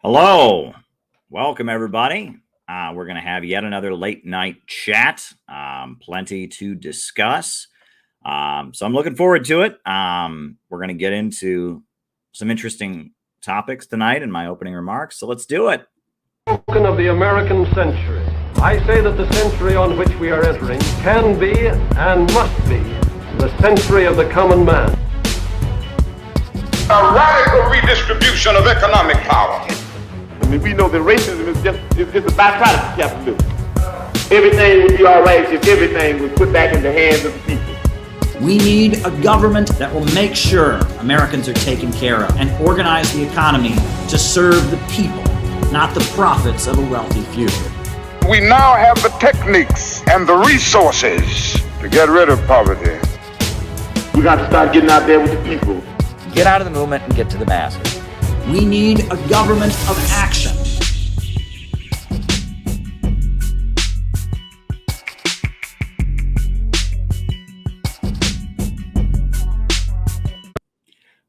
Hello. Welcome, everybody. We're going to have yet another late night chat. Plenty to discuss. So I'm looking forward to it. We're going to get into some interesting topics tonight in my opening remarks. So let's do it. Spoken of the American century. I say that the century on which we are entering can be and must be the century of the common man. A radical redistribution of economic power. I mean, we know that racism is just a byproduct of capitalism. Everything would be all right if everything was put back in the hands of the people. We need a government that will make sure Americans are taken care of and organize the economy to serve the people, not the profits of a wealthy few. We now have the techniques and the resources to get rid of poverty. We got to start getting out there with the people. Get out of the movement and get to the masses. We need a government of action.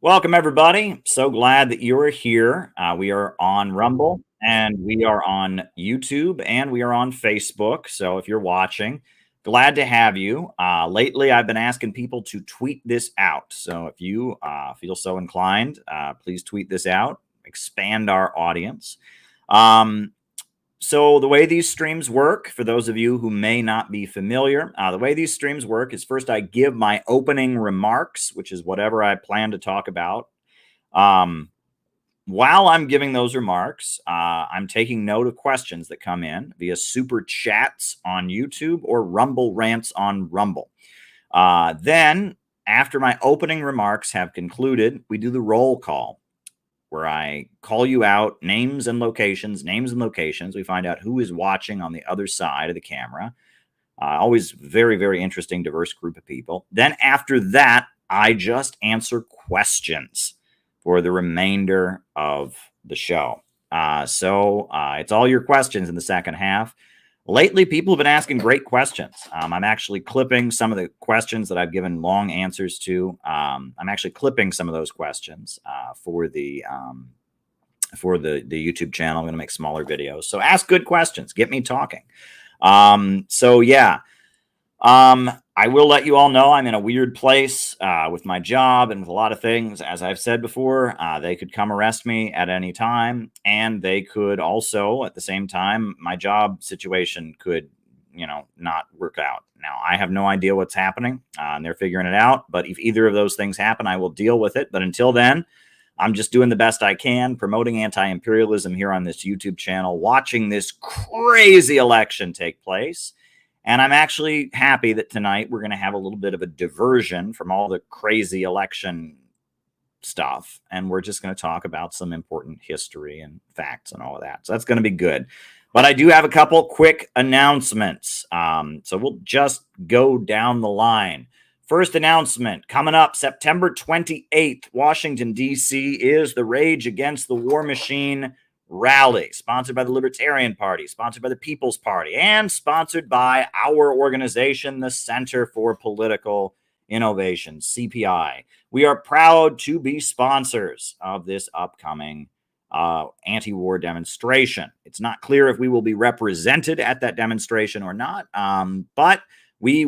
Welcome, everybody. So glad that you are here. We are on Rumble, and we are on YouTube, and we are on Facebook. So if you're watching, glad to have you. Lately, I've been asking people to tweet this out. So if you feel so inclined, please tweet this out. Expand our audience. So the way these streams work, for those of you who may not be familiar, the way these streams work is first I give my opening remarks, which is whatever I plan to talk about. While I'm giving those remarks, I'm taking note of questions that come in via super chats on YouTube or Rumble rants on Rumble. Then, after my opening remarks have concluded, we do the roll call, where I call you out names and locations. We find out who is watching on the other side of the camera. Always very, very interesting, diverse group of people. Then after that, I just answer questions for the remainder of the show. So it's all your questions in the second half. Lately, people have been asking great questions. I'm actually clipping some of the questions that I've given long answers to. I'm actually clipping some of those questions for the YouTube channel. I'm going to make smaller videos. So ask good questions. Get me talking. I will let you all know I'm in a weird place with my job and with a lot of things. As I've said before, they could come arrest me at any time, and they could also, at the same time, my job situation could, not work out. Now, I have no idea what's happening, and they're figuring it out. But if either of those things happen, I will deal with it. But until then, I'm just doing the best I can, promoting anti-imperialism here on this YouTube channel, watching this crazy election take place. And I'm actually happy that tonight we're going to have a little bit of a diversion from all the crazy election stuff. And we're just going to talk about some important history and facts and all of that. So that's going to be good. But I do have a couple quick announcements. So we'll just go down the line. First announcement coming up September 28th, Washington, D.C. is the Rage Against the War Machine rally, sponsored by the Libertarian Party, sponsored by the People's Party, and sponsored by our organization, the Center for Political Innovation, CPI. We are proud to be sponsors of this upcoming anti-war demonstration. It's not clear if we will be represented at that demonstration or not, but we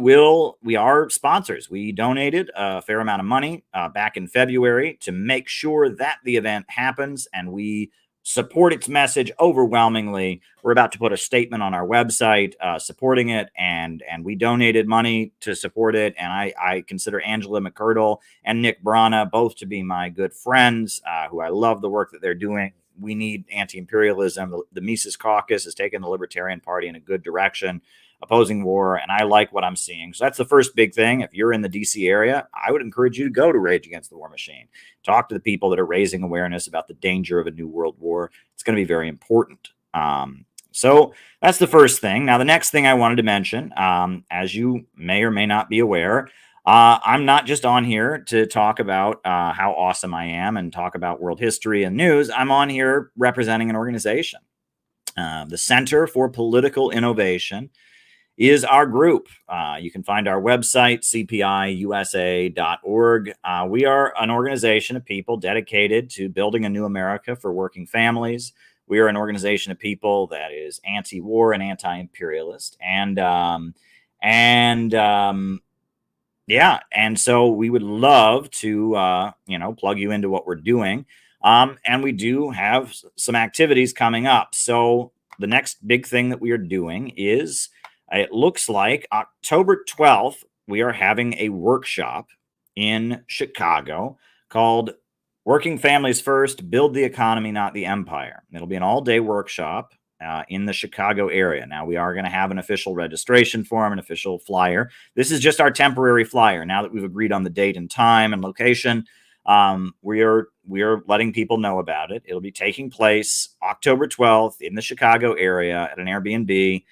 are sponsors. We donated a fair amount of money back in February to make sure that the event happens, and we support its message overwhelmingly. We're about to put a statement on our website supporting it, and we donated money to support it. And I consider Angela McCurdle and Nick Brana both to be my good friends who I love the work that they're doing. We need anti-imperialism. The Mises Caucus has taken the Libertarian Party in a good direction, opposing war, and I like what I'm seeing. So that's the first big thing. If you're in the DC area, I would encourage you to go to Rage Against the War Machine. Talk to the people that are raising awareness about the danger of a new world war. It's going to be very important. So that's the first thing. Now, the next thing I wanted to mention, as you may or may not be aware, I'm not just on here to talk about how awesome I am and talk about world history and news. I'm on here representing an organization. The Center for Political Innovation is our group. You can find our website, cpiusa.org. We are an organization of people dedicated to building a new America for working families. We are an organization of people that is anti-war and anti-imperialist, yeah, and so we would love to plug you into what we're doing. And we do have some activities coming up. So the next big thing that we are doing is, it looks like October 12th, we are having a workshop in Chicago called Working Families First, Build the Economy, Not the Empire. It'll be an all-day workshop in the Chicago area. Now, we are going to have an official registration form, an official flyer. This is just our temporary flyer. Now that we've agreed on the date and time and location, we are letting people know about it. It'll be taking place October 12th in the Chicago area at an Airbnb.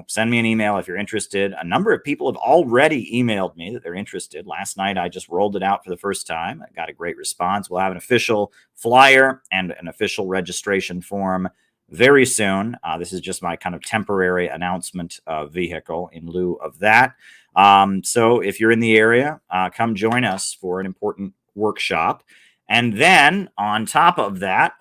Send me an email if you're interested. A number of people have already emailed me that they're interested. Last night, I just rolled it out for the first time. I got a great response. We'll have an official flyer and an official registration form very soon. This is just my kind of temporary announcement vehicle in lieu of that. So if you're in the area, come join us for an important workshop. And then on top of that,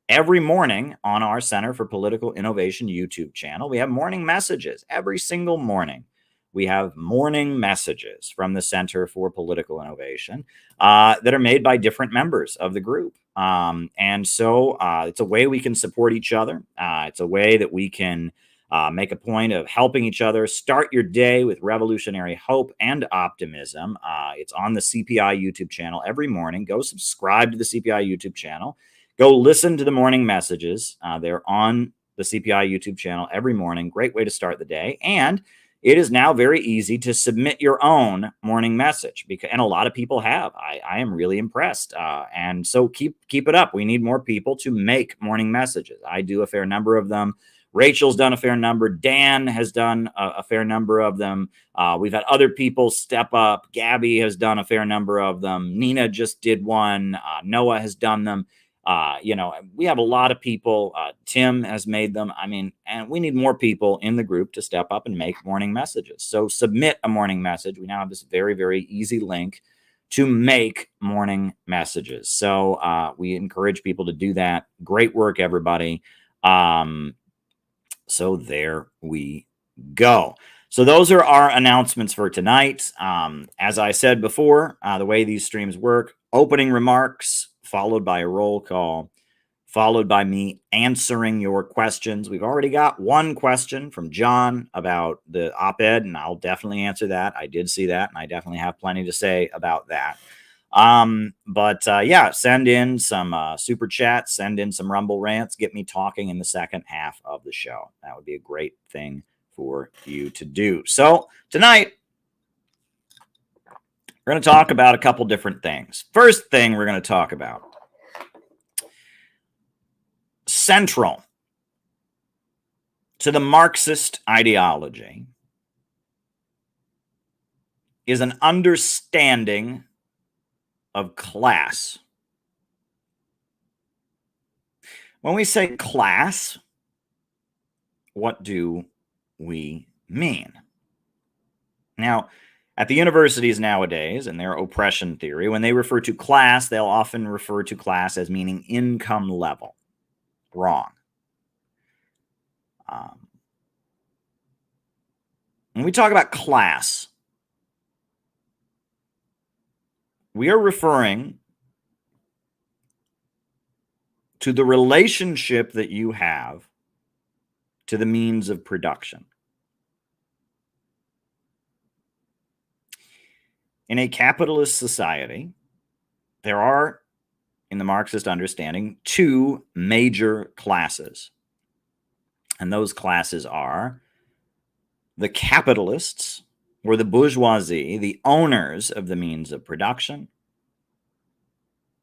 every morning on our Center for Political Innovation YouTube channel, we have morning messages. Every single morning, we have morning messages from the Center for Political Innovation that are made by different members of the group. And so it's a way we can support each other. It's a way that we can make a point of helping each other start your day with revolutionary hope and optimism. It's on the CPI YouTube channel every morning. Go subscribe to the CPI YouTube channel. Go listen to the morning messages. They're on the CPI YouTube channel every morning. Great way to start the day. And it is now very easy to submit your own morning message, and a lot of people have. I am really impressed. And so keep it up. We need more people to make morning messages. I do a fair number of them. Rachel's done a fair number. Dan has done a fair number of them. We've had other people step up. Gabby has done a fair number of them. Nina just did one. Noah has done them. We have a lot of people. Tim has made them. And we need more people in the group to step up and make morning messages. So submit a morning message. We now have this very, very easy link to make morning messages. So we encourage people to do that. Great work, everybody. So there we go. So those are our announcements for tonight. As I said before, the way these streams work, opening remarks, followed by a roll call, followed by me answering your questions. We've already got one question from John about the op-ed, and I'll definitely answer that. I did see that, and I definitely have plenty to say about that. Yeah, send in some super chats, send in some Rumble rants, get me talking in the second half of the show. That would be a great thing for you to do. So tonight, we're going to talk about a couple different things. First thing we're going to talk about, central to the Marxist ideology is an understanding of class. When we say class, what do we mean? Now, at the universities nowadays, in their oppression theory, when they refer to class, they'll often refer to class as meaning income level. Wrong. When we talk about class, we are referring to the relationship that you have to the means of production. In a capitalist society, there are, in the Marxist understanding, two major classes. And those classes are the capitalists, or the bourgeoisie, the owners of the means of production,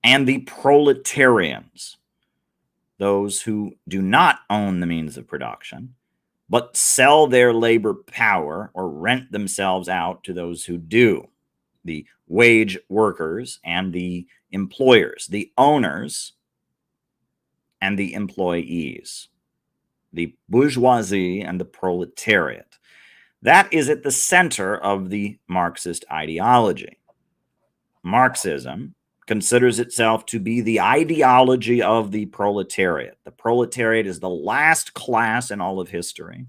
and the proletarians, those who do not own the means of production, but sell their labor power or rent themselves out to those who do. The wage workers and the employers, the owners and the employees, the bourgeoisie and the proletariat. That is at the center of the Marxist ideology. Marxism considers itself to be the ideology of the proletariat. The proletariat is the last class in all of history.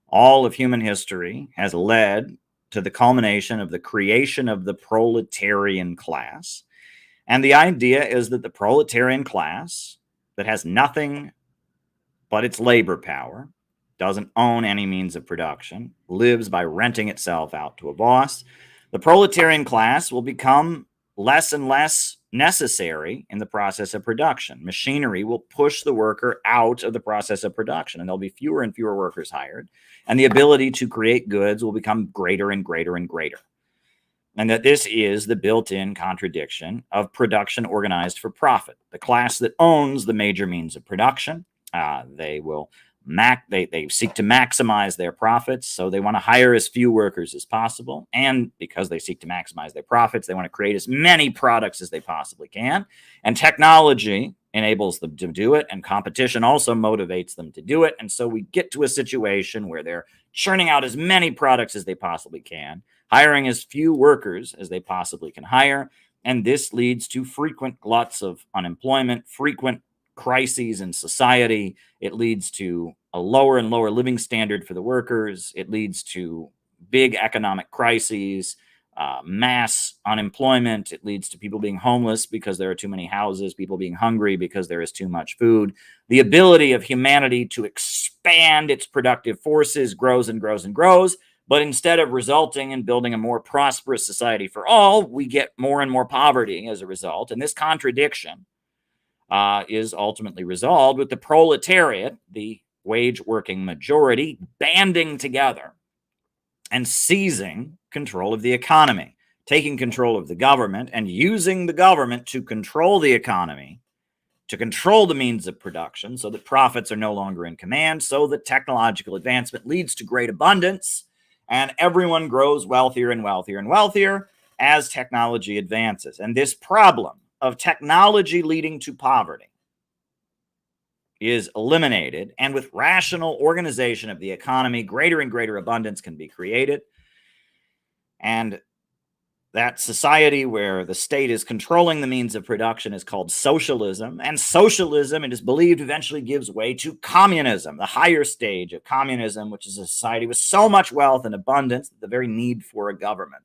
All of human history has led to the culmination of the creation of the proletarian class. And the idea is that the proletarian class that has nothing but its labor power, doesn't own any means of production, lives by renting itself out to a boss, the proletarian class will become less and less necessary in the process of production. Machinery will push the worker out of the process of production, and there'll be fewer and fewer workers hired, and the ability to create goods will become greater and greater and greater. And that this is the built-in contradiction of production organized for profit. The class that owns the major means of production, they seek to maximize their profits, so they want to hire as few workers as possible. And because they seek to maximize their profits, they want to create as many products as they possibly can. And technology enables them to do it, and competition also motivates them to do it. And so we get to a situation where they're churning out as many products as they possibly can, hiring as few workers as they possibly can hire. And this leads to frequent gluts of unemployment, frequent crises in society. It leads to a lower and lower living standard for the workers. It leads to big economic crises, mass unemployment. It leads to people being homeless because there are too many houses, people being hungry because there is too much food. The ability of humanity to expand its productive forces grows and grows and grows. But instead of resulting in building a more prosperous society for all, we get more and more poverty as a result. And this contradiction is ultimately resolved with the proletariat, the wage-working majority, banding together and seizing control of the economy, taking control of the government and using the government to control the economy, to control the means of production so that profits are no longer in command, so that technological advancement leads to great abundance, and everyone grows wealthier and wealthier and wealthier as technology advances. And this problem of technology leading to poverty is eliminated, and with rational organization of the economy, greater and greater abundance can be created. And that society where the state is controlling the means of production is called socialism. And socialism, it is believed, eventually gives way to communism, the higher stage of communism, which is a society with so much wealth and abundance that the very need for a government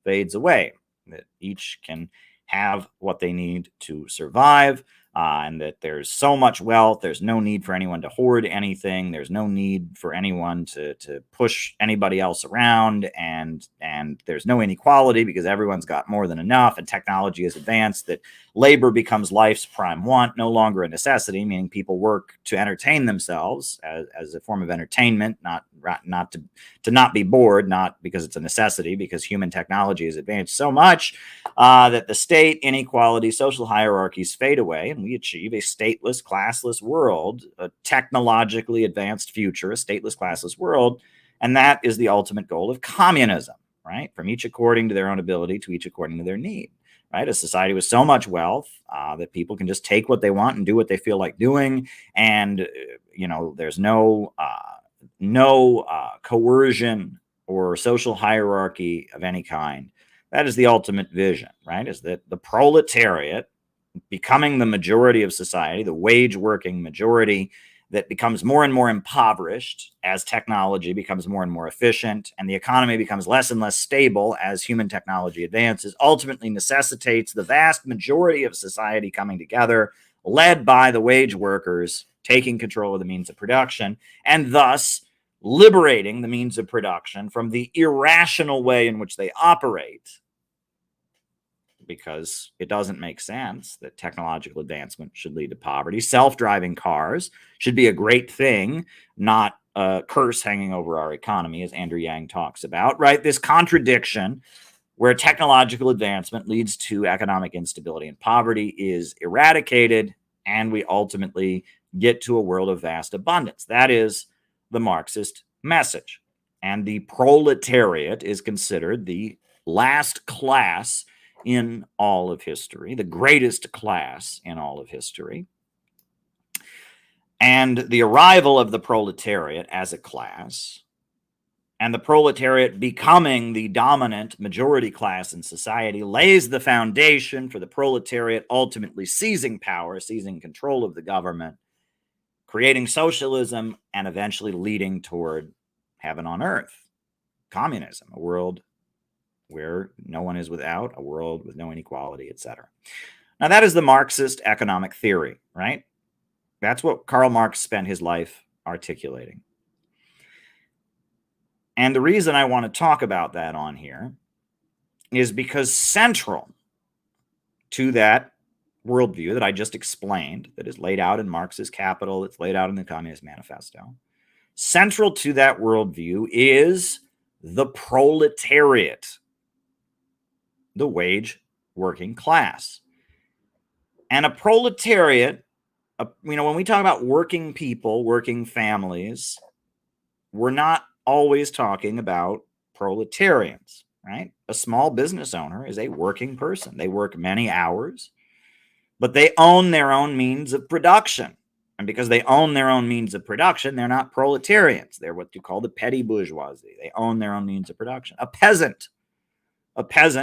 fades away, that each can have what they need to survive, and that there's so much wealth, there's no need for anyone to hoard anything, there's no need for anyone to push anybody else around, and there's no inequality because everyone's got more than enough, and technology is advanced, that labor becomes life's prime want, no longer a necessity, meaning people work to entertain themselves as a form of entertainment, not to not be bored, not because it's a necessity, because human technology has advanced so much that the state, inequality, social hierarchies fade away, and we achieve a stateless, classless world, a technologically advanced future, a stateless, classless world. And that is the ultimate goal of communism, right? From each according to their own ability to each according to their need, right? A society with so much wealth that people can just take what they want and do what they feel like doing. And, there's no coercion or social hierarchy of any kind. That is the ultimate vision, right? Is that the proletariat becoming the majority of society, the wage-working majority that becomes more and more impoverished as technology becomes more and more efficient, and the economy becomes less and less stable as human technology advances, ultimately necessitates the vast majority of society coming together, led by the wage workers, taking control of the means of production, and thus liberating the means of production from the irrational way in which they operate, because it doesn't make sense that technological advancement should lead to poverty. Self-driving cars should be a great thing, not a curse hanging over our economy, as Andrew Yang talks about, right? This contradiction where technological advancement leads to economic instability and poverty is eradicated, and we ultimately get to a world of vast abundance. That is the Marxist message. And the proletariat is considered the last class in all of history, the greatest class in all of history. And the arrival of the proletariat as a class and the proletariat becoming the dominant majority class in society lays the foundation for the proletariat ultimately seizing power, seizing control of the government, creating socialism, and eventually leading toward heaven on earth, communism, a world where no one is without, a world with no inequality, etc. Now, that is the Marxist economic theory, right? That's what Karl Marx spent his life articulating. And the reason I want to talk about that on here is because central to that worldview that I just explained, that is laid out in Marx's Capital, that's laid out in the Communist Manifesto, central to that worldview is the proletariat, the wage working class. And a proletariat, when we talk about working people, working families, we're not always talking about proletarians, right? A small business owner is a working person. They work many hours, but they own their own means of production. And because they own their own means of production, they're not proletarians. They're what you call the petty bourgeoisie. They own their own means of production. A peasant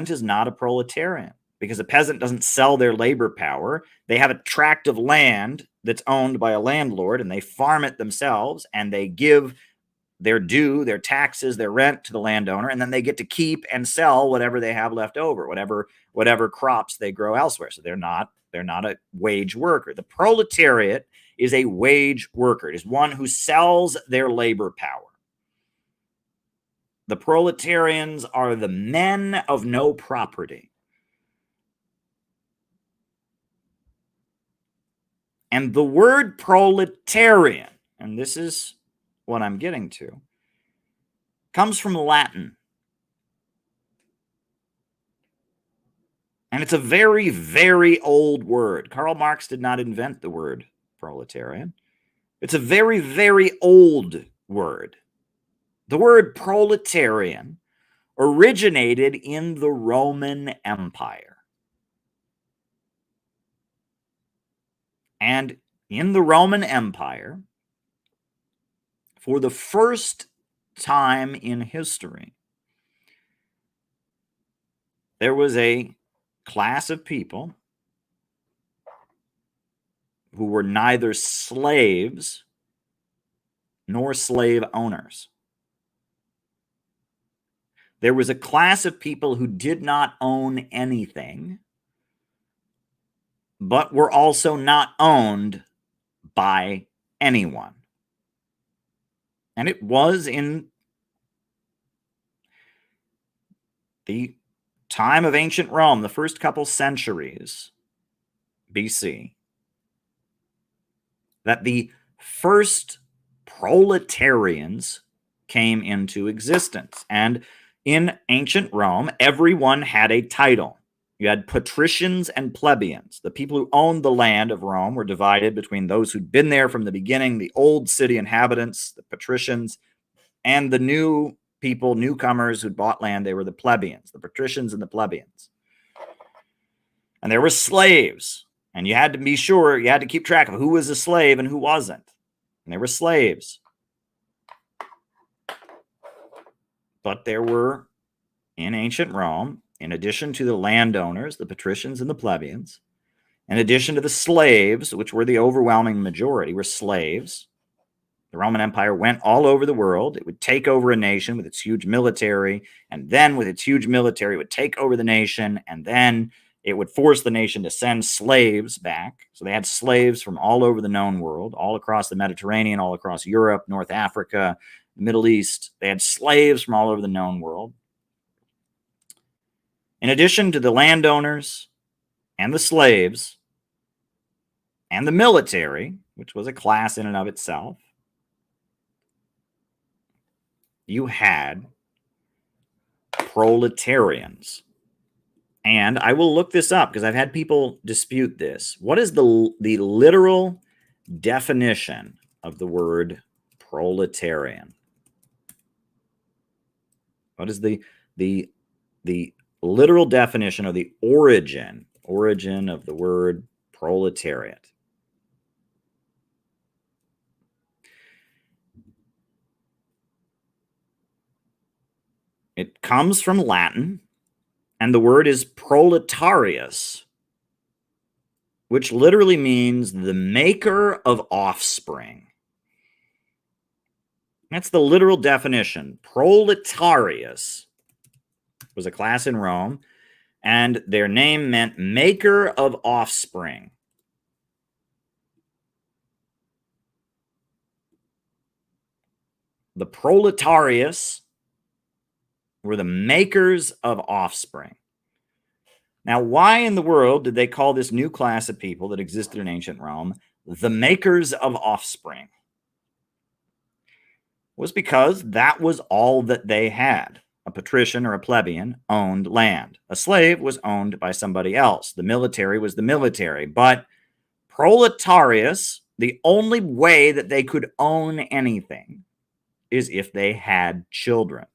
is not a proletarian, because a peasant doesn't sell their labor power. They have a tract of land that's owned by a landlord, and they farm it themselves, and they give their due, their taxes, their rent to the landowner, and then they get to keep and sell whatever they have left over, whatever crops they grow elsewhere. So they're not a wage worker. The proletariat is a wage worker. It is one who sells their labor power. The proletarians are the men of no property. And the word proletarian, and this is what I'm getting to, comes from Latin. And it's a very, very old word. Karl Marx did not invent the word proletarian. It's a very, very old word. The word proletarian originated in the Roman Empire. And in the Roman Empire, for the first time in history, there was a class of people who were neither slaves nor slave owners. There was a class of people who did not own anything, but were also not owned by anyone. And it was in the time of ancient Rome, the first couple centuries BC, that the first proletarians came into existence. And in ancient Rome, everyone had a title. You had patricians and plebeians. The people who owned the land of Rome were divided between those who'd been there from the beginning, the old city inhabitants, the patricians, and the new people, newcomers who'd bought land. They were the plebeians, the patricians and the plebeians. And there were slaves. And you had to be sure, you had to keep track of who was a slave and who wasn't. And there were slaves. But there were, in ancient Rome, in addition to the landowners, the patricians and the plebeians, in addition to the slaves, which were the overwhelming majority, were slaves. The Roman Empire went all over the world. It would take over a nation with its huge military, and then with its huge military, it would take over the nation, and then it would force the nation to send slaves back. So they had slaves from all over the known world, all across the Mediterranean, all across Europe, North Africa, the Middle East. They had slaves from all over the known world. In addition to the landowners and the slaves and the military, which was a class in and of itself, you had proletarians. And I will look this up because I've had people dispute this. What is the literal definition of the word proletarian? What is the literal definition of the origin of the word proletariat? It comes from Latin, and the word is proletarius, which literally means the maker of offspring. That's the literal definition. Proletarius was a class in Rome, and their name meant maker of offspring. The proletarius were the makers of offspring. Now, why in the world did they call this new class of people that existed in ancient Rome the makers of offspring? It was because that was all that they had. A patrician or a plebeian owned land. A slave was owned by somebody else. The military was the military. But proletarius, the only way that they could own anything is if they had children.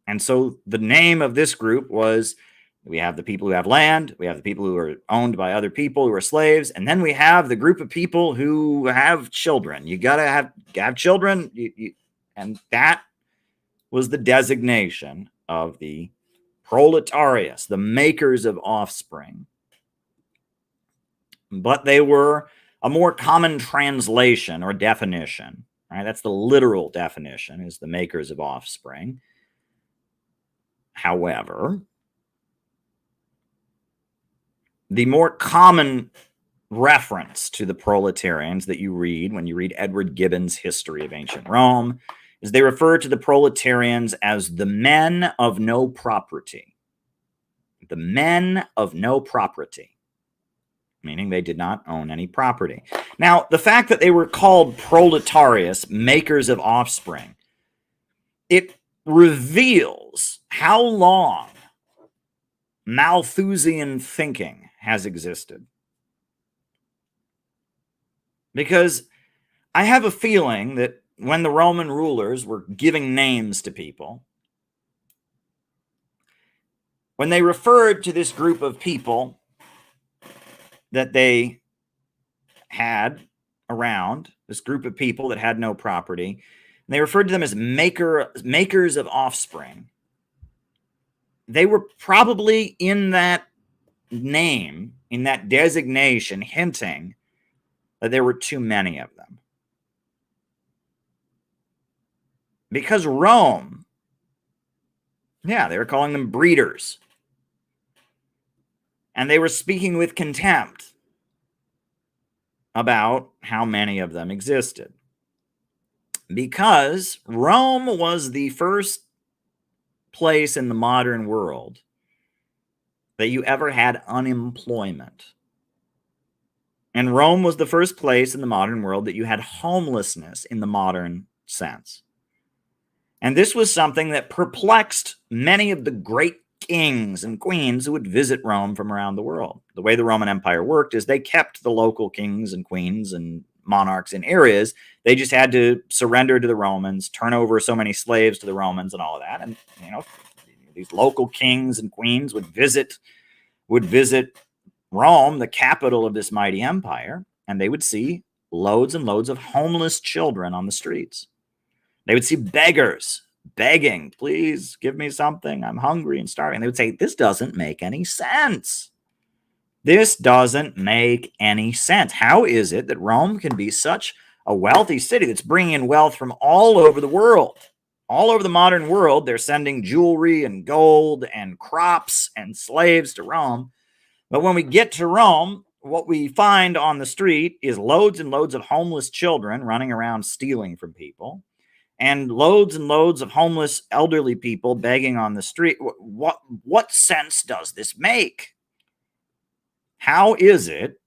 And so the name of this group was, we have the people who have land, we have the people who are owned by other people who are slaves, and then we have the group of people who have children. You got to have children, and that was the designation of the proletarius, the makers of offspring. But they were a more common translation or definition. Right? That's the literal definition, is the makers of offspring. However, the more common reference to the proletarians that you read when you read Edward Gibbon's History of Ancient Rome is they refer to the proletarians as the men of no property. The men of no property, meaning they did not own any property. Now, the fact that they were called proletarius, makers of offspring, it reveals how long Malthusian thinking has existed. Because I have a feeling that when the Roman rulers were giving names to people, when they referred to this group of people that they had around, this group of people that had no property, and they referred to them as makers of offspring, they were probably in that name, in that designation, hinting that there were too many of them. Because Rome, they were calling them breeders. And they were speaking with contempt about how many of them existed. Because Rome was the first place in the modern world that you ever had unemployment. And Rome was the first place in the modern world that you had homelessness in the modern sense. And this was something that perplexed many of the great kings and queens who would visit Rome from around the world. The way the Roman Empire worked is they kept the local kings and queens and monarchs in areas. They just had to surrender to the Romans, turn over so many slaves to the Romans and all of that. And, these local kings and queens would visit Rome, the capital of this mighty empire, and they would see loads and loads of homeless children on the streets. They would see beggars begging, please give me something. I'm hungry and starving. They would say, this doesn't make any sense. This doesn't make any sense. How is it that Rome can be such a wealthy city that's bringing in wealth from all over the world? All over the modern world, they're sending jewelry and gold and crops and slaves to Rome. But when we get to Rome, what we find on the street is loads and loads of homeless children running around stealing from people, and loads of homeless elderly people begging on the street. What sense does this make? How is it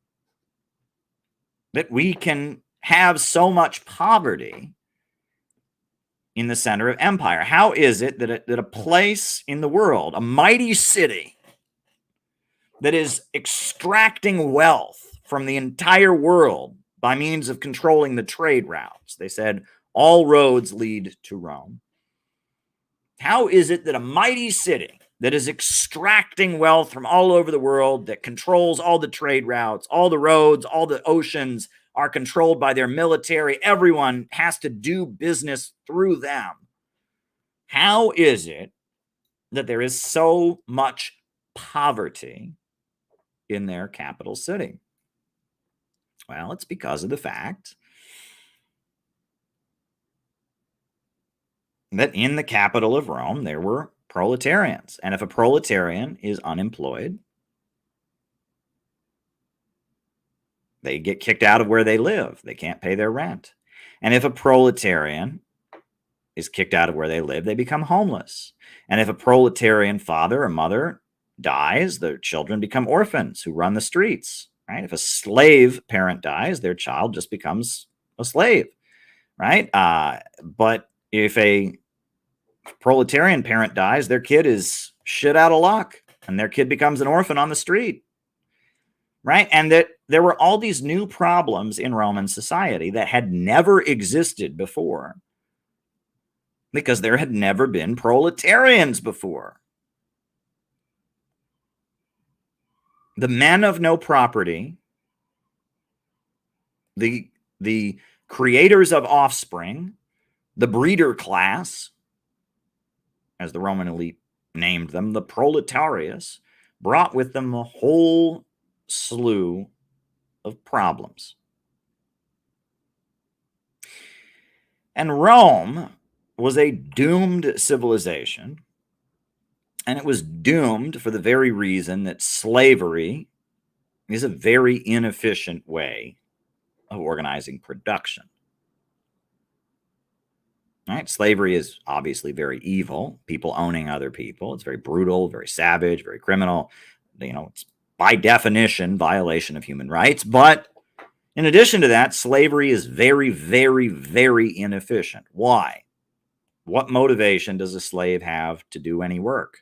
that we can have so much poverty in the center of empire? How is it that a place in the world, a mighty city that is extracting wealth from the entire world by means of controlling the trade routes, they said all roads lead to Rome. How is it that a mighty city that is extracting wealth from all over the world, that controls all the trade routes, all the roads, all the oceans, are controlled by their military, everyone has to do business through them? How is it that there is so much poverty in their capital city? Well, it's because of the fact that in the capital of Rome, there were proletarians. And if a proletarian is unemployed, they get kicked out of where they live. They can't pay their rent. And if a proletarian is kicked out of where they live, they become homeless. And if a proletarian father or mother dies, their children become orphans who run the streets, right? If a slave parent dies, their child just becomes a slave, right? But if a proletarian parent dies, their kid is shit out of luck, and their kid becomes an orphan on the street, right? And that there were all these new problems in Roman society that had never existed before because there had never been proletarians before. The men of no property, the creators of offspring, the breeder class, as the Roman elite named them, the proletarius, brought with them a whole slew of problems. And Rome was a doomed civilization, and it was doomed for the very reason that slavery is a very inefficient way of organizing production. Right? Slavery is obviously very evil. People owning other people. It's very brutal, very savage, very criminal. It's by definition violation of human rights. But in addition to that, slavery is very, very, very inefficient. Why? What motivation does a slave have to do any work?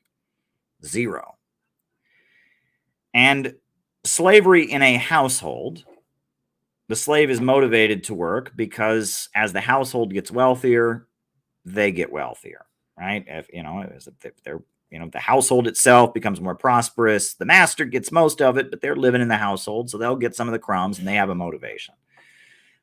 Zero. And slavery in a household, the slave is motivated to work because as the household gets wealthier, they get wealthier, right? If they're, the household itself becomes more prosperous, the master gets most of it, but they're living in the household, so they'll get some of the crumbs and they have a motivation.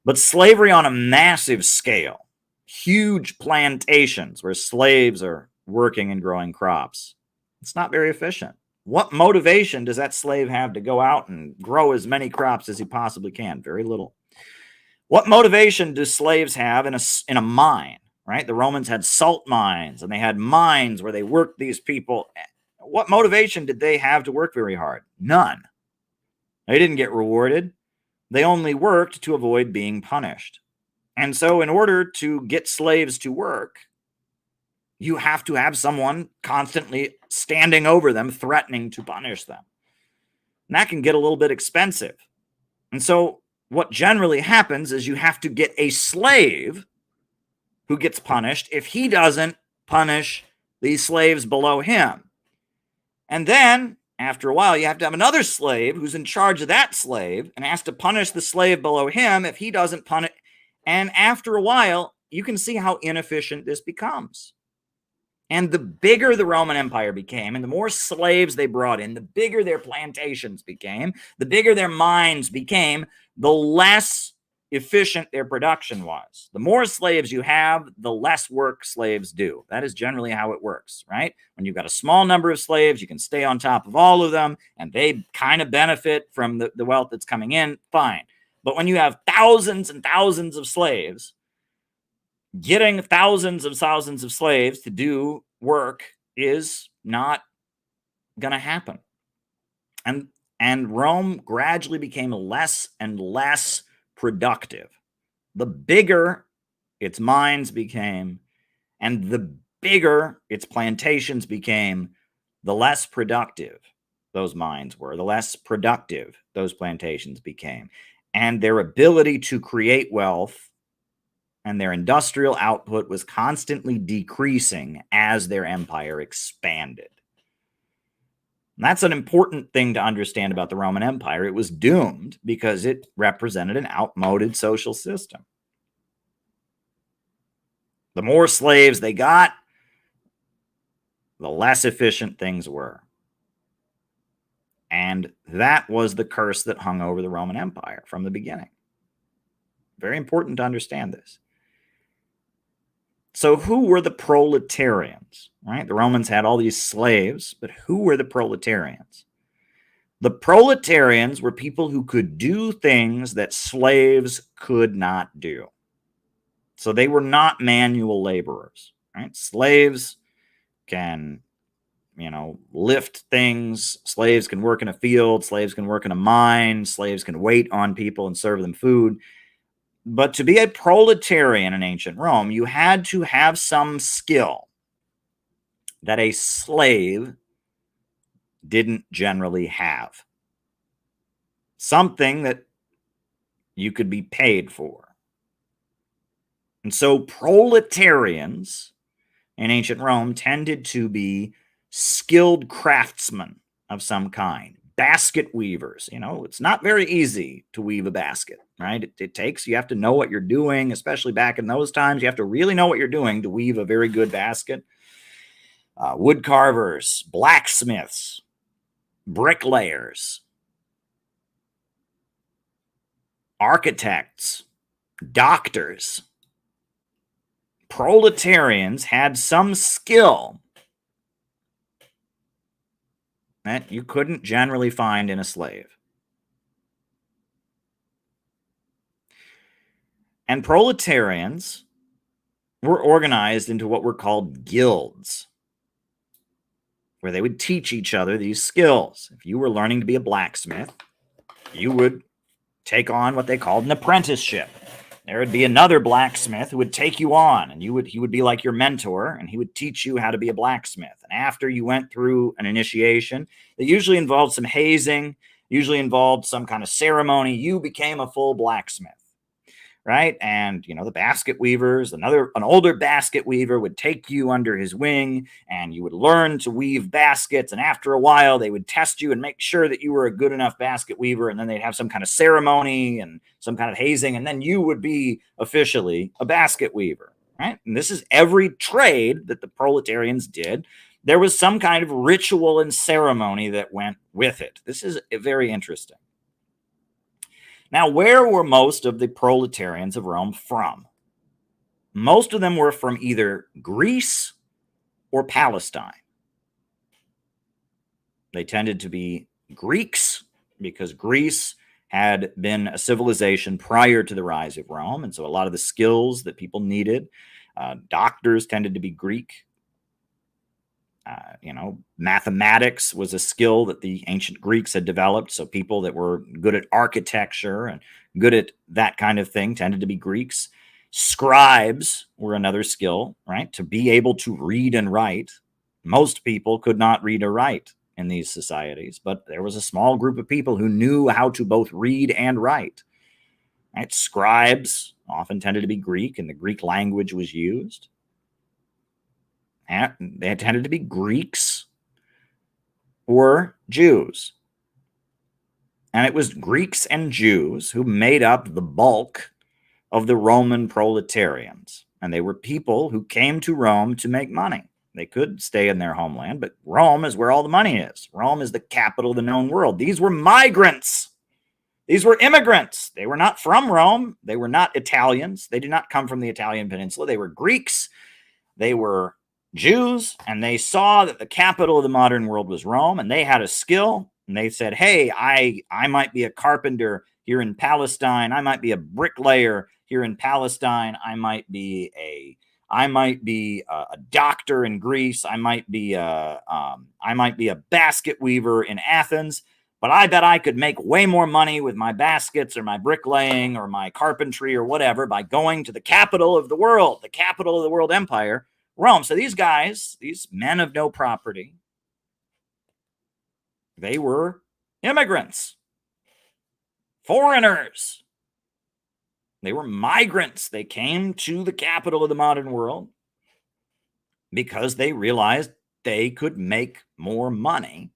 But slavery on a massive scale, huge plantations where slaves are working and growing crops, it's not very efficient. What motivation does that slave have to go out and grow as many crops as he possibly can? Very little. What motivation do slaves have in a mine? Right? The Romans had salt mines, and they had mines where they worked these people. What motivation did they have to work very hard? None. They didn't get rewarded. They only worked to avoid being punished. And so in order to get slaves to work, you have to have someone constantly standing over them, threatening to punish them. And that can get a little bit expensive. And so what generally happens is you have to get a slave who gets punished if he doesn't punish these slaves below him. And then, after a while, you have to have another slave who's in charge of that slave and has to punish the slave below him if he doesn't punish. And after a while, you can see how inefficient this becomes. And the bigger the Roman Empire became, and the more slaves they brought in, the bigger their plantations became, the bigger their mines became, the less efficient their production was. The more slaves you have, the less work slaves do. That is generally how it works, right? When you've got a small number of slaves, you can stay on top of all of them, and they kind of benefit from the wealth that's coming in, fine. But when you have thousands and thousands of slaves, getting thousands of slaves to do work is not going to happen. And Rome gradually became less and less productive. The bigger its mines became, and the bigger its plantations became, the less productive those mines were, the less productive those plantations became. And their ability to create wealth and their industrial output was constantly decreasing as their empire expanded. And that's an important thing to understand about the Roman Empire. It was doomed because it represented an outmoded social system. The more slaves they got, the less efficient things were. And that was the curse that hung over the Roman Empire from the beginning. Very important to understand this. So who were the proletarians, right? The Romans had all these slaves, but who were the proletarians? The proletarians were people who could do things that slaves could not do. So they were not manual laborers, right? Slaves can, lift things. Slaves can work in a field. Slaves can work in a mine. Slaves can wait on people and serve them food. But to be a proletarian in ancient Rome, you had to have some skill that a slave didn't generally have. Something that you could be paid for. And so proletarians in ancient Rome tended to be skilled craftsmen of some kind. Basket weavers. It's not very easy to weave a basket, right? You have to know what you're doing, especially back in those times. You have to really know what you're doing to weave a very good basket. Wood carvers, blacksmiths, bricklayers, architects, doctors. Proletarians had some skill that you couldn't generally find in a slave. And proletarians were organized into what were called guilds, where they would teach each other these skills. If you were learning to be a blacksmith, you would take on what they called an apprenticeship. There would be another blacksmith who would take you on, and he would be like your mentor, and he would teach you how to be a blacksmith. And after you went through an initiation that usually involved some hazing, usually involved some kind of ceremony, you became a full blacksmith, right? And, the basket weavers, an older basket weaver would take you under his wing, and you would learn to weave baskets. And after a while, they would test you and make sure that you were a good enough basket weaver. And then they'd have some kind of ceremony and some kind of hazing. And then you would be officially a basket weaver, right? And this is every trade that the proletarians did. There was some kind of ritual and ceremony that went with it. This is very interesting. Now, where were most of the proletarians of Rome from? Most of them were from either Greece or Palestine. They tended to be Greeks because Greece had been a civilization prior to the rise of Rome. And so a lot of the skills that people needed, doctors tended to be Greek. Mathematics was a skill that the ancient Greeks had developed. So people that were good at architecture and good at that kind of thing tended to be Greeks. Scribes were another skill, right? To be able to read and write. Most people could not read or write in these societies, but there was a small group of people who knew how to both read and write. Right? Scribes often tended to be Greek, and the Greek language was used. And they tended to be Greeks or Jews. And it was Greeks and Jews who made up the bulk of the Roman proletarians. And they were people who came to Rome to make money. They could stay in their homeland, but Rome is where all the money is. Rome is the capital of the known world. These were migrants. These were immigrants. They were not from Rome. They were not Italians. They did not come from the Italian peninsula. They were Greeks. They were Jews, and they saw that the capital of the modern world was Rome, and they had a skill, and they said, hey, I might be a carpenter here in Palestine. I might be a bricklayer here in Palestine. I might be a doctor in Greece. I might be a basket weaver in Athens. But I bet I could make way more money with my baskets or my bricklaying or my carpentry or whatever by going to the capital of the world, the capital of the world empire, Rome. So these guys, these men of no property, they were immigrants, foreigners. They were migrants. They came to the capital of the modern world because they realized they could make more money.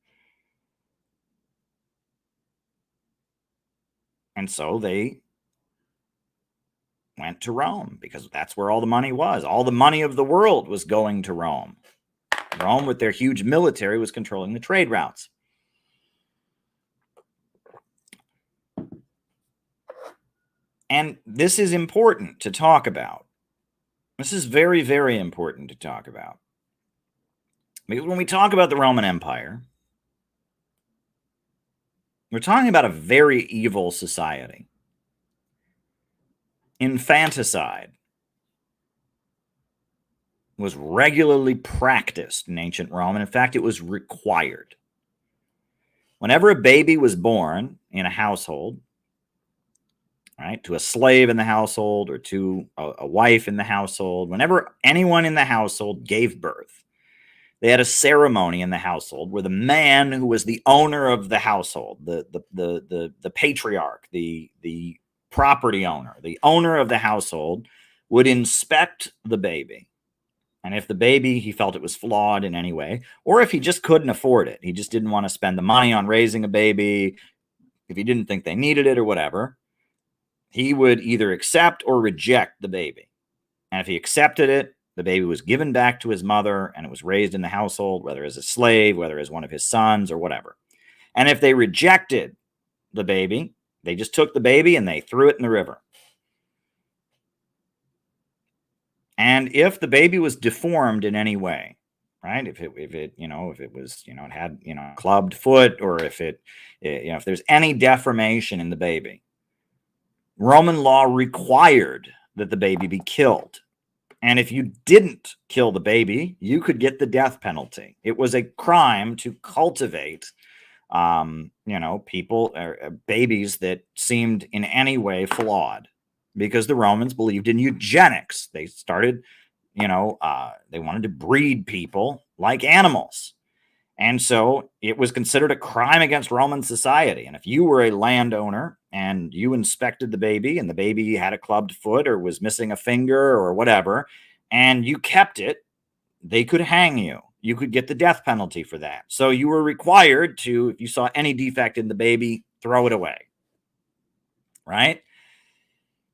And so they went to Rome because that's where all the money was. All the money of the world was going to Rome. Rome, with their huge military, was controlling the trade routes. And this is important to talk about This is very, very important to talk about. Because when we talk about the Roman Empire, we're talking about a very evil society. Infanticide was regularly practiced in ancient Rome, and in fact, it was required. Whenever a baby was born in a household, right, to a slave in the household or to a wife in the household, whenever anyone in the household gave birth, they had a ceremony in the household where the man who was the owner of the household, the patriarch, the property owner, the owner of the household, would inspect the baby. And if the baby, he felt it was flawed in any way, or if he just couldn't afford it, he just didn't want to spend the money on raising a baby, if he didn't think they needed it or whatever, he would either accept or reject the baby. And if he accepted it, the baby was given back to his mother and it was raised in the household, whether as a slave, whether as one of his sons or whatever. And if they rejected the baby, they just took the baby and they threw it in the river. And if the baby was deformed in any way, right? If it was, it had, a clubbed foot, or if if there's any deformation in the baby, Roman law required that the baby be killed. And if you didn't kill the baby, you could get the death penalty. It was a crime to cultivate, people or babies that seemed in any way flawed, because the Romans believed in eugenics. They started, they wanted to breed people like animals. And so it was considered a crime against Roman society. And if you were a landowner and you inspected the baby and the baby had a clubbed foot or was missing a finger or whatever, and you kept it, they could hang you. You could get the death penalty for that. So you were required to, if you saw any defect in the baby, throw it away. Right?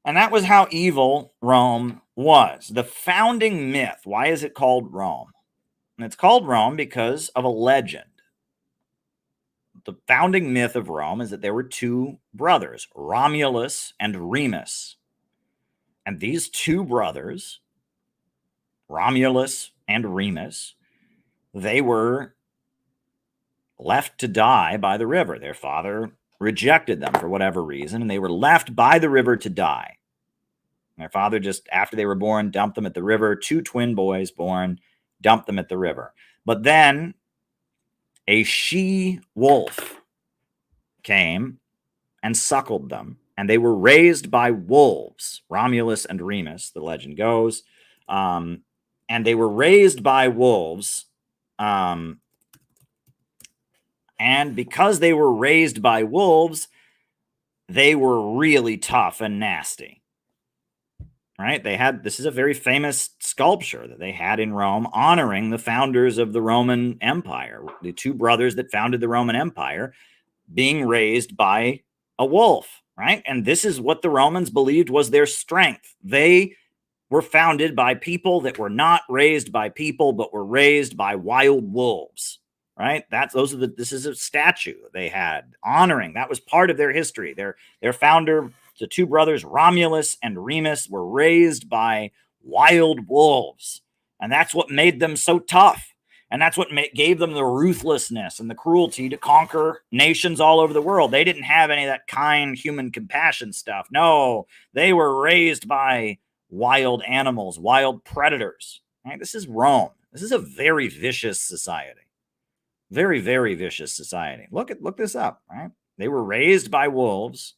And that was how evil Rome was. The founding myth, why is it called Rome? And it's called Rome because of a legend. The founding myth of Rome is that there were two brothers, Romulus and Remus. And these two brothers, Romulus and Remus, they were left to die by the river. Their father rejected them for whatever reason, and they were left by the river to die. Their father just, after they were born, dumped them at the river. Two twin boys born, dumped them at the river. But then a she-wolf came and suckled them, and they were raised by wolves, Romulus and Remus, the legend goes. And they were raised by wolves. And because they were raised by wolves, they were really tough and nasty. Right? This is a very famous sculpture that they had in Rome honoring the founders of the Roman Empire, the two brothers that founded the Roman Empire, being raised by a wolf, right? And this is what the Romans believed was their strength. They were founded by people that were not raised by people, but were raised by wild wolves, right? This is a statue they had honoring. That was part of their history. Their founder, the two brothers, Romulus and Remus, were raised by wild wolves. And that's what made them so tough. And that's what gave them the ruthlessness and the cruelty to conquer nations all over the world. They didn't have any of that kind human compassion stuff. No, they were raised by wild animals, wild predators. Right? This is Rome. This is a very vicious society. Very, very vicious society. Look this up, right? They were raised by wolves.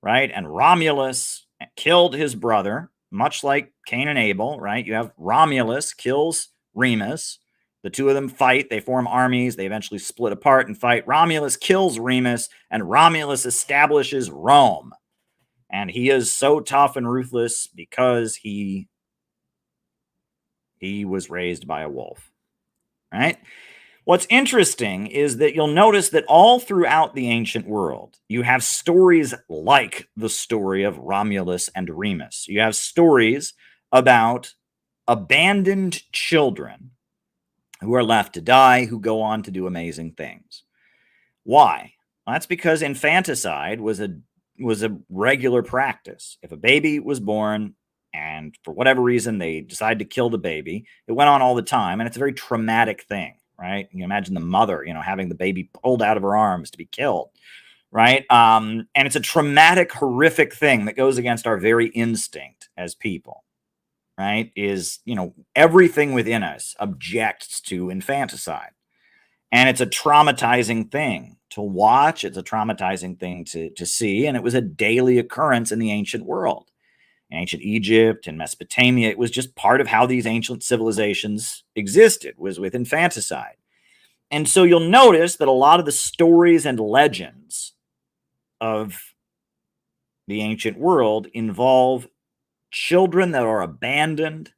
Right? And Romulus killed his brother, much like Cain and Abel, right? You have Romulus kills Remus. The two of them fight. They form armies. They eventually split apart and fight. Romulus kills Remus, and Romulus establishes Rome. And he is so tough and ruthless because he was raised by a wolf, right? What's interesting is that you'll notice that all throughout the ancient world, you have stories like the story of Romulus and Remus. You have stories about abandoned children who are left to die, who go on to do amazing things. Why? Well, that's because infanticide was a regular practice. If a baby was born, and for whatever reason, they decide to kill the baby. It went on all the time, and it's a very traumatic thing, right? You imagine the mother, having the baby pulled out of her arms to be killed, right? And it's a traumatic, horrific thing that goes against our very instinct as people, right? Is, everything within us objects to infanticide. And it's a traumatizing thing to watch. It's a traumatizing thing to see. And it was a daily occurrence in the ancient world. In ancient Egypt and Mesopotamia, it was just part of how these ancient civilizations existed, was with infanticide. And so you'll notice that a lot of the stories and legends of the ancient world involve children that are abandoned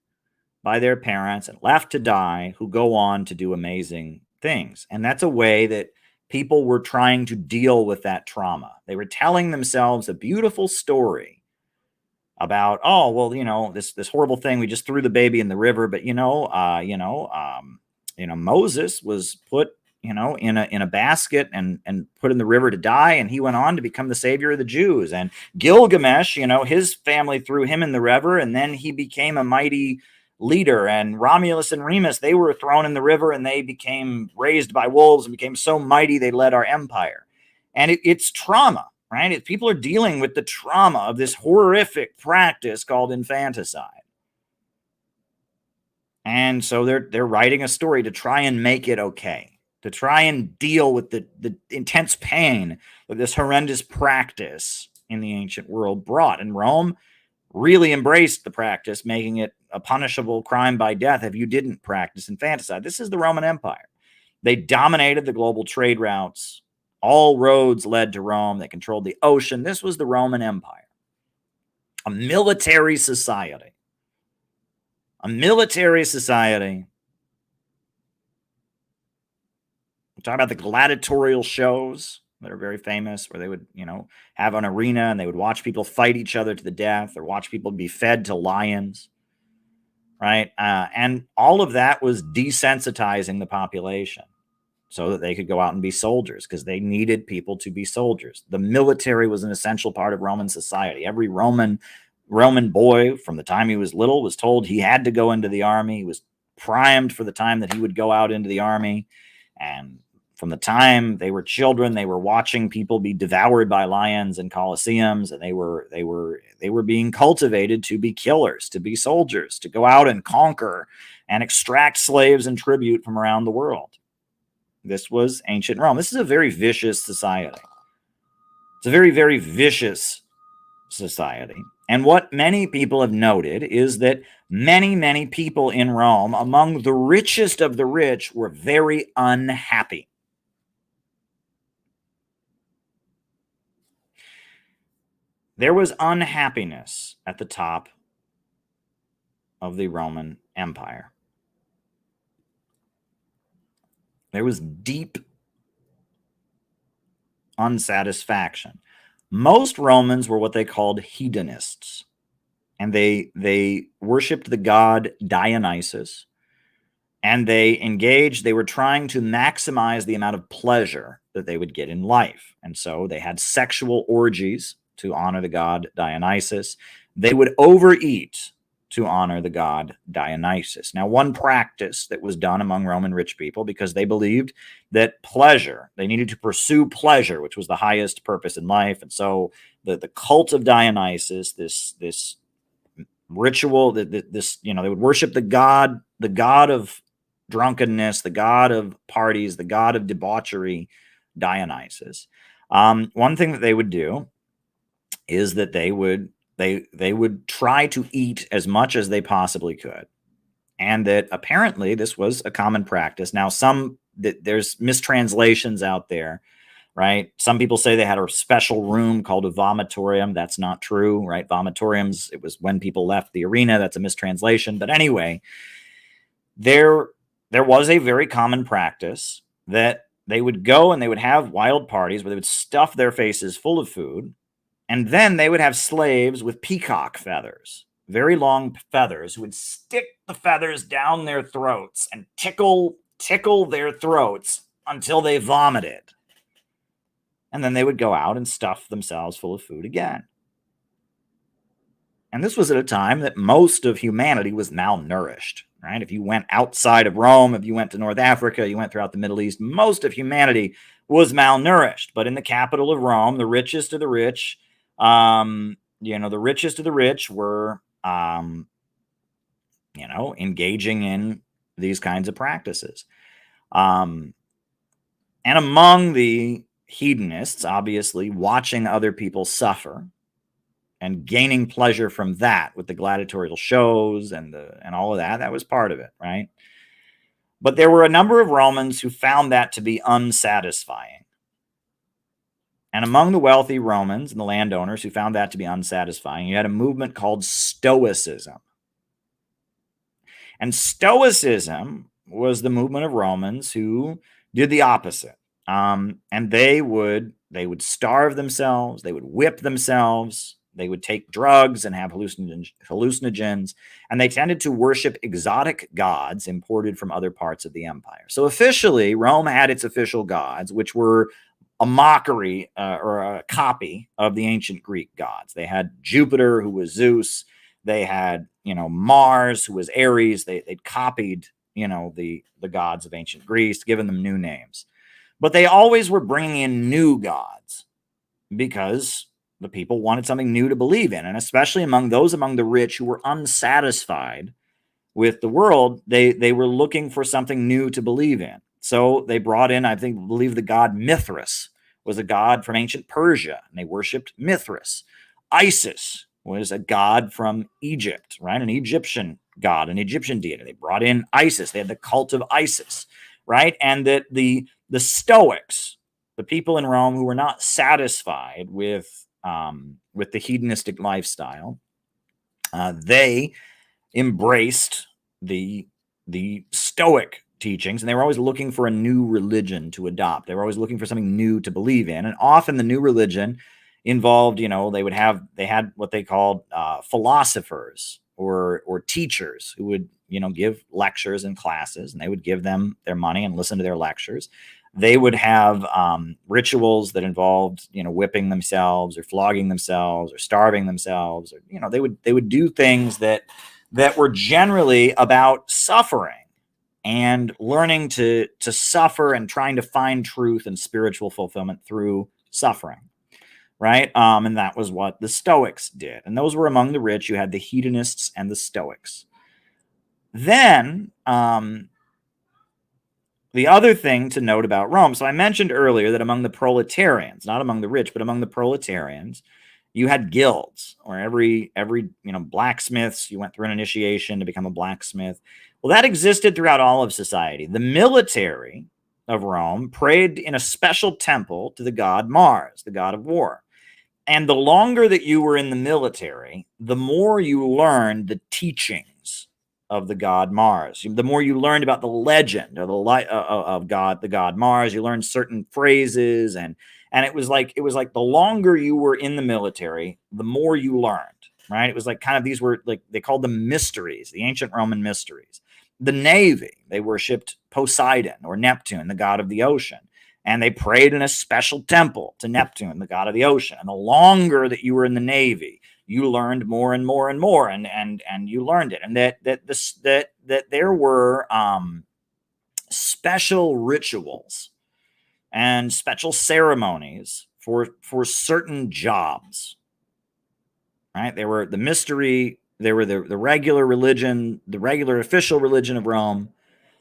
by their parents and left to die, who go on to do amazing things. And that's a way that people were trying to deal with that trauma. They were telling themselves a beautiful story about, oh, well, this horrible thing, we just threw the baby in the river, but Moses was put in a basket and put in the river to die, and he went on to become the savior of the Jews. And Gilgamesh, his family threw him in the river, and then he became a mighty leader. And Romulus and Remus, they were thrown in the river, and they became raised by wolves and became so mighty they led our empire. And it's trauma, right? People are dealing with the trauma of this horrific practice called infanticide. And so they're writing a story to try and make it okay, to try and deal with the intense pain that this horrendous practice in the ancient world brought. And Rome really embraced the practice, making it a punishable crime by death if you didn't practice infanticide. This is the Roman Empire. They dominated the global trade routes. All roads led to Rome. They controlled the ocean. This was the Roman Empire. A military society. A military society. We talk about the gladiatorial shows that are very famous, where they would, have an arena and they would watch people fight each other to the death, or watch people be fed to lions, right? And all of that was desensitizing the population so that they could go out and be soldiers, because they needed people to be soldiers. The military was an essential part of Roman society. Every Roman boy, from the time he was little, was told he had to go into the army. He was primed for the time that he would go out into the army. And from the time they were children, they were watching people be devoured by lions in coliseums, and they were being cultivated to be killers, to be soldiers, to go out and conquer and extract slaves and tribute from around the world. This was ancient Rome. This is a very vicious society. It's a very, very vicious society. And what many people have noted is that many, many people in Rome, among the richest of the rich, were very unhappy. There was unhappiness at the top of the Roman Empire. There was deep unsatisfaction. Most Romans were what they called hedonists, and they worshipped the god Dionysus, and they were trying to maximize the amount of pleasure that they would get in life. And so they had sexual orgies to honor the god Dionysus. They would overeat to honor the god Dionysus. Now, one practice that was done among Roman rich people, because they believed that they needed to pursue pleasure, which was the highest purpose in life. And so the cult of Dionysus, this ritual, they would worship the god of drunkenness, the god of parties, the god of debauchery, Dionysus. One thing that they would do is that they would try to eat as much as they possibly could, and that apparently this was a common practice. Now, there's mistranslations out there, right? Some people say they had a special room called a vomitorium. That's not true, right? Vomitoriums, it was when people left the arena. That's a mistranslation. But anyway, there was a very common practice that they would go and they would have wild parties where they would stuff their faces full of food. And then they would have slaves with peacock feathers, very long feathers, who would stick the feathers down their throats and tickle their throats until they vomited. And then they would go out and stuff themselves full of food again. And this was at a time that most of humanity was malnourished, right? If you went outside of Rome, if you went to North Africa, you went throughout the Middle East, most of humanity was malnourished. But in the capital of Rome, the richest of the rich, the richest of the rich were, engaging in these kinds of practices. And among the hedonists, obviously, watching other people suffer and gaining pleasure from that with the gladiatorial shows and all of that was part of it, right? But there were a number of Romans who found that to be unsatisfying. And among the wealthy Romans and the landowners who found that to be unsatisfying, you had a movement called Stoicism. And Stoicism was the movement of Romans who did the opposite. And they would starve themselves, they would whip themselves, they would take drugs and have hallucinogens, and they tended to worship exotic gods imported from other parts of the empire. So officially, Rome had its official gods, which were a mockery or a copy of the ancient Greek gods. They had Jupiter, who was Zeus. They had, Mars, who was Ares. They'd copied, the gods of ancient Greece, given them new names. But they always were bringing in new gods because the people wanted something new to believe in. And especially among the rich who were unsatisfied with the world, they were looking for something new to believe in. So they brought in, believe the god Mithras was a god from ancient Persia, and they worshipped Mithras. Isis was a god from Egypt, right? An Egyptian god, an Egyptian deity. They brought in Isis. They had the cult of Isis, right? And that the Stoics, the people in Rome who were not satisfied with the hedonistic lifestyle, they embraced the Stoic teachings, and they were always looking for a new religion to adopt. They were always looking for something new to believe in, and often the new religion involved, they had what they called philosophers or teachers who would, give lectures and classes, and they would give them their money and listen to their lectures. They would have rituals that involved, whipping themselves or flogging themselves or starving themselves, or, they would do things that were generally about suffering and learning to suffer and trying to find truth and spiritual fulfillment through suffering, right? And that was what the Stoics did. And those were among the rich. You had the hedonists and the Stoics. Then, the other thing to note about Rome, so I mentioned earlier that among the proletarians, not among the rich, but among the proletarians, you had guilds, or every blacksmiths, you went through an initiation to become a blacksmith. Well, that existed throughout all of society. The military of Rome prayed in a special temple to the god Mars, the god of war. And the longer that you were in the military, the more you learned the teachings of the god Mars. The more you learned about the legend of the god Mars, you learned certain phrases, and it was like the longer you were in the military, the more you learned, right? It was like kind of, these were like, they called them mysteries, the ancient Roman mysteries. The Navy, they worshipped Poseidon or Neptune, the god of the ocean, and they prayed in a special temple to Neptune, the god of the ocean. And the longer that you were in the Navy, you learned more and more and more, and you learned it, and that there were special rituals and special ceremonies for certain jobs, right? They were the mystery. They were the regular religion, the regular official religion of Rome.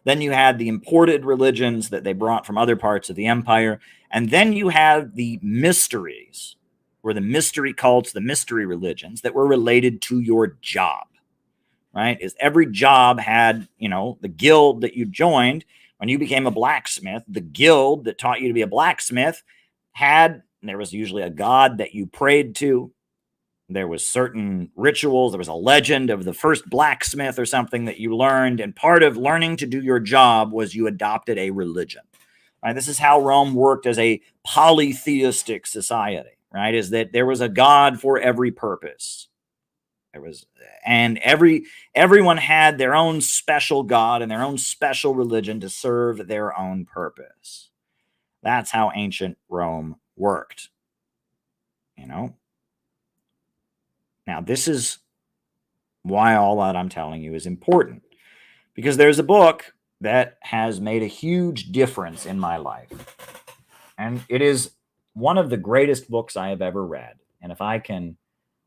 Then you had the imported religions that they brought from other parts of the empire, and then you had the mysteries, were the mystery cults, the mystery religions that were related to your job, right? Is every job had, the guild that you joined when you became a blacksmith, the guild that taught you to be a blacksmith there was usually a god that you prayed to. There was certain rituals. There was a legend of the first blacksmith or something that you learned. And part of learning to do your job was you adopted a religion, right? This is how Rome worked as a polytheistic society, right? Is that there was a god for every purpose. And everyone had their own special god and their own special religion to serve their own purpose. That's how ancient Rome worked, Now, this is why all that I'm telling you is important. Because there's a book that has made a huge difference in my life. And it is one of the greatest books I have ever read. And if I can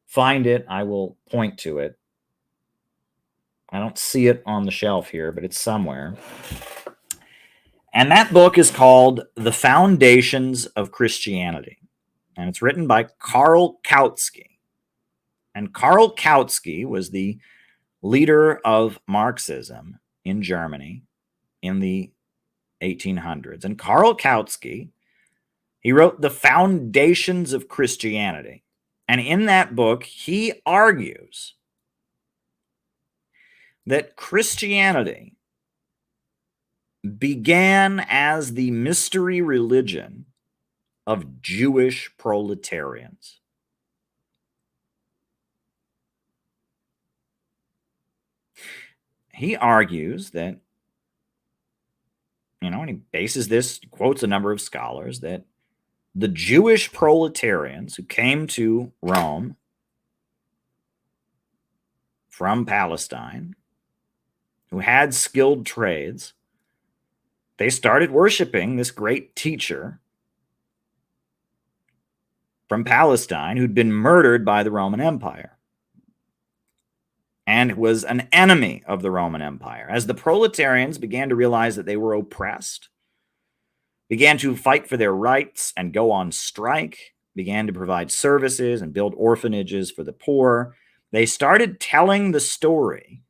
find it, I will point to it. I don't see it on the shelf here, but it's somewhere. And that book is called The Foundations of Christianity. And it's written by Karl Kautsky. And Karl Kautsky was the leader of Marxism in Germany in the 1800s. And Karl Kautsky, he wrote The Foundations of Christianity. And in that book, he argues that Christianity began as the mystery religion of Jewish proletarians. He argues that, and he bases this, quotes a number of scholars, that the Jewish proletarians who came to Rome from Palestine, who had skilled trades, they started worshiping this great teacher from Palestine who'd been murdered by the Roman Empire and was an enemy of the Roman Empire. As the proletarians began to realize that they were oppressed, began to fight for their rights and go on strike, began to provide services and build orphanages for the poor, they started telling the story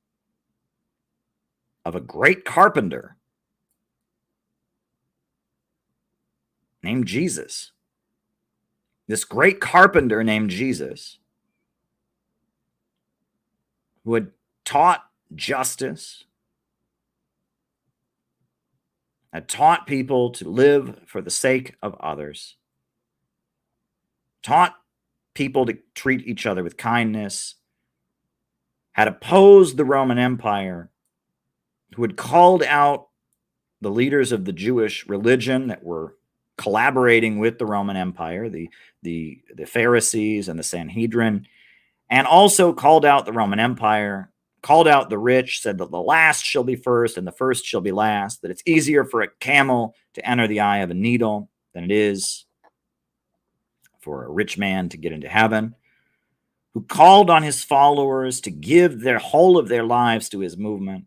of a great carpenter named Jesus. This great carpenter named Jesus, who had taught justice, had taught people to live for the sake of others, taught people to treat each other with kindness, had opposed the Roman Empire, who had called out the leaders of the Jewish religion that were collaborating with the Roman Empire, the Pharisees and the Sanhedrin, and also called out the Roman Empire, called out the rich, said that the last shall be first and the first shall be last, that it's easier for a camel to enter the eye of a needle than it is for a rich man to get into heaven, who called on his followers to give their whole of their lives to his movement,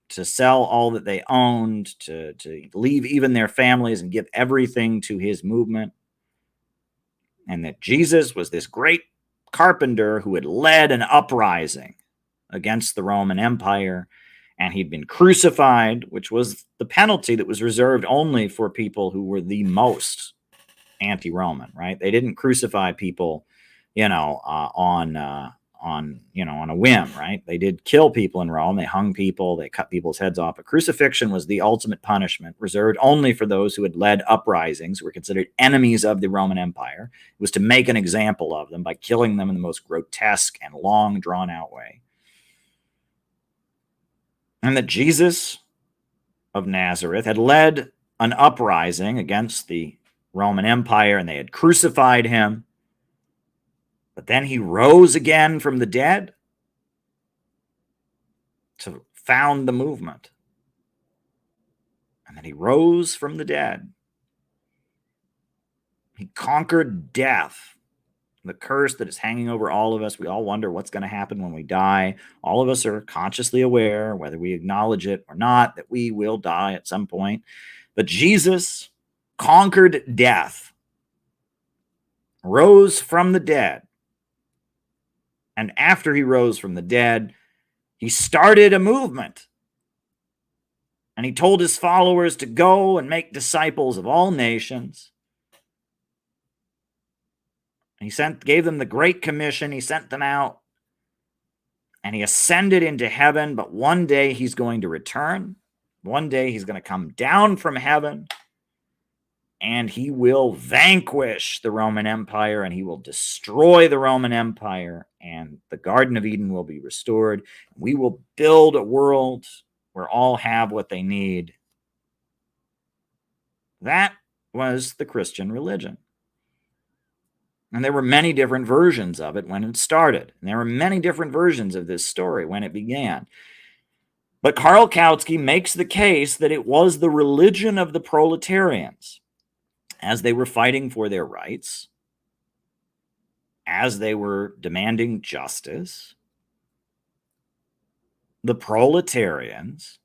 to sell all that they owned, to leave even their families and give everything to his movement. And that Jesus was this great carpenter who had led an uprising against the Roman Empire, and he'd been crucified, which was the penalty that was reserved only for people who were the most anti-Roman, right? They didn't crucify people, on a whim, right? They did kill people in Rome. They hung people. They cut people's heads off. But crucifixion was the ultimate punishment, reserved only for those who had led uprisings, who were considered enemies of the Roman Empire. It was to make an example of them by killing them in the most grotesque and long, drawn-out way. And that Jesus of Nazareth had led an uprising against the Roman Empire, and they had crucified him. But then he rose again from the dead to found the movement. And then he rose from the dead. He conquered death, the curse that is hanging over all of us. We all wonder what's going to happen when we die. All of us are consciously aware, whether we acknowledge it or not, that we will die at some point. But Jesus conquered death, rose from the dead. And after he rose from the dead, he started a movement. And he told his followers to go and make disciples of all nations. He gave them the Great Commission. He sent them out. And he ascended into heaven. But one day he's going to return. One day he's going to come down from heaven. And he will vanquish the Roman Empire, and he will destroy the Roman Empire, and the Garden of Eden will be restored. We will build a world where all have what they need. That was the Christian religion. And there were many different versions of it when it started. And there were many different versions of this story when it began. But Karl Kautsky makes the case that it was the religion of the proletarians as they were fighting for their rights, as they were demanding justice. The proletarians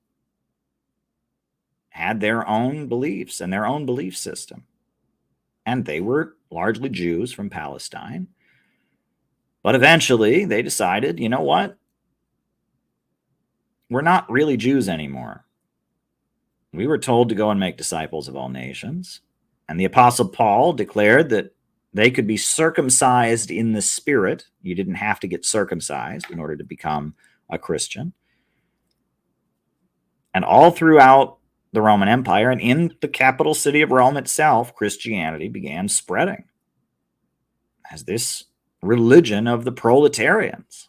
had their own beliefs and their own belief system. And they were largely Jews from Palestine. But eventually they decided, you know what? We're not really Jews anymore. We were told to go and make disciples of all nations. And the Apostle Paul declared that they could be circumcised in the spirit. You didn't have to get circumcised in order to become a Christian. And all throughout the Roman Empire and in the capital city of Rome itself, Christianity began spreading as this religion of the proletarians.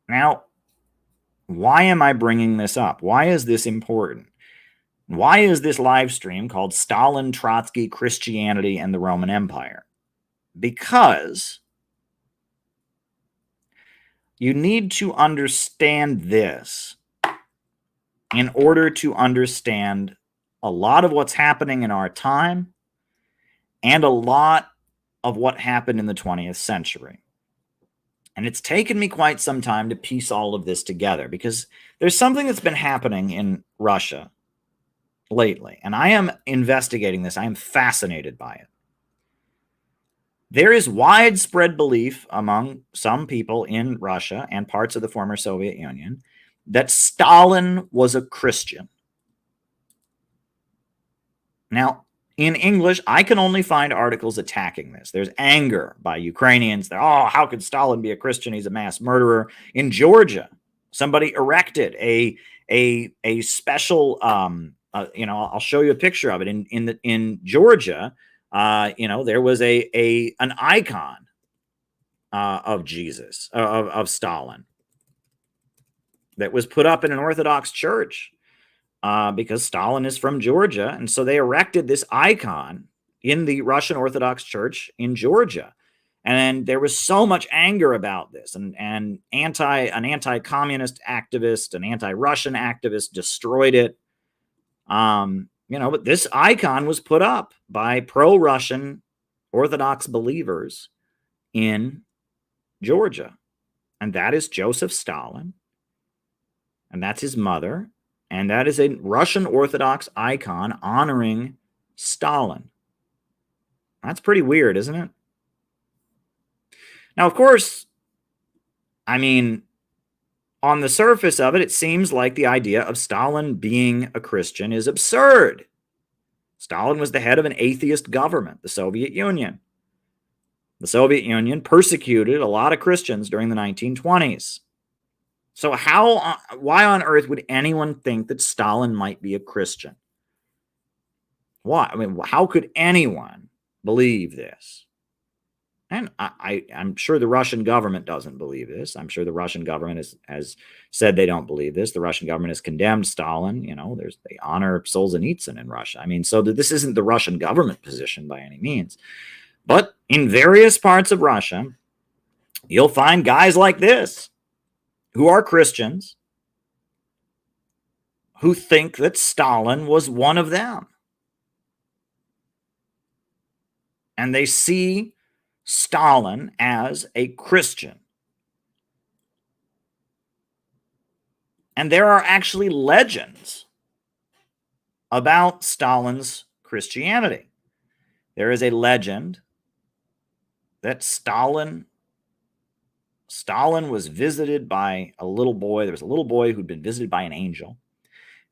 Now, why am I bringing this up? Why is this important? Why is this live stream called Stalin, Trotsky, Christianity, and the Roman Empire? Because you need to understand this in order to understand a lot of what's happening in our time and a lot of what happened in the 20th century. And it's taken me quite some time to piece all of this together because there's something that's been happening in Russia lately, and I am investigating this. I am fascinated by it. There is widespread belief among some people in Russia and parts of the former Soviet Union that Stalin was a Christian. Now, in English, I can only find articles attacking this. There's anger by Ukrainians. They're, oh, how could Stalin be a Christian? He's a mass murderer. In Georgia, somebody erected a special, I'll show you a picture of it. In Georgia, there was an icon of Jesus, of Stalin, that was put up in an Orthodox church because Stalin is from Georgia. And so they erected this icon in the Russian Orthodox Church in Georgia. And there was so much anger about this. And an anti-communist activist, an anti-Russian activist destroyed it. But this icon was put up by pro-Russian Orthodox believers in Georgia. And that is Joseph Stalin. And that's his mother. And that is a Russian Orthodox icon honoring Stalin. That's pretty weird, isn't it? Now, of course, on the surface of it, it seems like the idea of Stalin being a Christian is absurd. Stalin was the head of an atheist government, the Soviet Union. The Soviet Union persecuted a lot of Christians during the 1920s. So why on earth would anyone think that Stalin might be a Christian? Why? How could anyone believe this? And I'm sure the Russian government doesn't believe this. I'm sure the Russian government has said they don't believe this. The Russian government has condemned Stalin. They honor Solzhenitsyn in Russia. So this isn't the Russian government position by any means. But in various parts of Russia, you'll find guys like this who are Christians who think that Stalin was one of them. And they see Stalin as a Christian. And there are actually legends about Stalin's Christianity. There is a legend that Stalin was visited by a little boy. There was a little boy who'd been visited by an angel.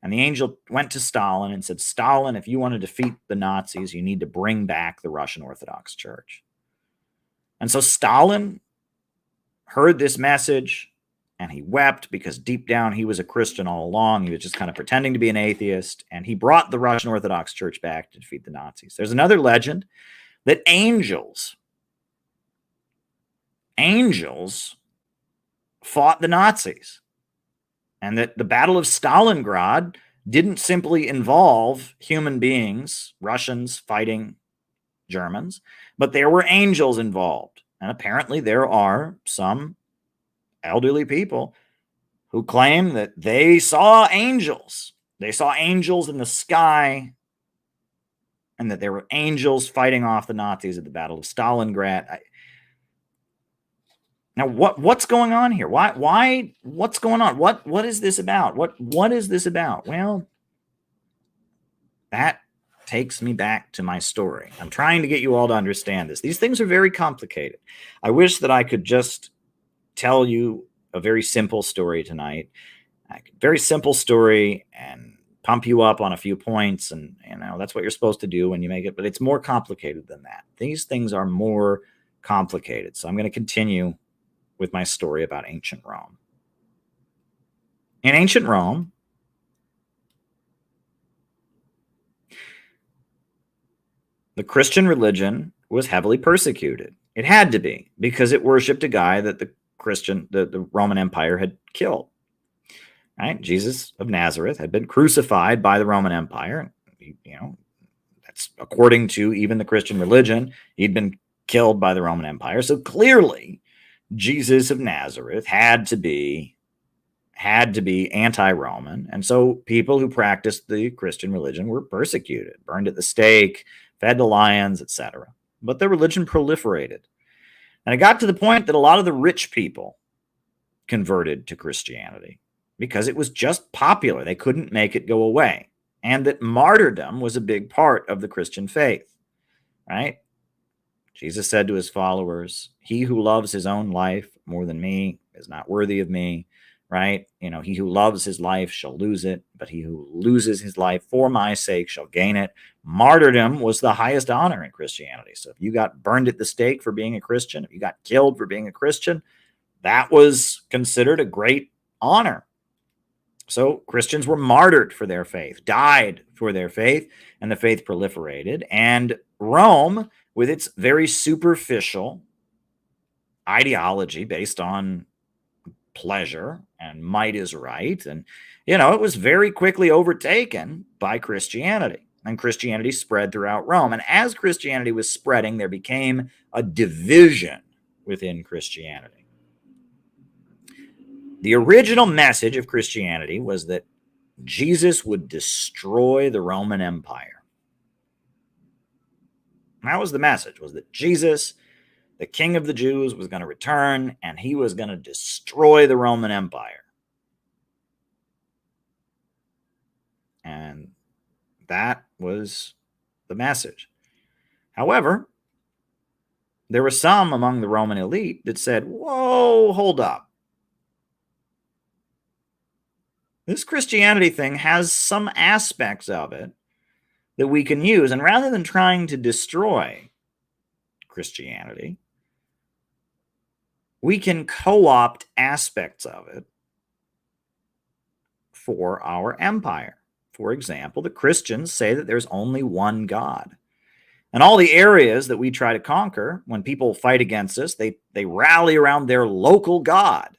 And the angel went to Stalin and said, Stalin, if you want to defeat the Nazis, you need to bring back the Russian Orthodox Church. And so Stalin heard this message and he wept because deep down he was a Christian all along. He was just kind of pretending to be an atheist. And he brought the Russian Orthodox Church back to defeat the Nazis. There's another legend that angels fought the Nazis, and that the Battle of Stalingrad didn't simply involve human beings, Russians fighting Germans, but there were angels involved. And apparently there are some elderly people who claim that they saw angels. They saw angels in the sky, and that there were angels fighting off the Nazis at the Battle of Stalingrad. Now, what's going on here? Why? What's going on? What is this about? What is this about? Well, that takes me back to my story. I'm trying to get you all to understand this. These things are very complicated. I wish that I could just tell you a very simple story tonight. Very simple story, and pump you up on a few points, and that's what you're supposed to do when you make it, but it's more complicated than that. These things are more complicated. So I'm going to continue with my story about ancient Rome. In ancient Rome, the Christian religion was heavily persecuted. It had to be, because it worshipped a guy that the Roman Empire had killed. Right? Jesus of Nazareth had been crucified by the Roman Empire. That's according to even the Christian religion. He'd been killed by the Roman Empire. So clearly, Jesus of Nazareth had to be anti-Roman. And so people who practiced the Christian religion were persecuted, burned at the stake, fed to lions, etc. But the religion proliferated. And it got to the point that a lot of the rich people converted to Christianity because it was just popular. They couldn't make it go away. And that martyrdom was a big part of the Christian faith, right? Jesus said to his followers, "He who loves his own life more than me is not worthy of me," right? He who loves his life shall lose it, but he who loses his life for my sake shall gain it. Martyrdom was the highest honor in Christianity. So if you got burned at the stake for being a Christian, if you got killed for being a Christian, that was considered a great honor. So Christians were martyred for their faith, died for their faith, and the faith proliferated. And Rome, with its very superficial ideology based on pleasure and might is right, and it was very quickly overtaken by Christianity, and Christianity spread throughout Rome. And as Christianity was spreading, there became a division within Christianity. The original message of Christianity was that Jesus would destroy the Roman Empire. That was the message, was that Jesus, the King of the Jews, was going to return, and he was going to destroy the Roman Empire. And that was the message. However, there were some among the Roman elite that said, whoa, hold up. This Christianity thing has some aspects of it that we can use. And rather than trying to destroy Christianity, we can co-opt aspects of it for our empire. For example, the Christians say that there's only one God. And all the areas that we try to conquer, when people fight against us, they rally around their local God.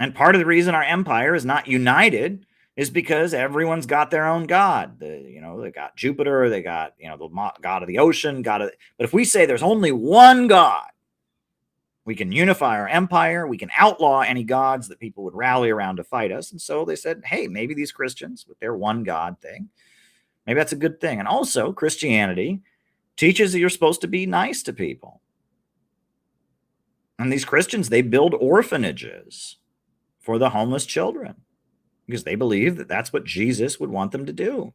And part of the reason our empire is not united is because everyone's got their own God. They got Jupiter, they got, the God of the ocean, but if we say there's only one God, we can unify our empire, we can outlaw any gods that people would rally around to fight us. And so they said, hey, maybe these Christians with their one God thing, maybe that's a good thing. And also Christianity teaches that you're supposed to be nice to people. And these Christians, they build orphanages for the homeless children because they believe that that's what Jesus would want them to do.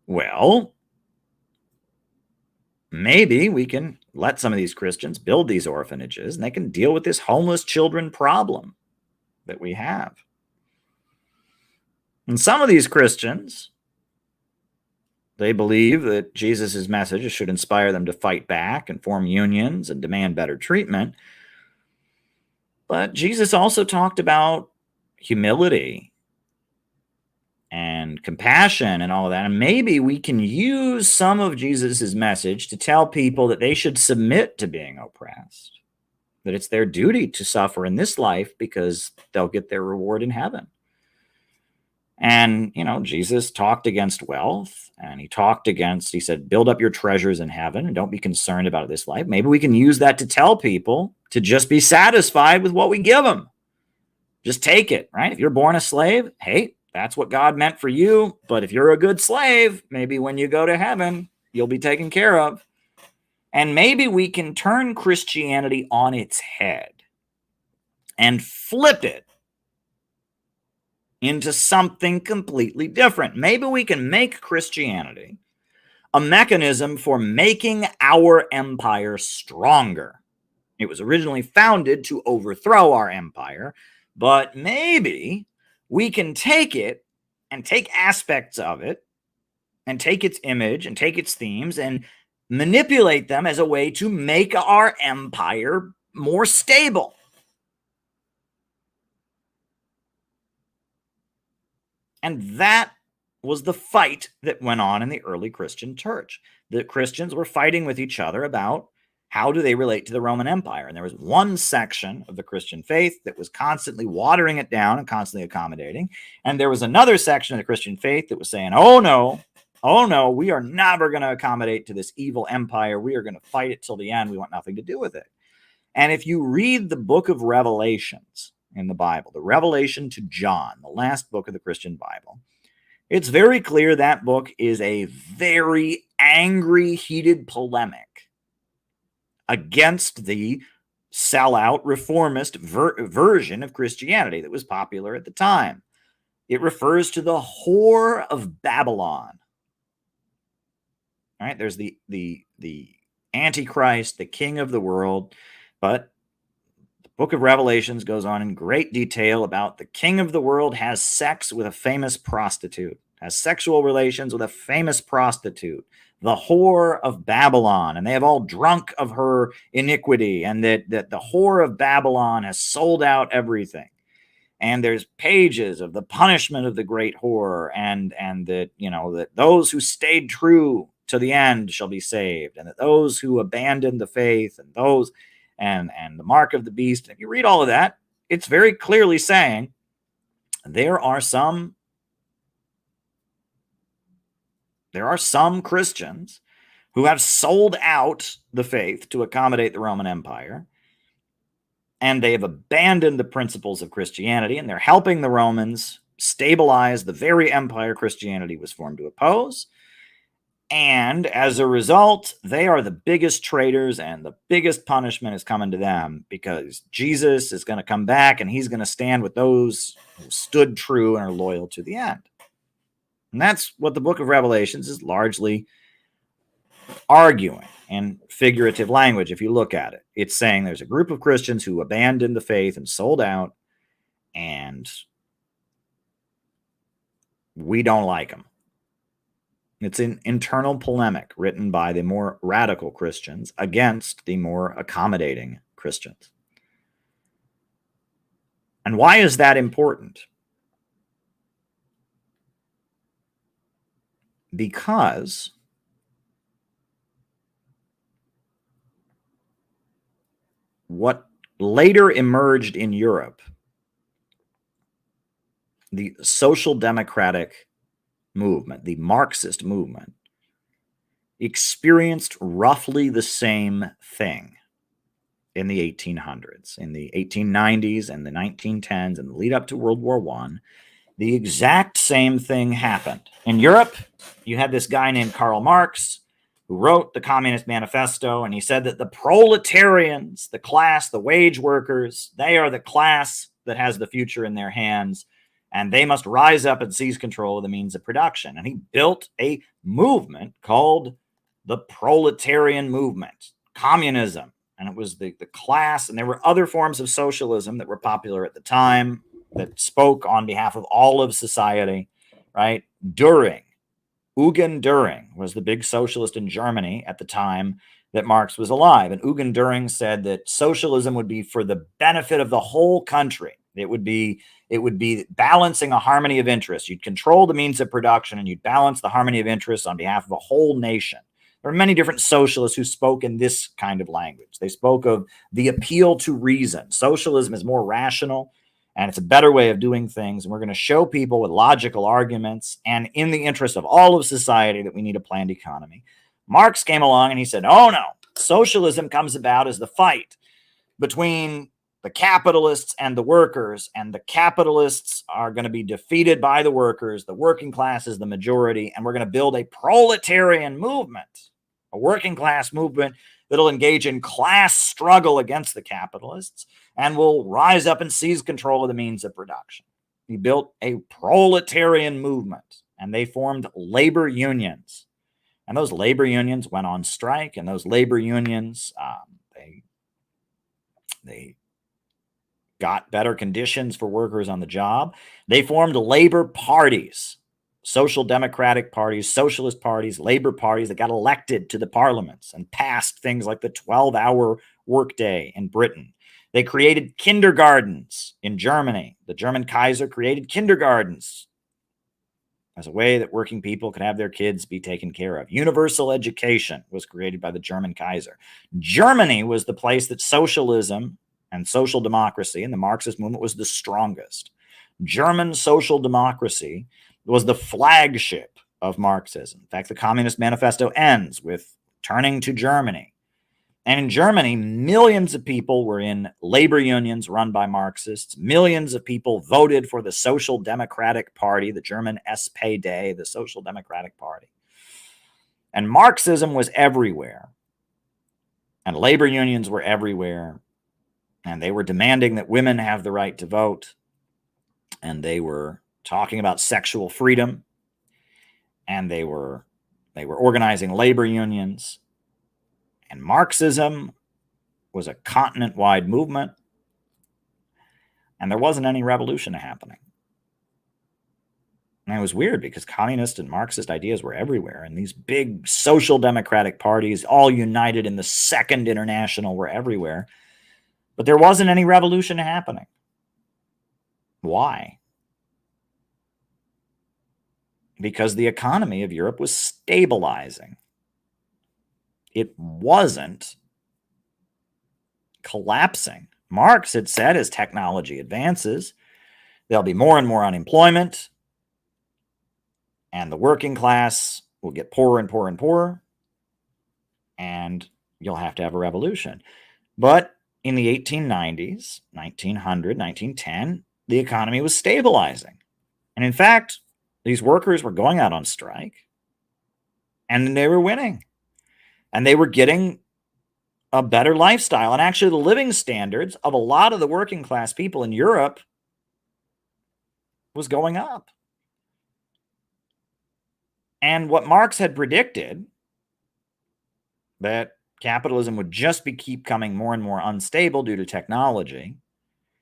Well, maybe we can let some of these Christians build these orphanages and they can deal with this homeless children problem that we have. And some of these Christians, they believe that Jesus' message should inspire them to fight back and form unions and demand better treatment. But Jesus also talked about humility and compassion and all of that. And maybe we can use some of Jesus' message to tell people that they should submit to being oppressed, that it's their duty to suffer in this life because they'll get their reward in heaven. And, Jesus talked against wealth, and he said, build up your treasures in heaven and don't be concerned about this life. Maybe we can use that to tell people to just be satisfied with what we give them. Just take it, right? If you're born a slave, hey, that's what God meant for you. But if you're a good slave, maybe when you go to heaven, you'll be taken care of. And maybe we can turn Christianity on its head and flip it into something completely different. Maybe we can make Christianity a mechanism for making our empire stronger. It was originally founded to overthrow our empire, but maybe we can take it and take aspects of it and take its image and take its themes and manipulate them as a way to make our empire more stable. And that was the fight that went on in the early Christian church. The Christians were fighting with each other about how do they relate to the Roman Empire. And there was one section of the Christian faith that was constantly watering it down and constantly accommodating. And there was another section of the Christian faith that was saying, oh no, we are never going to accommodate to this evil empire. We are going to fight it till the end. We want nothing to do with it. And if you read the book of Revelations in the Bible, the Revelation to John, the last book of the Christian Bible, it's very clear that book is a very angry, heated polemic against the sellout reformist version of Christianity that was popular at the time. It refers to the whore of Babylon. All right, there's the Antichrist, the king of the world, but the book of Revelations goes on in great detail about the king of the world has sex with a famous prostitute, has sexual relations with a famous prostitute, the whore of Babylon, and they have all drunk of her iniquity, and that the whore of Babylon has sold out everything. And there's pages of the punishment of the great whore, and that, that those who stayed true to the end shall be saved, and that those who abandoned the faith and those and the mark of the beast. If you read all of that, it's very clearly saying there are some Christians who have sold out the faith to accommodate the Roman Empire, and they have abandoned the principles of Christianity, and they're helping the Romans stabilize the very empire Christianity was formed to oppose. And as a result, they are the biggest traitors, and the biggest punishment is coming to them because Jesus is going to come back and he's going to stand with those who stood true and are loyal to the end. And that's what the book of Revelations is largely arguing in figurative language. If you look at it, it's saying there's a group of Christians who abandoned the faith and sold out, and we don't like them. It's an internal polemic written by the more radical Christians against the more accommodating Christians. And why is that important? Because what later emerged in Europe, the social democratic movement, the Marxist movement, experienced roughly the same thing in the 1800s, in the 1890s and the 1910s, and the lead up to World War I. The exact same thing happened. In Europe, you had this guy named Karl Marx who wrote the Communist Manifesto, and he said that the proletarians, the class, the wage workers, they are the class that has the future in their hands, and they must rise up and seize control of the means of production. And he built a movement called the proletarian movement, communism. And it was the class, and there were other forms of socialism that were popular at the time that spoke on behalf of all of society, right? Eugen Düring was the big socialist in Germany at the time that Marx was alive. And Eugen Düring said that socialism would be for the benefit of the whole country. It would be balancing a harmony of interests. You'd control the means of production, and you'd balance the harmony of interests on behalf of a whole nation. There are many different socialists who spoke in this kind of language. They spoke of the appeal to reason. Socialism is more rational, and it's a better way of doing things. And we're going to show people with logical arguments and in the interest of all of society that we need a planned economy. Marx came along and he said, oh no, socialism comes about as the fight between the capitalists and the workers, and the capitalists are going to be defeated by the workers. The working class is the majority, and we're going to build a proletarian movement, a working class movement that'll engage in class struggle against the capitalists and will rise up and seize control of the means of production. He built a proletarian movement, and they formed labor unions. And those labor unions went on strike, and those labor unions, they got better conditions for workers on the job. They formed labor parties, social democratic parties, socialist parties, labor parties that got elected to the parliaments and passed things like the 12-hour workday in Britain. They created kindergartens in Germany. The German Kaiser created kindergartens as a way that working people could have their kids be taken care of. Universal education was created by the German Kaiser. Germany was the place that socialism and social democracy and the Marxist movement was the strongest. German social democracy was the flagship of Marxism. In fact, the Communist Manifesto ends with turning to Germany. And in Germany, millions of people were in labor unions run by Marxists. Millions of people voted for the Social Democratic Party, the German SPD, the Social Democratic Party. And Marxism was everywhere. And labor unions were everywhere. And they were demanding that women have the right to vote. And they were talking about sexual freedom. And they were organizing labor unions. And Marxism was a continent-wide movement, and there wasn't any revolution happening. And it was weird because communist and Marxist ideas were everywhere, and these big social democratic parties, all united in the Second International, were everywhere. But there wasn't any revolution happening. Why? Because the economy of Europe was stabilizing. It wasn't collapsing. Marx had said as technology advances, there'll be more and more unemployment, and the working class will get poorer and poorer and poorer, and you'll have to have a revolution. But in the 1890s, 1900, 1910, the economy was stabilizing. And in fact, these workers were going out on strike, and they were winning. And they were getting a better lifestyle. And actually, the living standards of a lot of the working class people in Europe was going up. And what Marx had predicted, that capitalism would just keep becoming more and more unstable due to technology,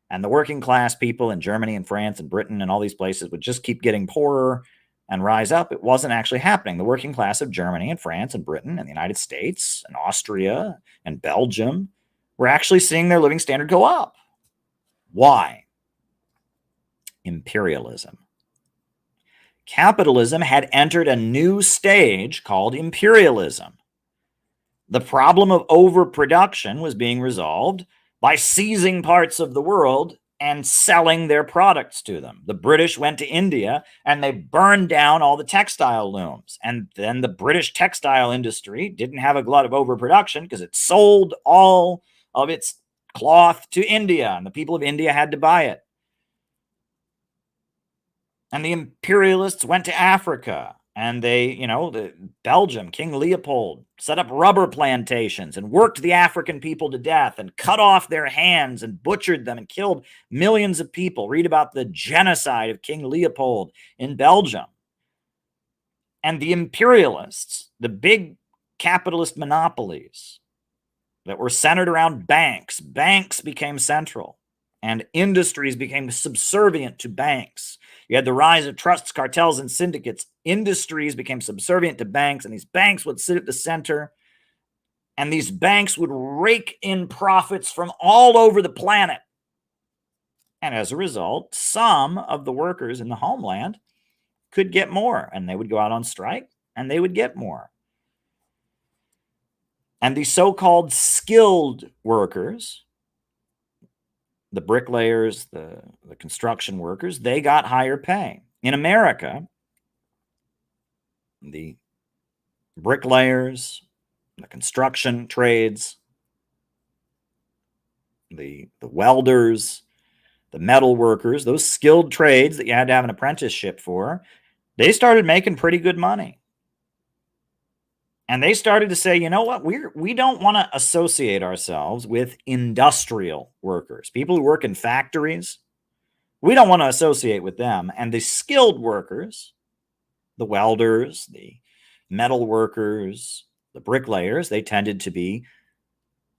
and the working class people in Germany and France and Britain and all these places would just keep getting poorer and rise up, it wasn't actually happening. The working class of Germany and France and Britain and the United States and Austria and Belgium were actually seeing their living standard go up. Why? Imperialism. Capitalism had entered a new stage called imperialism. The problem of overproduction was being resolved by seizing parts of the world and selling their products to them. The British went to India and they burned down all the textile looms. And then the British textile industry didn't have a glut of overproduction because it sold all of its cloth to India, and the people of India had to buy it. And the imperialists went to Africa, and they, the Belgium, King Leopold, set up rubber plantations and worked the African people to death and cut off their hands and butchered them and killed millions of people. Read about the genocide of King Leopold in Belgium. And the imperialists, the big capitalist monopolies that were centered around banks became central, and industries became subservient to banks. You had the rise of trusts, cartels, and syndicates. Industries became subservient to banks, and these banks would sit at the center, and these banks would rake in profits from all over the planet. And as a result, some of the workers in the homeland could get more, and they would go out on strike, and they would get more. And the so-called skilled workers, the bricklayers, the construction workers, they got higher pay. In America, the bricklayers, the construction trades, the welders, the metal workers, those skilled trades that you had to have an apprenticeship for, they started making pretty good money. And they started to say, you know what, we don't want to associate ourselves with industrial workers, people who work in factories. We don't want to associate with them. And the skilled workers, the welders, the metal workers, the bricklayers, they tended to be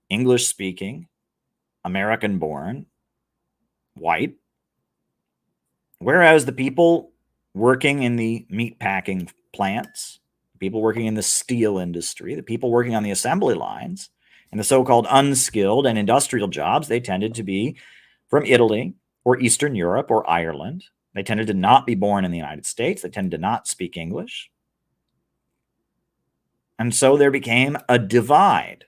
English-speaking, American-born, white. Whereas the people working in the meatpacking plants, people working in the steel industry, the people working on the assembly lines, and the so-called unskilled and industrial jobs, they tended to be from Italy or Eastern Europe or Ireland. They tended to not be born in the United States. They tended to not speak English. And so there became a divide.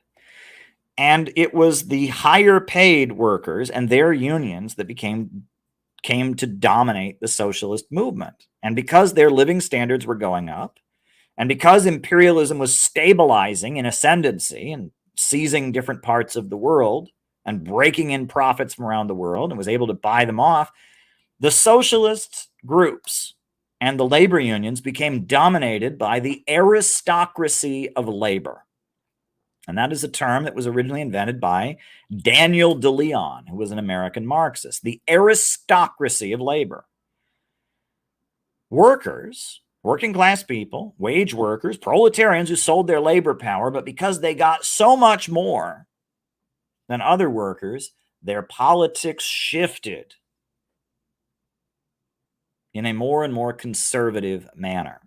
And it was the higher paid workers and their unions that came to dominate the socialist movement. And because their living standards were going up, and because imperialism was stabilizing in ascendancy and seizing different parts of the world and breaking in profits from around the world and was able to buy them off, the socialist groups and the labor unions became dominated by the aristocracy of labor. And that is a term that was originally invented by Daniel de Leon, who was an American Marxist. The aristocracy of labor. Workers, working class people, wage workers, proletarians who sold their labor power, but because they got so much more than other workers, their politics shifted in a more and more conservative manner.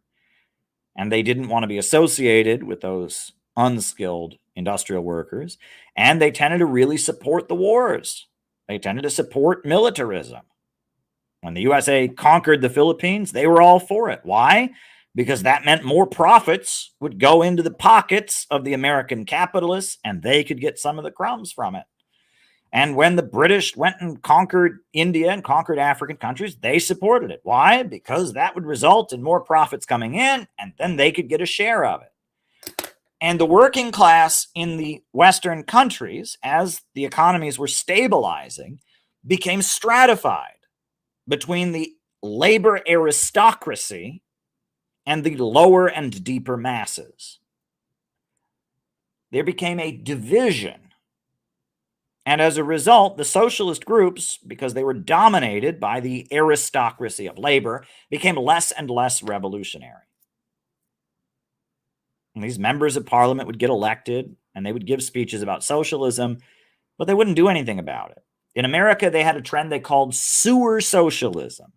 And they didn't want to be associated with those unskilled industrial workers, and they tended to really support the wars. They tended to support militarism. When the USA conquered the Philippines, they were all for it. Why? Because that meant more profits would go into the pockets of the American capitalists, and they could get some of the crumbs from it. And when the British went and conquered India and conquered African countries, they supported it. Why? Because that would result in more profits coming in, and then they could get a share of it. And the working class in the Western countries, as the economies were stabilizing, became stratified between the labor aristocracy and the lower and deeper masses. There became a division. And as a result, the socialist groups, because they were dominated by the aristocracy of labor, became less and less revolutionary. And these members of parliament would get elected, and they would give speeches about socialism, but they wouldn't do anything about it. In America, they had a trend they called sewer socialism.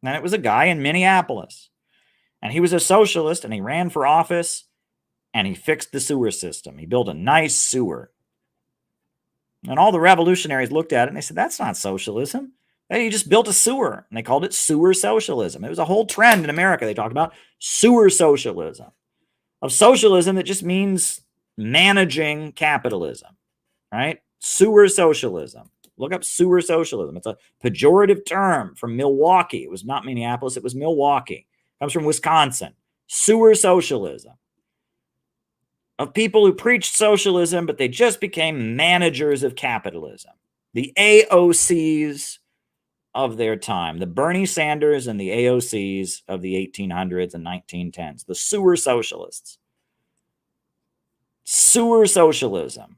And it was a guy in Minneapolis. And he was a socialist, and he ran for office, and he fixed the sewer system. He built a nice sewer. And all the revolutionaries looked at it, and they said, that's not socialism. Hey, you just built a sewer. And they called it sewer socialism. It was a whole trend in America. They talked about sewer socialism. Of socialism that just means managing capitalism, right? Sewer socialism. Look up sewer socialism. It's a pejorative term from Milwaukee. It was not Minneapolis. It was Milwaukee. It comes from Wisconsin. Sewer socialism. Of people who preached socialism, but they just became managers of capitalism. The AOCs of their time. The Bernie Sanders and the AOCs of the 1800s and 1910s. The sewer socialists. Sewer socialism.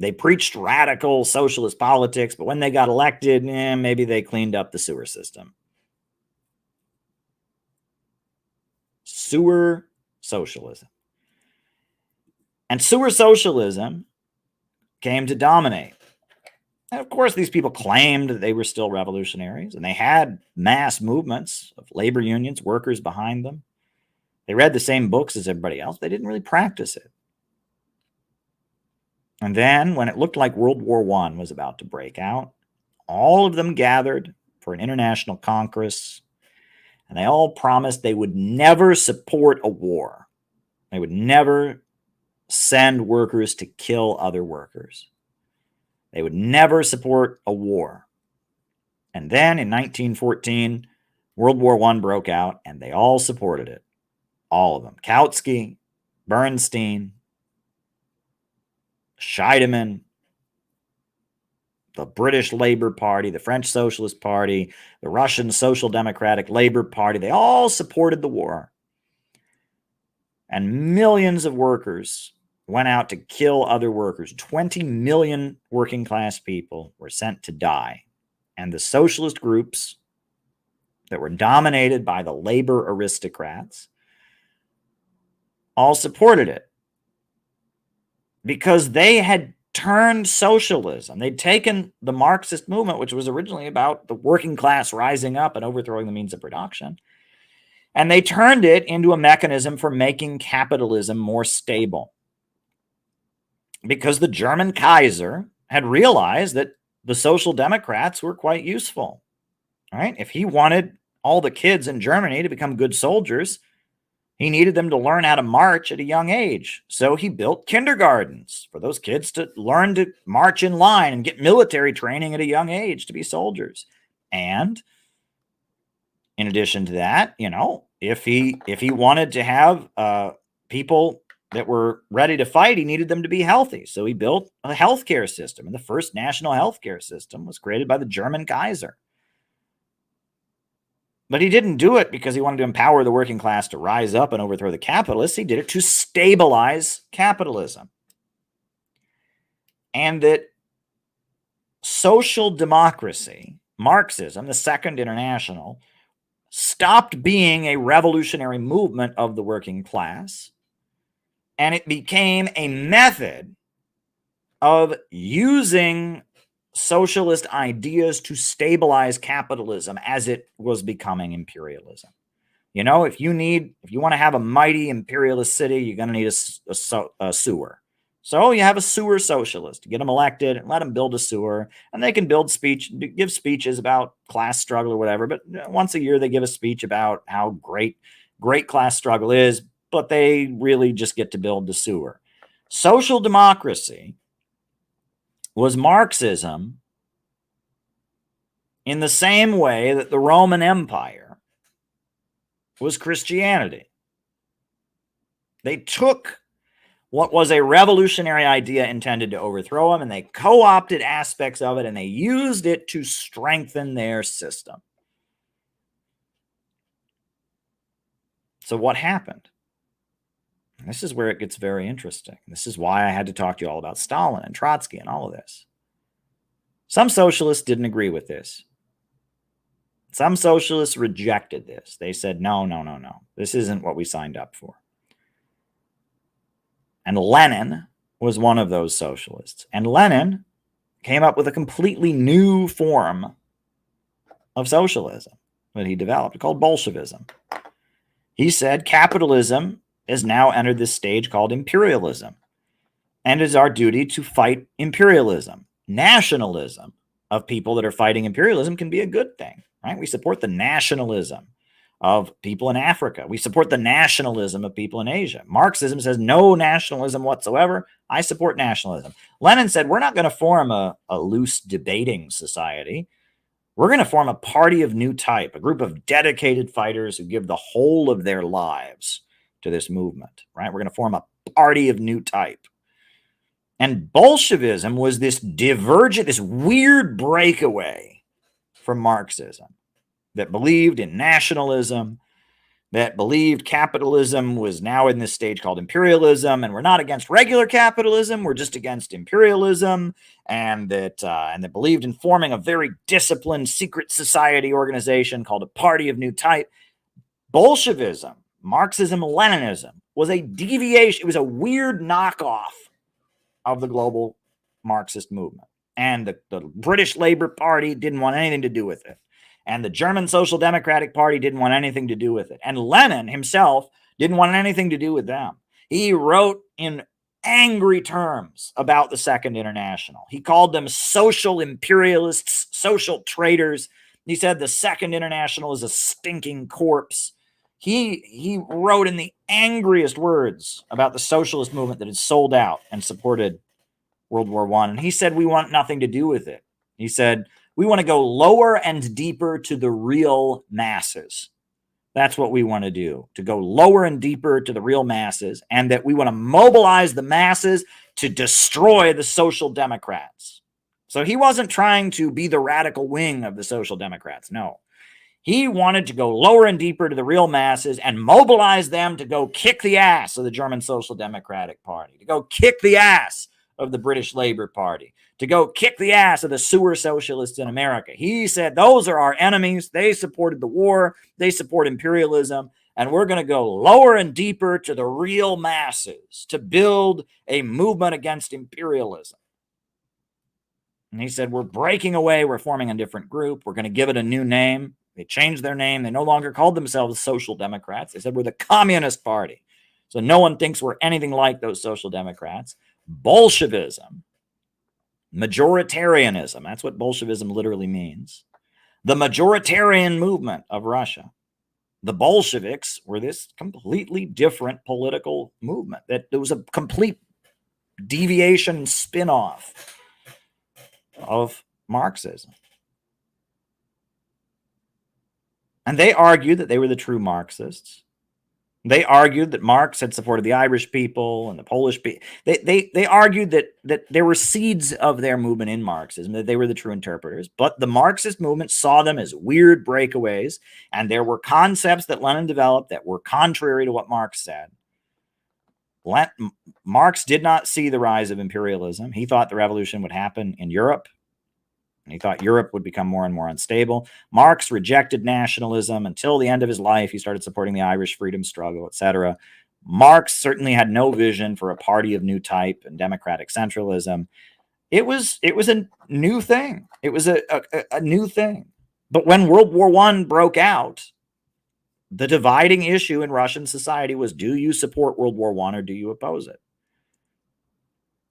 They preached radical socialist politics, but when they got elected, maybe they cleaned up the sewer system. Sewer socialism. And sewer socialism came to dominate. And of course, these people claimed that they were still revolutionaries, and they had mass movements of labor unions, workers behind them. They read the same books as everybody else. They didn't really practice it. And then, when it looked like World War I was about to break out, all of them gathered for an international congress, and they all promised they would never support a war. They would never send workers to kill other workers. They would never support a war. And then in 1914, World War I broke out, and they all supported it. All of them. Kautsky, Bernstein, Scheidemann, the British Labour Party, the French Socialist Party, the Russian Social Democratic Labour Party, they all supported the war. And millions of workers went out to kill other workers. 20 million working class people were sent to die. And the socialist groups that were dominated by the labor aristocrats all supported it because they had turned socialism. They'd taken the Marxist movement, which was originally about the working class rising up and overthrowing the means of production, and they turned it into a mechanism for making capitalism more stable. Because the German Kaiser had realized that the Social Democrats were quite useful, right? If he wanted all the kids in Germany to become good soldiers, he needed them to learn how to march at a young age. So he built kindergartens for those kids to learn to march in line and get military training at a young age to be soldiers. And in addition to that, if he wanted to have people that were ready to fight, he needed them to be healthy. So he built a healthcare system, and the first national healthcare system was created by the German Kaiser. But he didn't do it because he wanted to empower the working class to rise up and overthrow the capitalists. He did it to stabilize capitalism. And that social democracy, Marxism, the Second International, stopped being a revolutionary movement of the working class, and it became a method of using socialist ideas to stabilize capitalism as it was becoming imperialism. If you want to have a mighty imperialist city, you're going to need a sewer. So you have a sewer socialist, get them elected and let them build a sewer, and they can give speeches about class struggle or whatever. But once a year, they give a speech about how great class struggle is, but they really just get to build the sewer. Social democracy was Marxism in the same way that the Roman Empire was Christianity. They took what was a revolutionary idea intended to overthrow them, and they co-opted aspects of it, and they used it to strengthen their system. So what happened? This is where it gets very interesting. This is why I had to talk to you all about Stalin and Trotsky and all of this. Some socialists didn't agree with this. Some socialists rejected this. They said, no. This isn't what we signed up for. And Lenin was one of those socialists. And Lenin came up with a completely new form of socialism that he developed called Bolshevism. He said capitalism has now entered this stage called imperialism, and it is our duty to fight imperialism. Nationalism of people that are fighting imperialism can be a good thing, right? We support the nationalism of people in Africa. We support the nationalism of people in Asia. Marxism says no nationalism whatsoever. I support nationalism. Lenin said we're not going to form a loose debating society. We're going to form a party of new type, a group of dedicated fighters who give the whole of their lives to this movement, right? We're going to form a party of new type. And Bolshevism was this divergent, this weird breakaway from Marxism that believed in nationalism, that believed capitalism was now in this stage called imperialism, and we're not against regular capitalism, we're just against imperialism, and that believed in forming a very disciplined secret society organization called a party of new type. Bolshevism, Marxism-Leninism, was a deviation. It was a weird knockoff of the global Marxist movement. And the British Labour Party didn't want anything to do with it. And the German Social Democratic Party didn't want anything to do with it. And Lenin himself didn't want anything to do with them. He wrote in angry terms about the Second International. He called them social imperialists, social traitors. He said the Second International is a stinking corpse. He wrote in the angriest words about the socialist movement that had sold out and supported World War I. And he said, we want nothing to do with it. He said, we want to go lower and deeper to the real masses. That's what we want to do, to go lower and deeper to the real masses, and that we want to mobilize the masses to destroy the Social Democrats. So he wasn't trying to be the radical wing of the Social Democrats. No. He wanted to go lower and deeper to the real masses and mobilize them to go kick the ass of the German Social Democratic Party, to go kick the ass of the British Labour Party, to go kick the ass of the sewer socialists in America. He said, those are our enemies. They supported the war. They support imperialism. And we're going to go lower and deeper to the real masses to build a movement against imperialism. And he said, we're breaking away. We're forming a different group. We're going to give it a new name. They changed their name. They no longer called themselves Social Democrats. They said, we're the Communist Party. So no one thinks we're anything like those Social Democrats. Bolshevism, majoritarianism, that's what Bolshevism literally means. The majoritarian movement of Russia. The Bolsheviks were this completely different political movement. That there was a complete deviation and spin-off of Marxism. And they argued that they were the true Marxists. They argued that Marx had supported the Irish people and the Polish people. They argued that there were seeds of their movement in Marxism, that they were the true interpreters. But the Marxist movement saw them as weird breakaways, and there were concepts that Lenin developed that were contrary to what Marx said. Marx did not see the rise of imperialism. He thought the revolution would happen in Europe. And he thought Europe would become more and more unstable. Marx rejected nationalism until the end of his life. He started supporting the Irish freedom struggle, etc. Marx certainly had no vision for a party of new type and democratic centralism. It was a new thing. It was a new thing. But when World War I broke out, the dividing issue in Russian society was, do you support World War I or do you oppose it?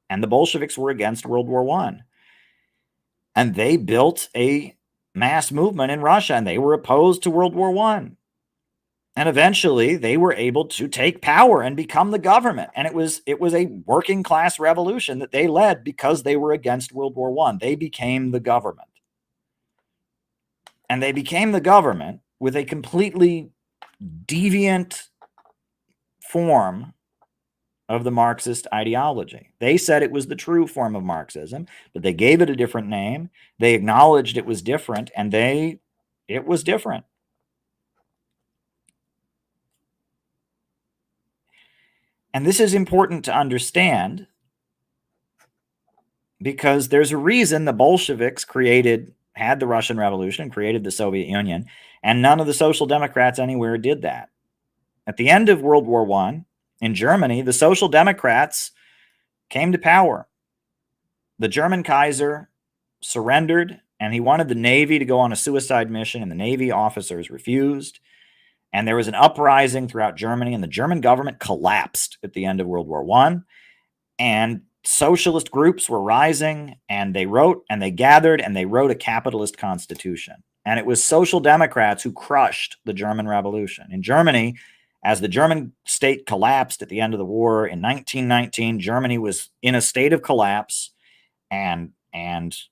And the Bolsheviks were against World War I. And they built a mass movement in Russia, and they were opposed to World War I. And eventually they were able to take power and become the government. And it was a working class revolution that they led because they were against World War I. They became the government. And they became the government with a completely deviant form of the Marxist ideology. They said it was the true form of Marxism, but they gave it a different name. They acknowledged it was different, and it was different. And this is important to understand because there's a reason the Bolsheviks had the Russian Revolution, created the Soviet Union, and none of the Social Democrats anywhere did that. At the end of World War I, in Germany, the Social Democrats came to power. The German Kaiser surrendered, and he wanted the Navy to go on a suicide mission, and the Navy officers refused. And there was an uprising throughout Germany, and the German government collapsed at the end of World War I. And socialist groups were rising, and they gathered, and they wrote a capitalist constitution. And it was Social Democrats who crushed the German Revolution. In Germany, as the German state collapsed at the end of the war in 1919, Germany was in a state of collapse, and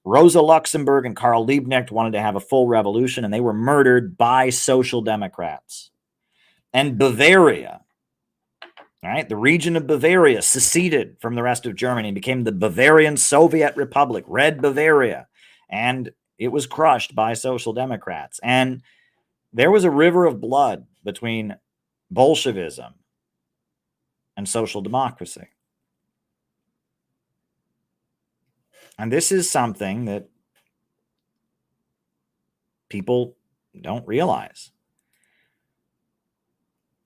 Rosa Luxemburg and Karl Liebknecht wanted to have a full revolution, and they were murdered by Social Democrats. And Bavaria, right, the region of Bavaria seceded from the rest of Germany and became the Bavarian Soviet Republic, Red Bavaria, and it was crushed by Social Democrats. And there was a river of blood between Bolshevism and social democracy. And this is something that people don't realize.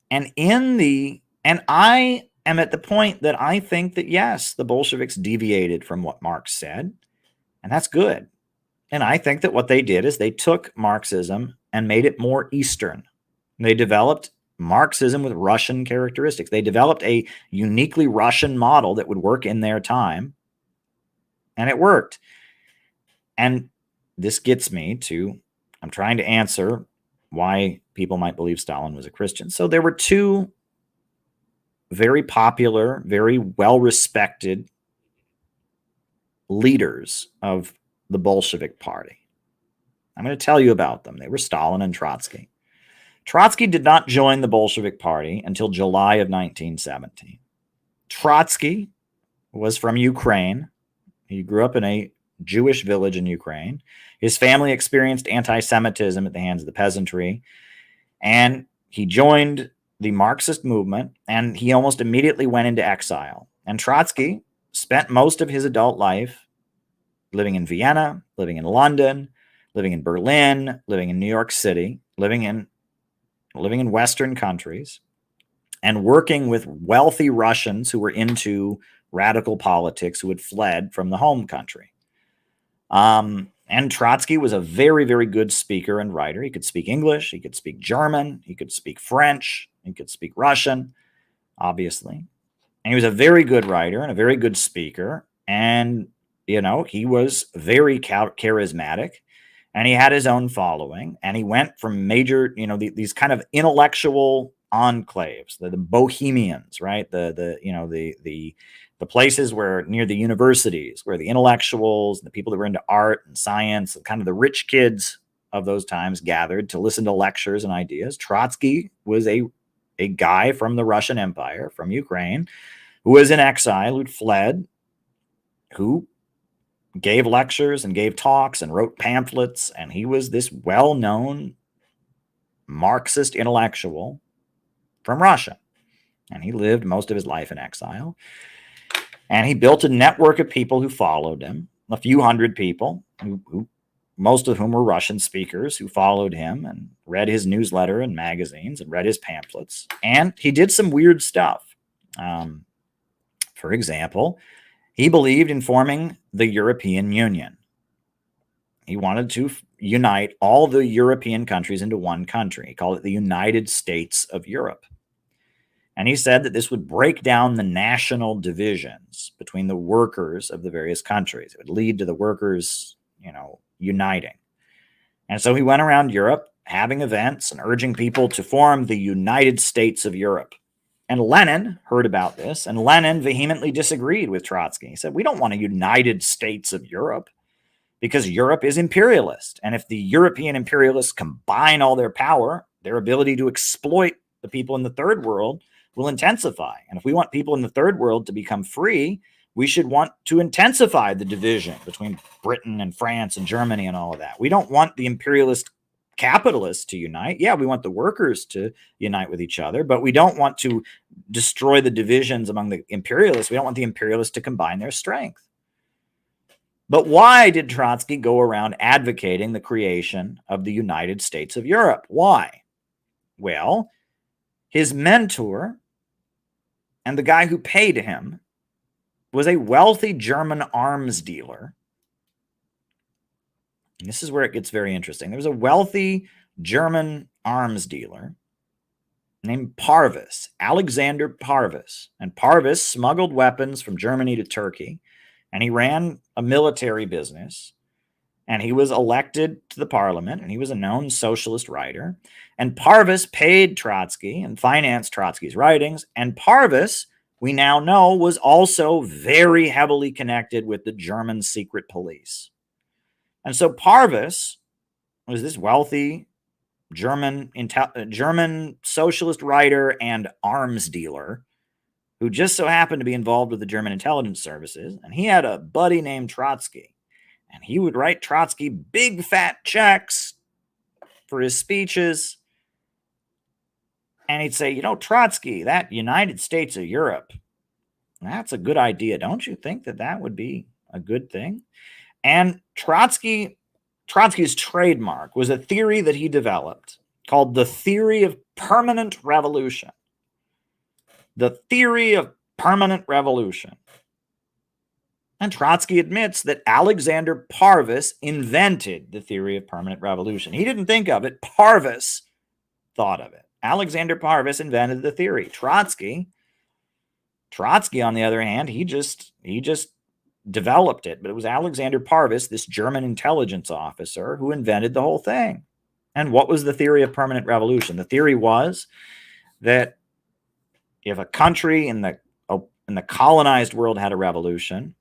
And I am at the point that I think that, yes, the Bolsheviks deviated from what Marx said, and that's good. And I think that what they did is they took Marxism and made it more Eastern. They developed Marxism with Russian characteristics. They developed a uniquely Russian model that would work in their time, and it worked. And this gets me to, I'm trying to answer why people might believe Stalin was a Christian. So there were two very popular, very well-respected leaders of the Bolshevik Party. I'm going to tell you about them. They were Stalin and Trotsky. Trotsky did not join the Bolshevik Party until July of 1917. Trotsky was from Ukraine. He grew up in a Jewish village in Ukraine. His family experienced anti-Semitism at the hands of the peasantry, and he joined the Marxist movement, and he almost immediately went into exile. And Trotsky spent most of his adult life living in Vienna, living in London, living in Berlin, living in New York City, living in Western countries, and working with wealthy Russians who were into radical politics, who had fled from the home country. And Trotsky was a very, very good speaker and writer. He could speak English, he could speak German, he could speak French, he could speak Russian, obviously. And he was a very good writer and a very good speaker. And, he was very charismatic. And he had his own following, and he went from major, these kind of intellectual enclaves, the Bohemians, right? The places where near the universities, where the intellectuals, the people that were into art and science, kind of the rich kids of those times gathered to listen to lectures and ideas. Trotsky was a guy from the Russian Empire, from Ukraine, who was in exile, who'd fled, who gave lectures and gave talks and wrote pamphlets, and he was this well-known Marxist intellectual from Russia. And he lived most of his life in exile. And he built a network of people who followed him, a few hundred people, who most of whom were Russian speakers, who followed him and read his newsletter and magazines and read his pamphlets. And he did some weird stuff. For example, he believed in forming the European Union. He wanted to unite all the European countries into one country. He called it the United States of Europe. And he said that this would break down the national divisions between the workers of the various countries. It would lead to the workers, uniting. And so he went around Europe having events and urging people to form the United States of Europe. And Lenin heard about this, and Lenin vehemently disagreed with Trotsky. He said, we don't want a United States of Europe because Europe is imperialist. And if the European imperialists combine all their power, their ability to exploit the people in the third world will intensify. And if we want people in the third world to become free, we should want to intensify the division between Britain and France and Germany and all of that. We don't want the imperialist capitalists to unite. Yeah, we want the workers to unite with each other, but we don't want to destroy the divisions among the imperialists. We don't want the imperialists to combine their strength. But why did Trotsky go around advocating the creation of the United States of Europe? Why? Well, his mentor and the guy who paid him was a wealthy German arms dealer. And this is where it gets very interesting. There was a wealthy German arms dealer named Parvis, Alexander Parvis. And Parvis smuggled weapons from Germany to Turkey, and he ran a military business, and he was elected to the parliament, and he was a known socialist writer. And Parvis paid Trotsky and financed Trotsky's writings, and Parvis, we now know, was also very heavily connected with the German secret police. And so Parvis was this wealthy German socialist writer and arms dealer who just so happened to be involved with the German intelligence services. And he had a buddy named Trotsky. And he would write Trotsky big fat checks for his speeches. And he'd say, Trotsky, that United States of Europe, that's a good idea. Don't you think that would be a good thing? And Trotsky's trademark was a theory that he developed called the theory of permanent revolution. The theory of permanent revolution. And Trotsky admits that Alexander Parvis invented the theory of permanent revolution. He didn't think of it. Parvis thought of it. Alexander Parvis invented the theory. Trotsky, on the other hand, he just developed it, but it was Alexander Parvis, this German intelligence officer, who invented the whole thing. And what was the theory of permanent revolution? The theory was that if a country in the colonized world had a revolution,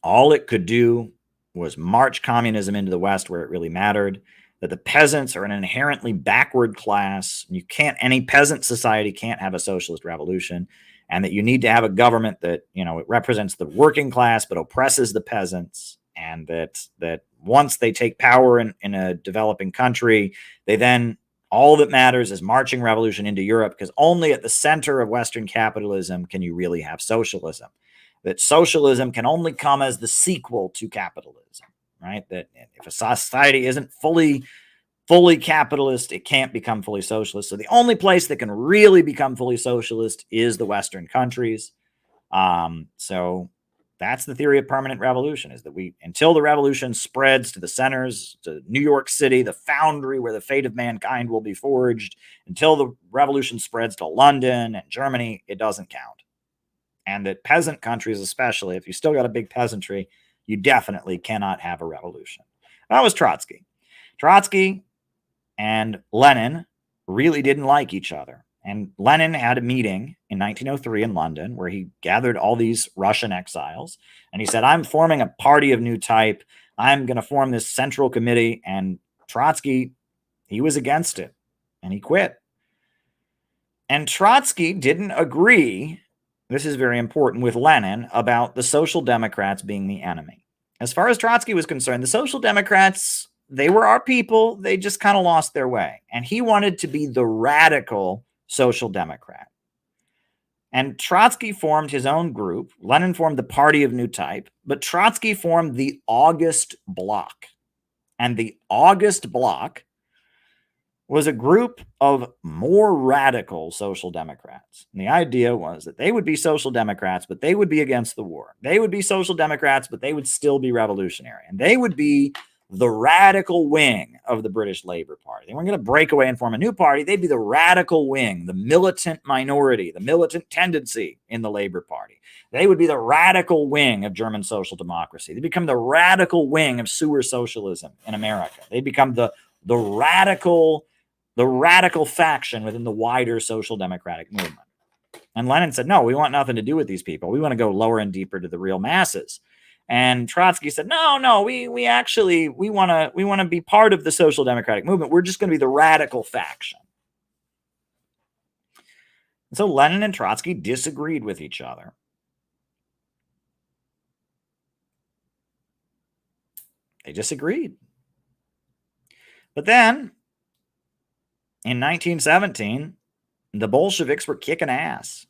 all it could do was march communism into the West where it really mattered, that the peasants are an inherently backward class. Any peasant society can't have a socialist revolution, and that you need to have a government that, it represents the working class but oppresses the peasants, and that once they take power in a developing country, they then, all that matters is marching revolution into Europe, because only at the center of Western capitalism can you really have socialism. That socialism can only come as the sequel to capitalism, right? That if a society isn't fully capitalist, it can't become fully socialist. So the only place that can really become fully socialist is the Western countries. So that's the theory of permanent revolution, is that until the revolution spreads to the centers, to New York City, the foundry where the fate of mankind will be forged, until the revolution spreads to London and Germany, it doesn't count. And that peasant countries, especially, if you still got a big peasantry, you definitely cannot have a revolution. That was Trotsky. Trotsky and Lenin really didn't like each other. And Lenin had a meeting in 1903 in London where he gathered all these Russian exiles. And he said, I'm forming a party of new type. I'm going to form this central committee. And Trotsky, he was against it. And he quit. And Trotsky didn't agree, this is very important, with Lenin about the Social Democrats being the enemy. As far as Trotsky was concerned, the Social Democrats, they were our people. They just kind of lost their way. And he wanted to be the radical Social Democrat. And Trotsky formed his own group. Lenin formed the Party of New Type, but Trotsky formed the August Bloc. And the August Bloc was a group of more radical Social Democrats. And the idea was that they would be Social Democrats, but they would be against the war. They would be Social Democrats, but they would still be revolutionary. And they would be the radical wing of the British Labour Party. They weren't going to break away and form a new party. They'd be the radical wing, the militant minority, the militant tendency in the Labour Party. They would be the radical wing of German social democracy. They'd become the radical wing of sewer socialism in America. They'd become the radical faction within the wider social democratic movement. And Lenin said, no, we want nothing to do with these people. We want to go lower and deeper to the real masses. And Trotsky said, no, we want to be part of the social democratic movement. We're just going to be the radical faction. And so Lenin and Trotsky disagreed with each other. They disagreed. But then, in 1917, the Bolsheviks were kicking ass.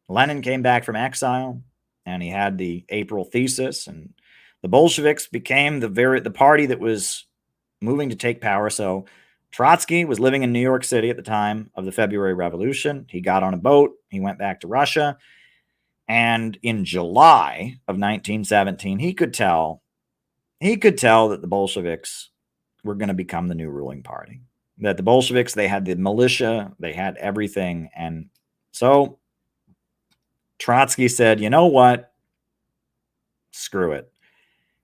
Lenin came back from exile, and he had the April thesis, and the Bolsheviks became the party that was moving to take power. So Trotsky was living in New York City at the time of the February Revolution. He got on a boat. He went back to Russia. And in July of 1917, he could tell that the Bolsheviks were going to become the new ruling party. That the Bolsheviks, they had the militia, they had everything. And so Trotsky said, you know what? Screw it.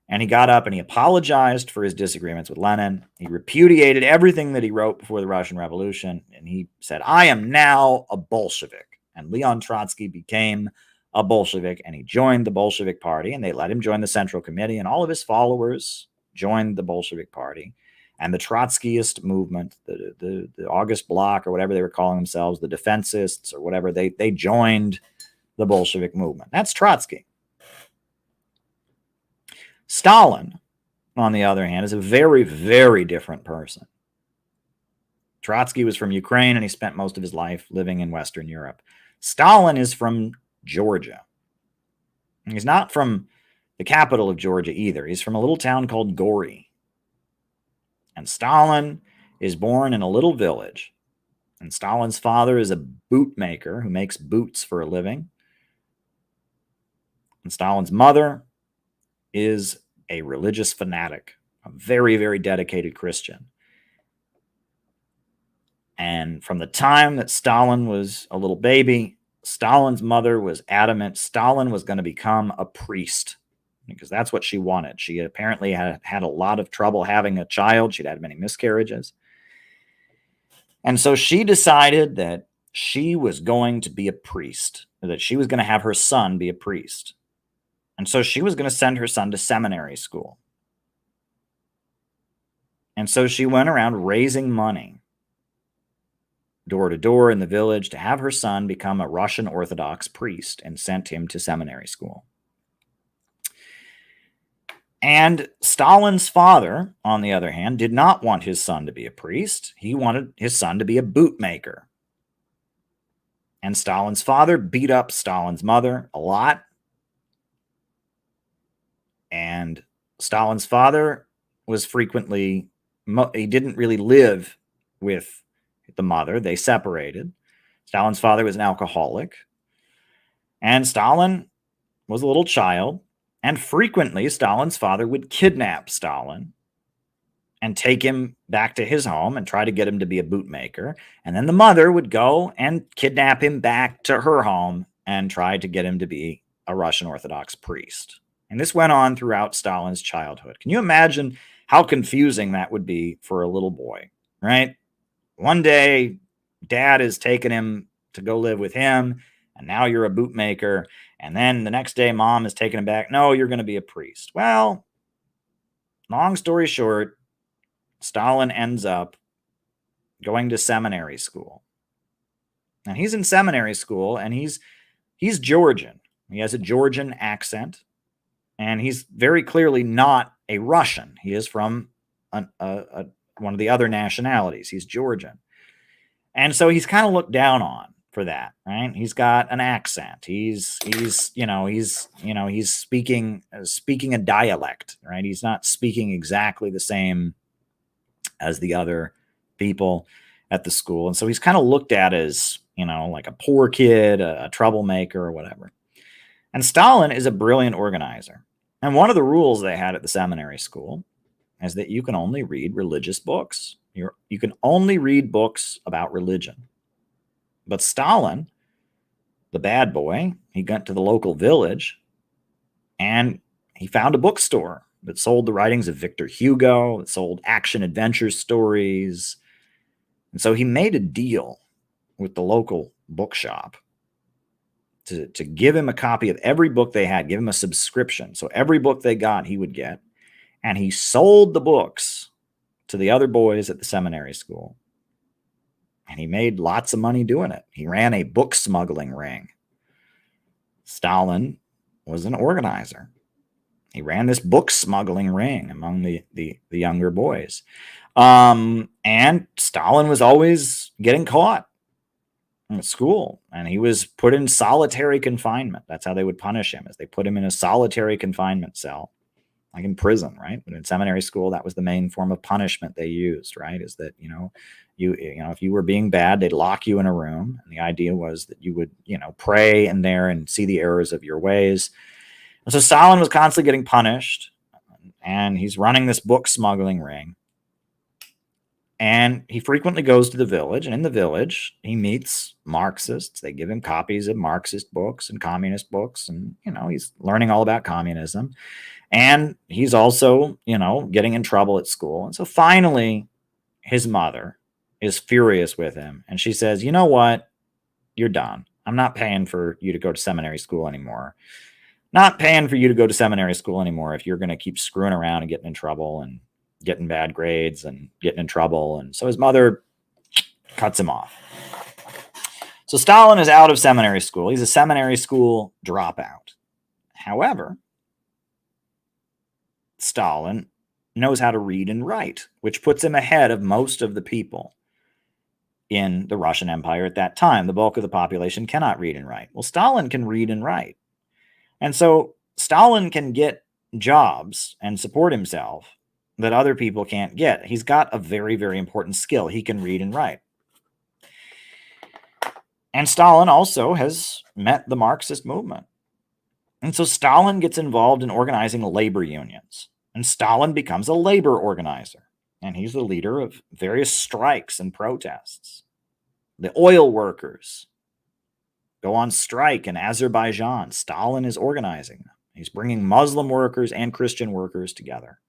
And he got up and he apologized for his disagreements with Lenin. He repudiated everything that he wrote before the Russian Revolution. And he said, I am now a Bolshevik. And Leon Trotsky became a Bolshevik, and he joined the Bolshevik Party, and they let him join the Central Committee, and all of his followers joined the Bolshevik Party. And the Trotskyist movement, the August Bloc, or whatever they were calling themselves, the Defensists or whatever, they joined the Bolshevik movement. That's Trotsky. Stalin, on the other hand, is a very, very different person. Trotsky was from Ukraine, and he spent most of his life living in Western Europe. Stalin is from Georgia. He's not from the capital of Georgia either. He's from a little town called Gori. And Stalin is born in a little village. And Stalin's father is a bootmaker who makes boots for a living. And Stalin's mother is a religious fanatic, a very, very dedicated Christian. And from the time that Stalin was a little baby, Stalin's mother was adamant Stalin was going to become a priest, because that's what she wanted. She apparently had a lot of trouble having a child. She'd had many miscarriages. And so she decided that she was going to be a priest, that she was going to have her son be a priest. And so she was going to send her son to seminary school. And so she went around raising money door to door in the village to have her son become a Russian Orthodox priest and sent him to seminary school. And Stalin's father, on the other hand, did not want his son to be a priest. He wanted his son to be a bootmaker. And Stalin's father beat up Stalin's mother a lot. And Stalin's father was frequently, he didn't really live with the mother. They separated. Stalin's father was an alcoholic. And Stalin was a little child. And frequently, Stalin's father would kidnap Stalin and take him back to his home and try to get him to be a bootmaker. And then the mother would go and kidnap him back to her home and try to get him to be a Russian Orthodox priest. And this went on throughout Stalin's childhood. Can you imagine how confusing that would be for a little boy, right? One day, dad is taking him to go live with him, and now you're a bootmaker. And then the next day, mom is taking him back. No, you're going to be a priest. Well, long story short, Stalin ends up going to seminary school. And he's in seminary school, and he's Georgian. He has a Georgian accent, and he's very clearly not a Russian. He is from one of the other nationalities. He's Georgian. And so he's kind of looked down on for that, right? He's got an accent. He's speaking a dialect, right? He's not speaking exactly the same as the other people at the school. And so he's kind of looked at as, like a poor kid, a troublemaker or whatever. And Stalin is a brilliant organizer. And one of the rules they had at the seminary school is that you can only read religious books. You can only read books about religion. But Stalin, the bad boy, he went to the local village and he found a bookstore that sold the writings of Victor Hugo, that sold action-adventure stories. And so he made a deal with the local bookshop to give him a copy of every book they had, give him a subscription. So every book they got, he would get. And he sold the books to the other boys at the seminary school. And he made lots of money doing it. He ran a book smuggling ring. Stalin was an organizer. He ran this book smuggling ring among the younger boys. And Stalin was always getting caught at school. And he was put in solitary confinement. That's how they would punish him, is they put him in a solitary confinement cell, like in prison, right? But in seminary school, that was the main form of punishment they used, right? Is that, if you were being bad, they'd lock you in a room. And the idea was that you would, pray in there and see the errors of your ways. And so Stalin was constantly getting punished, and he's running this book smuggling ring. And he frequently goes to the village, and in the village, he meets Marxists. They give him copies of Marxist books and communist books, and, he's learning all about communism. And he's also, getting in trouble at school. And so finally, his mother is furious with him. And she says, you know what? You're done. I'm not paying for you to go to seminary school anymore. Not paying for you to go to seminary school anymore if you're going to keep screwing around and getting in trouble and getting bad grades and getting in trouble. And so his mother cuts him off. So Stalin is out of seminary school. He's a seminary school dropout. However, Stalin knows how to read and write, which puts him ahead of most of the people in the Russian Empire at that time. The bulk of the population cannot read and write. Well, Stalin can read and write. And so Stalin can get jobs and support himself that other people can't get. He's got a very, very important skill. He can read and write. And Stalin also has met the Marxist movement. And so Stalin gets involved in organizing labor unions. And Stalin becomes a labor organizer. And he's the leader of various strikes and protests. The oil workers go on strike in Azerbaijan. Stalin is organizing them. He's bringing Muslim workers and Christian workers together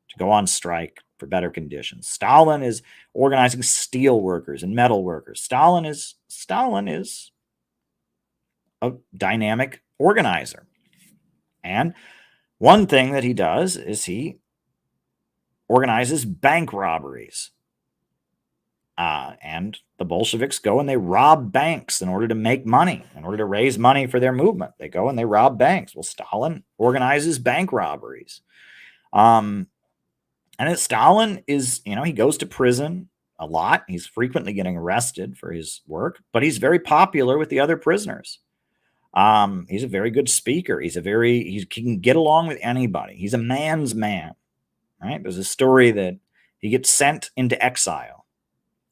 to go on strike for better conditions. Stalin is organizing steel workers and metal workers. Stalin is a dynamic organizer. And one thing that he does is he organizes bank robberies. And the Bolsheviks go and they rob banks in order to make money, in order to raise money for their movement. They go and they rob banks. Well, Stalin organizes bank robberies. And Stalin is, he goes to prison a lot. He's frequently getting arrested for his work, but he's very popular with the other prisoners. He's a very good speaker. He can get along with anybody. He's a man's man, right? There's a story that he gets sent into exile.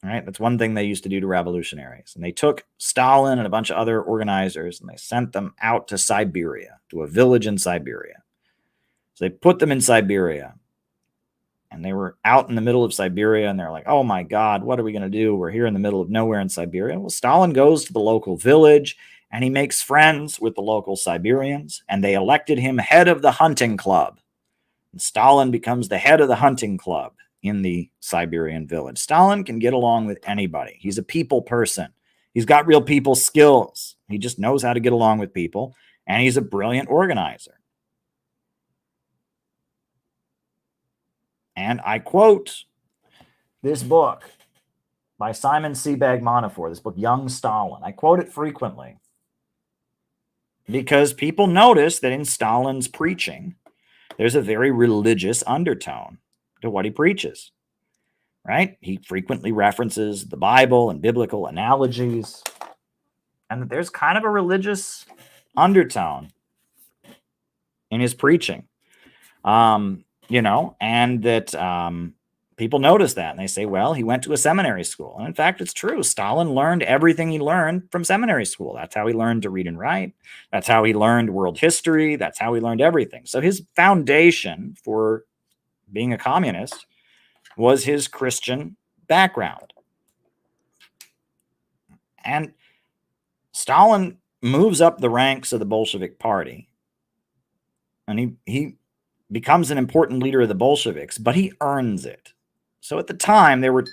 Right, that's one thing they used to do to revolutionaries. And they took Stalin and a bunch of other organizers and they sent them out to Siberia, to a village in Siberia. So they put them in Siberia. And they were out in the middle of Siberia and they're like, oh my God, what are we going to do? We're here in the middle of nowhere in Siberia. Well, Stalin goes to the local village and he makes friends with the local Siberians and they elected him head of the hunting club. And Stalin becomes the head of the hunting club in the Siberian village. Stalin can get along with anybody. He's a people person. He's got real people skills. He just knows how to get along with people, and he's a brilliant organizer. And I quote this book by Simon Sebag Montefiore, this book, Young Stalin. I quote it frequently because people notice that in Stalin's preaching, there's a very religious undertone to what he preaches, right? He frequently references the Bible and biblical analogies, and there's kind of a religious undertone in his preaching, and that people notice that, and they say, well, he went to a seminary school. And in fact, it's true. Stalin learned everything he learned from seminary school. That's how he learned to read and write. That's how he learned world history. That's how he learned everything. So his foundation for being a communist was his Christian background. And Stalin moves up the ranks of the Bolshevik Party. And he becomes an important leader of the Bolsheviks, but he earns it. So at the time, there were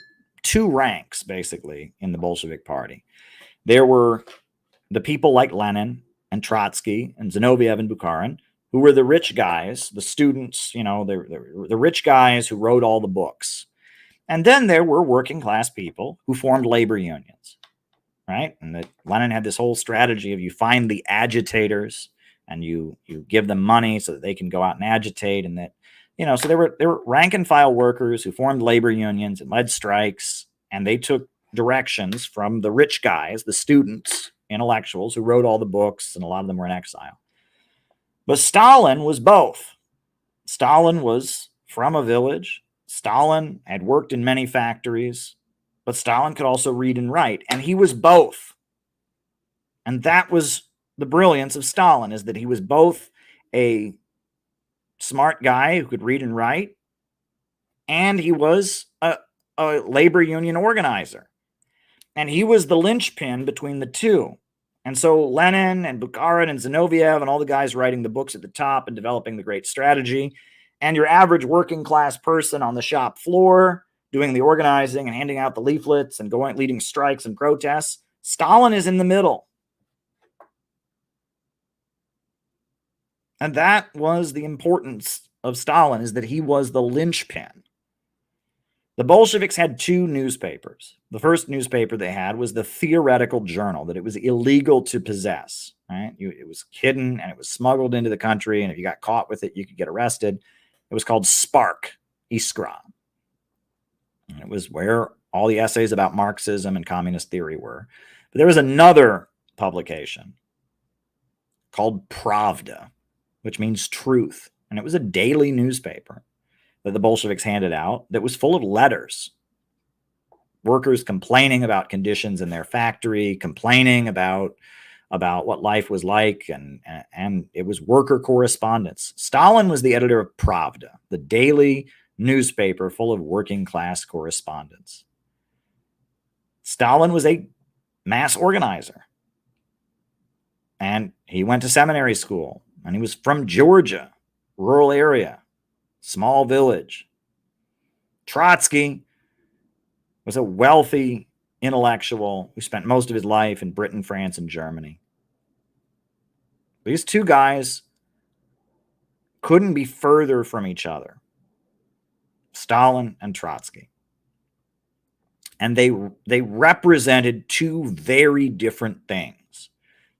two ranks, basically, in the Bolshevik Party. There were the people like Lenin and Trotsky and Zinoviev and Bukharin, who were the rich guys, the students, the rich guys who wrote all the books. And then there were working class people who formed labor unions, right? And that Lenin had this whole strategy of you find the agitators and you give them money so that they can go out and agitate. And that, so there were rank and file workers who formed labor unions and led strikes, and they took directions from the rich guys, the students, intellectuals who wrote all the books, and a lot of them were in exile. But Stalin was both. Stalin was from a village. Stalin had worked in many factories, but Stalin could also read and write, and he was both. And that was the brilliance of Stalin, is that he was both a smart guy who could read and write, and he was a labor union organizer. And he was the linchpin between the two. And so Lenin and Bukharin and Zinoviev and all the guys writing the books at the top and developing the great strategy, and your average working class person on the shop floor doing the organizing and handing out the leaflets and leading strikes and protests, Stalin is in the middle. And that was the importance of Stalin, is that he was the linchpin. The Bolsheviks had two newspapers. The first newspaper they had was the Theoretical Journal, that it was illegal to possess. Right? It was hidden and it was smuggled into the country, and if you got caught with it, you could get arrested. It was called Spark, Iskra. And it was where all the essays about Marxism and communist theory were. But there was another publication called Pravda, which means truth. And it was a daily newspaper that the Bolsheviks handed out that was full of letters. Workers complaining about conditions in their factory, complaining about what life was like, and it was worker correspondence. Stalin was the editor of Pravda, the daily newspaper full of working class correspondence. Stalin was a mass organizer, and he went to seminary school, and he was from Georgia, rural area, small village. Trotsky was a wealthy intellectual who spent most of his life in Britain, France, and Germany. These two guys couldn't be further from each other. Stalin and Trotsky. And they represented two very different things.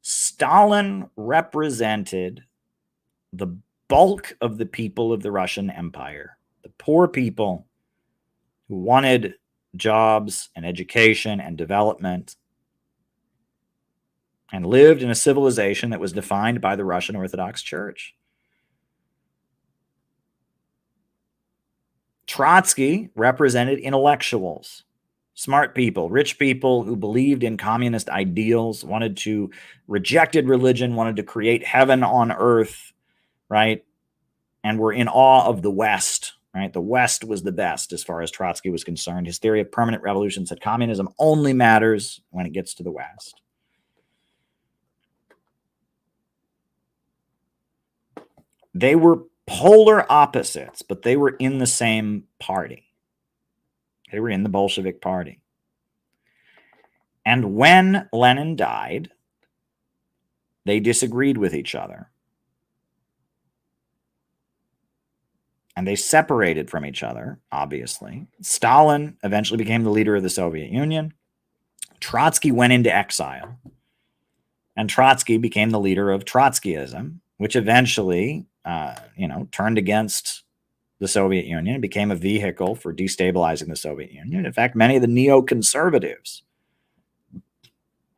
Stalin represented the bulk of the people of the Russian Empire, the poor people who wanted jobs and education and development and lived in a civilization that was defined by the Russian Orthodox Church. Trotsky represented intellectuals, smart people, rich people who believed in communist ideals, rejected religion, wanted to create heaven on earth, right? And were in awe of the West, right? The West was the best as far as Trotsky was concerned. His theory of permanent revolution said communism only matters when it gets to the West. They were polar opposites, but they were in the same party. They were in the Bolshevik Party. And when Lenin died, they disagreed with each other. And they separated from each other, obviously. Stalin eventually became the leader of the Soviet Union. Trotsky went into exile. And Trotsky became the leader of Trotskyism, which eventually turned against the Soviet Union and became a vehicle for destabilizing the Soviet Union. In fact, many of the neoconservatives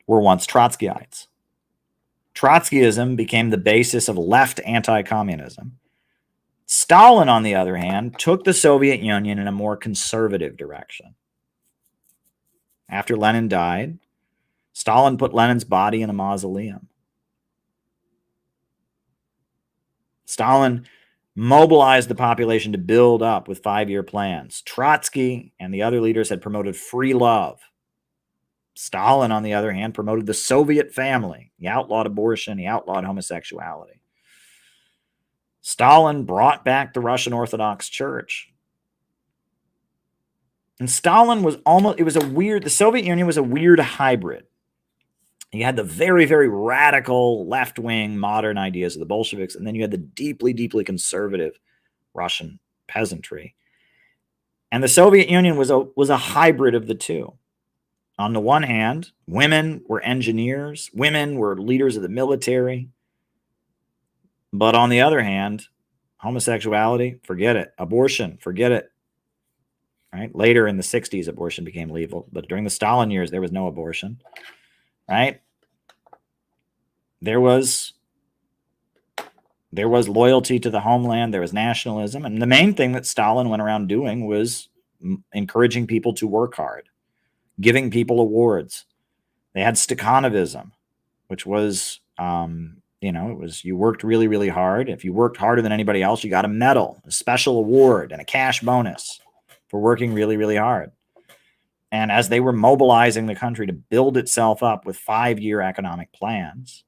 were once Trotskyites. Trotskyism became the basis of left anti-communism. Stalin, on the other hand, took the Soviet Union in a more conservative direction. After Lenin died, Stalin put Lenin's body in a mausoleum. Stalin mobilized the population to build up with 5-year plans. Trotsky and the other leaders had promoted free love. Stalin, on the other hand, promoted the Soviet family. He outlawed abortion. He outlawed homosexuality. Stalin brought back the Russian Orthodox Church. And Stalin was the Soviet Union was a weird hybrid. You had the very, very radical left-wing modern ideas of the Bolsheviks, and then you had the deeply, deeply conservative Russian peasantry. And the Soviet Union was a hybrid of the two. On the one hand, women were engineers, women were leaders of the military. But on the other hand, homosexuality, forget it. Abortion, forget it. Right? Later in the 60s, abortion became legal, but during the Stalin years, there was no abortion. Right? There was loyalty to the homeland. There was nationalism. And the main thing that Stalin went around doing was encouraging people to work hard, giving people awards. They had Stakhanovism, which was, you worked really, really hard. If you worked harder than anybody else, you got a medal, a special award, and a cash bonus for working really, really hard. And as they were mobilizing the country to build itself up with 5-year economic plans,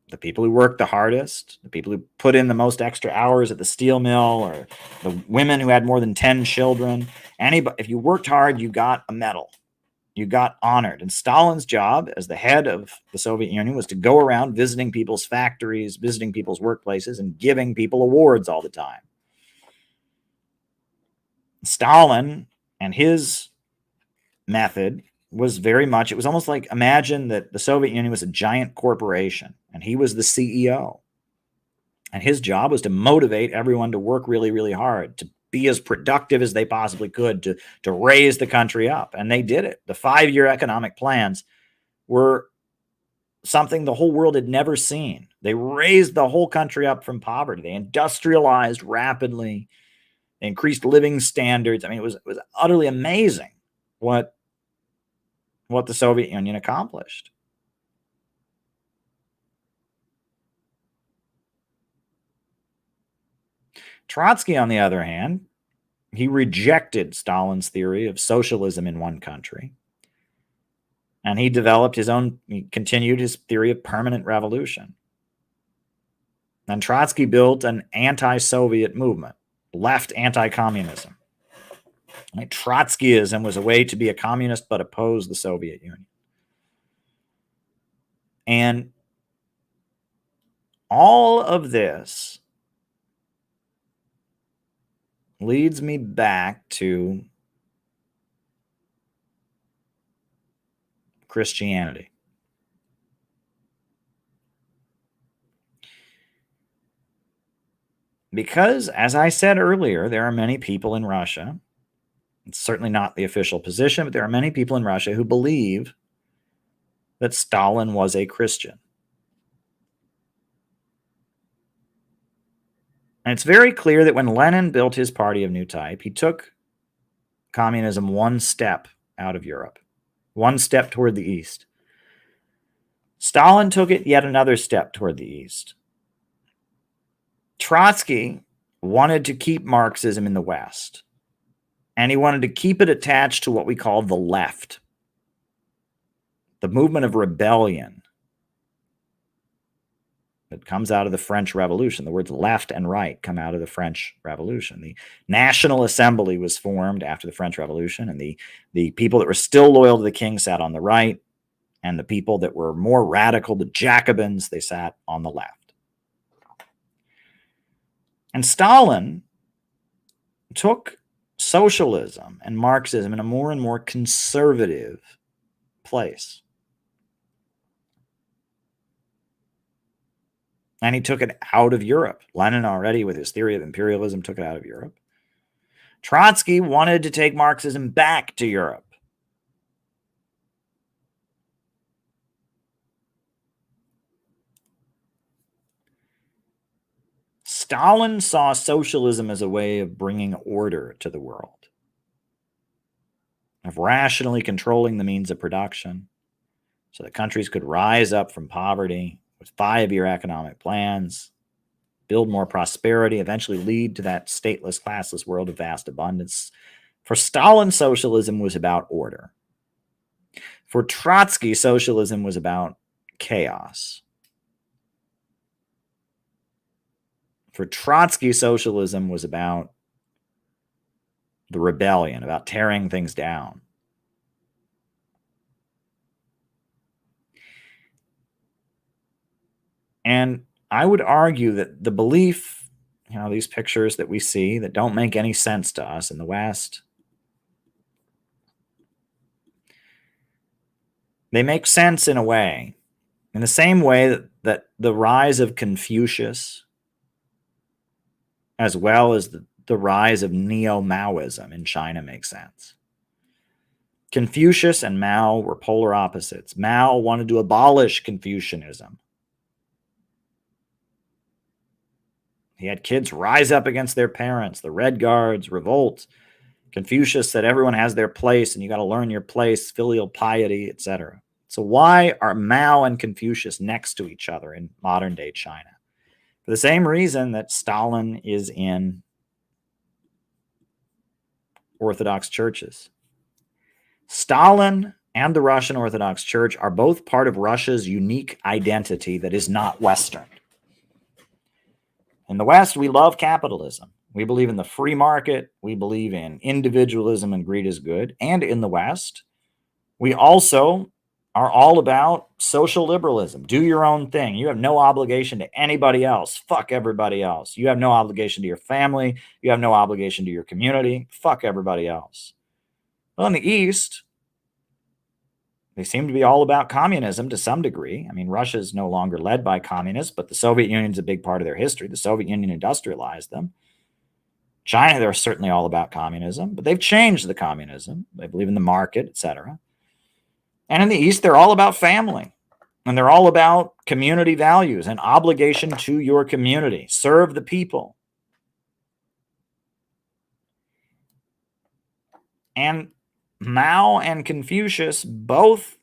the people who worked the hardest, the people who put in the most extra hours at the steel mill, or the women who had more than 10 children, if you worked hard, you got a medal. You got honored. And Stalin's job as the head of the Soviet Union was to go around visiting people's factories, visiting people's workplaces, and giving people awards all the time. Stalin and his method was very much, it was almost like, imagine that the Soviet Union was a giant corporation and he was the CEO. And his job was to motivate everyone to work really, really hard, to be as productive as they possibly could, to raise the country up. And they did it. The 5-year economic plans were something the whole world had never seen. They raised the whole country up from poverty. They industrialized rapidly. They increased living standards. I mean, it was utterly amazing what the Soviet Union accomplished. Trotsky, on the other hand, he rejected Stalin's theory of socialism in one country. And he continued his theory of permanent revolution. And Trotsky built an anti-Soviet movement, left anti-communism. Right? Trotskyism was a way to be a communist but oppose the Soviet Union. And all of this leads me back to Christianity. Because, as I said earlier, there are many people in Russia, it's certainly not the official position, but there are many people in Russia who believe that Stalin was a Christian. And it's very clear that when Lenin built his party of new type, he took communism one step out of Europe, one step toward the East. Stalin took it yet another step toward the East. Trotsky wanted to keep Marxism in the West, and he wanted to keep it attached to what we call the left, the movement of rebellion that comes out of the French Revolution. The words left and right come out of the French Revolution. The National Assembly was formed after the French Revolution, and the people that were still loyal to the king sat on the right, and the people that were more radical, the Jacobins, they sat on the left. And Stalin took socialism and Marxism in a more and more conservative place. And he took it out of Europe. Lenin already, with his theory of imperialism, took it out of Europe. Trotsky wanted to take Marxism back to Europe. Stalin saw socialism as a way of bringing order to the world, of rationally controlling the means of production so that countries could rise up from poverty with 5-year economic plans, build more prosperity, eventually lead to that stateless, classless world of vast abundance. For Stalin, socialism was about order. For Trotsky, socialism was about chaos. For Trotsky, socialism was about the rebellion, about tearing things down. And I would argue that the belief, these pictures that we see that don't make any sense to us in the West, they make sense in a way, in the same way that the rise of Confucius, as well as the rise of neo-Maoism in China, makes sense. Confucius and Mao were polar opposites. Mao wanted to abolish Confucianism. He had kids rise up against their parents, the Red Guards, revolt. Confucius said everyone has their place and you got to learn your place, filial piety, etc. So why are Mao and Confucius next to each other in modern day China? For the same reason that Stalin is in Orthodox churches. Stalin and the Russian Orthodox Church are both part of Russia's unique identity that is not Western. In the West, we love capitalism. We believe in the free market. We believe in individualism and greed is good. And in the West, we also are all about social liberalism. Do your own thing. You have no obligation to anybody else. Fuck everybody else. You have no obligation to your family. You have no obligation to your community. Fuck everybody else. Well, in the East, they seem to be all about communism to some degree. I mean, Russia is no longer led by communists, but the Soviet Union is a big part of their history. The Soviet Union industrialized them. China, they're certainly all about communism, but they've changed the communism. They believe in the market, etc. And in the East, they're all about family. And they're all about community values and obligation to your community. Serve the people. And Mao and Confucius both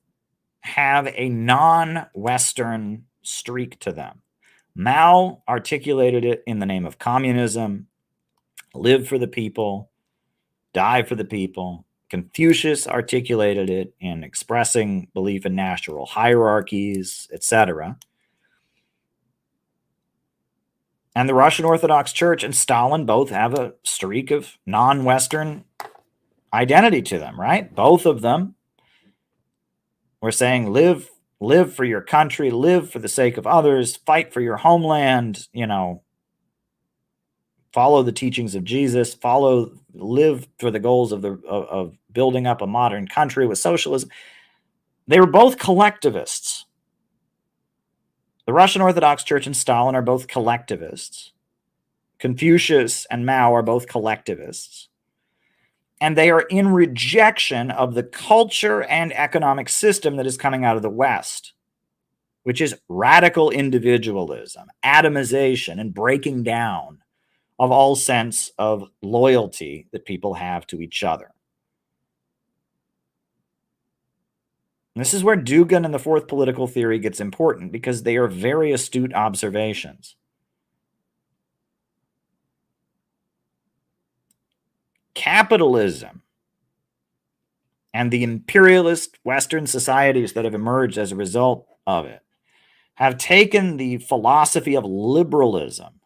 have a non-Western streak to them. Mao articulated it in the name of communism, live for the people, die for the people. Confucius articulated it in expressing belief in natural hierarchies, etc. And the Russian Orthodox Church and Stalin both have a streak of non-Western identity to them, right? Both of them were saying live live for your country, live for the sake of others, fight for your homeland, follow the teachings of Jesus, live for the goals of building up a modern country with socialism. They were both collectivists. The Russian Orthodox Church and Stalin are both collectivists. Confucius and Mao are both collectivists. And they are in rejection of the culture and economic system that is coming out of the West, which is radical individualism, atomization, and breaking down of all sense of loyalty that people have to each other. And this is where Dugin and the fourth political theory gets important, because they are very astute observations. Capitalism and the imperialist Western societies that have emerged as a result of it have taken the philosophy of liberalism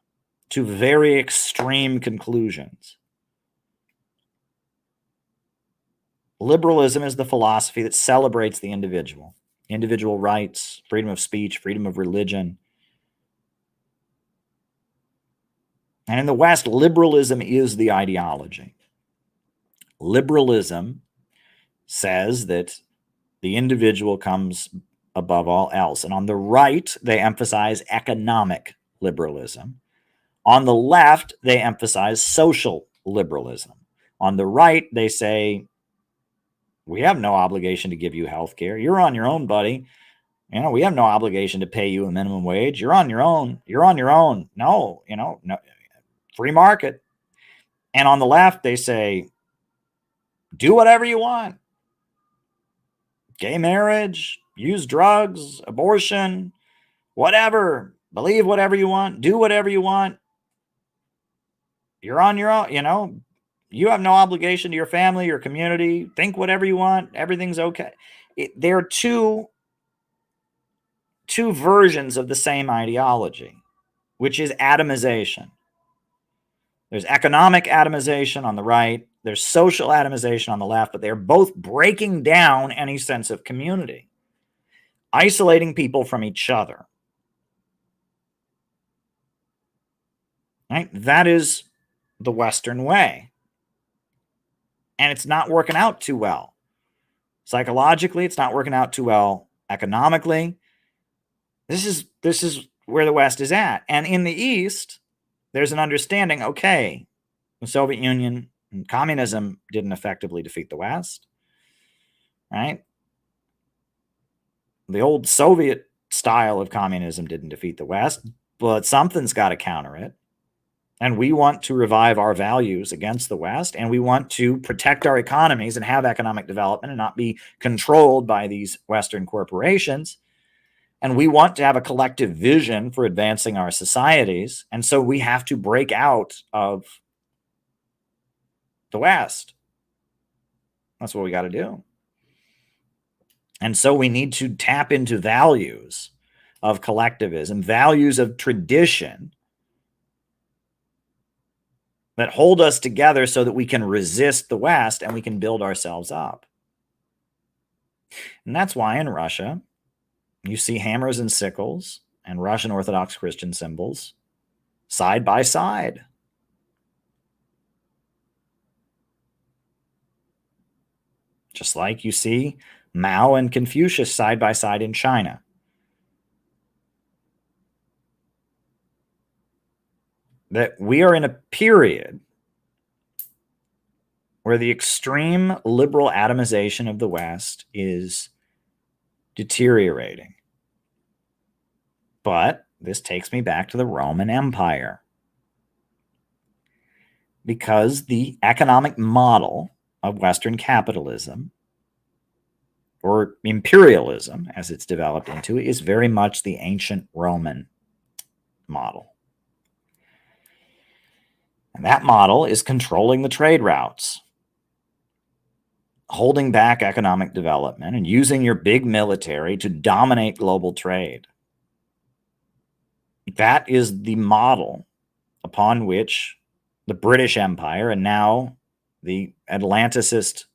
to very extreme conclusions. Liberalism is the philosophy that celebrates the individual rights, freedom of speech, freedom of religion. And in the West, liberalism is the ideology. Liberalism says that the individual comes above all else. And on the right, they emphasize economic liberalism. On the left, they emphasize social liberalism. On the right, they say, we have no obligation to give you health care. You're on your own, buddy. We have no obligation to pay you a minimum wage. You're on your own. You're on your own. No, no, free market. And on the left, they say, do whatever you want. Gay marriage, use drugs, abortion, whatever. Believe whatever you want. Do whatever you want. You're on your own, You have no obligation to your family, your community. Think whatever you want. Everything's okay. There are two versions of the same ideology, which is atomization. There's economic atomization on the right. There's social atomization on the left, but they're both breaking down any sense of community, isolating people from each other. Right? That is the Western way. And it's not working out too well. Psychologically, it's not working out too well. Economically, this is where the West is at. And in the East, there's an understanding, okay, the Soviet Union and communism didn't effectively defeat the West, right? The old Soviet style of communism didn't defeat the West, but something's got to counter it. And we want to revive our values against the West, and we want to protect our economies and have economic development and not be controlled by these Western corporations. And we want to have a collective vision for advancing our societies. And so we have to break out of the West. That's what we got to do. And so we need to tap into values of collectivism, values of tradition that hold us together so that we can resist the West and we can build ourselves up. And that's why in Russia, you see hammers and sickles and Russian Orthodox Christian symbols side by side. Just like you see Mao and Confucius side by side in China. That we are in a period where the extreme liberal atomization of the West is deteriorating. But this takes me back to the Roman Empire. Because the economic model of Western capitalism, or imperialism as it's developed into, is very much the ancient Roman model. And that model is controlling the trade routes, holding back economic development, and using your big military to dominate global trade. That is the model upon which the British Empire and now the Atlanticist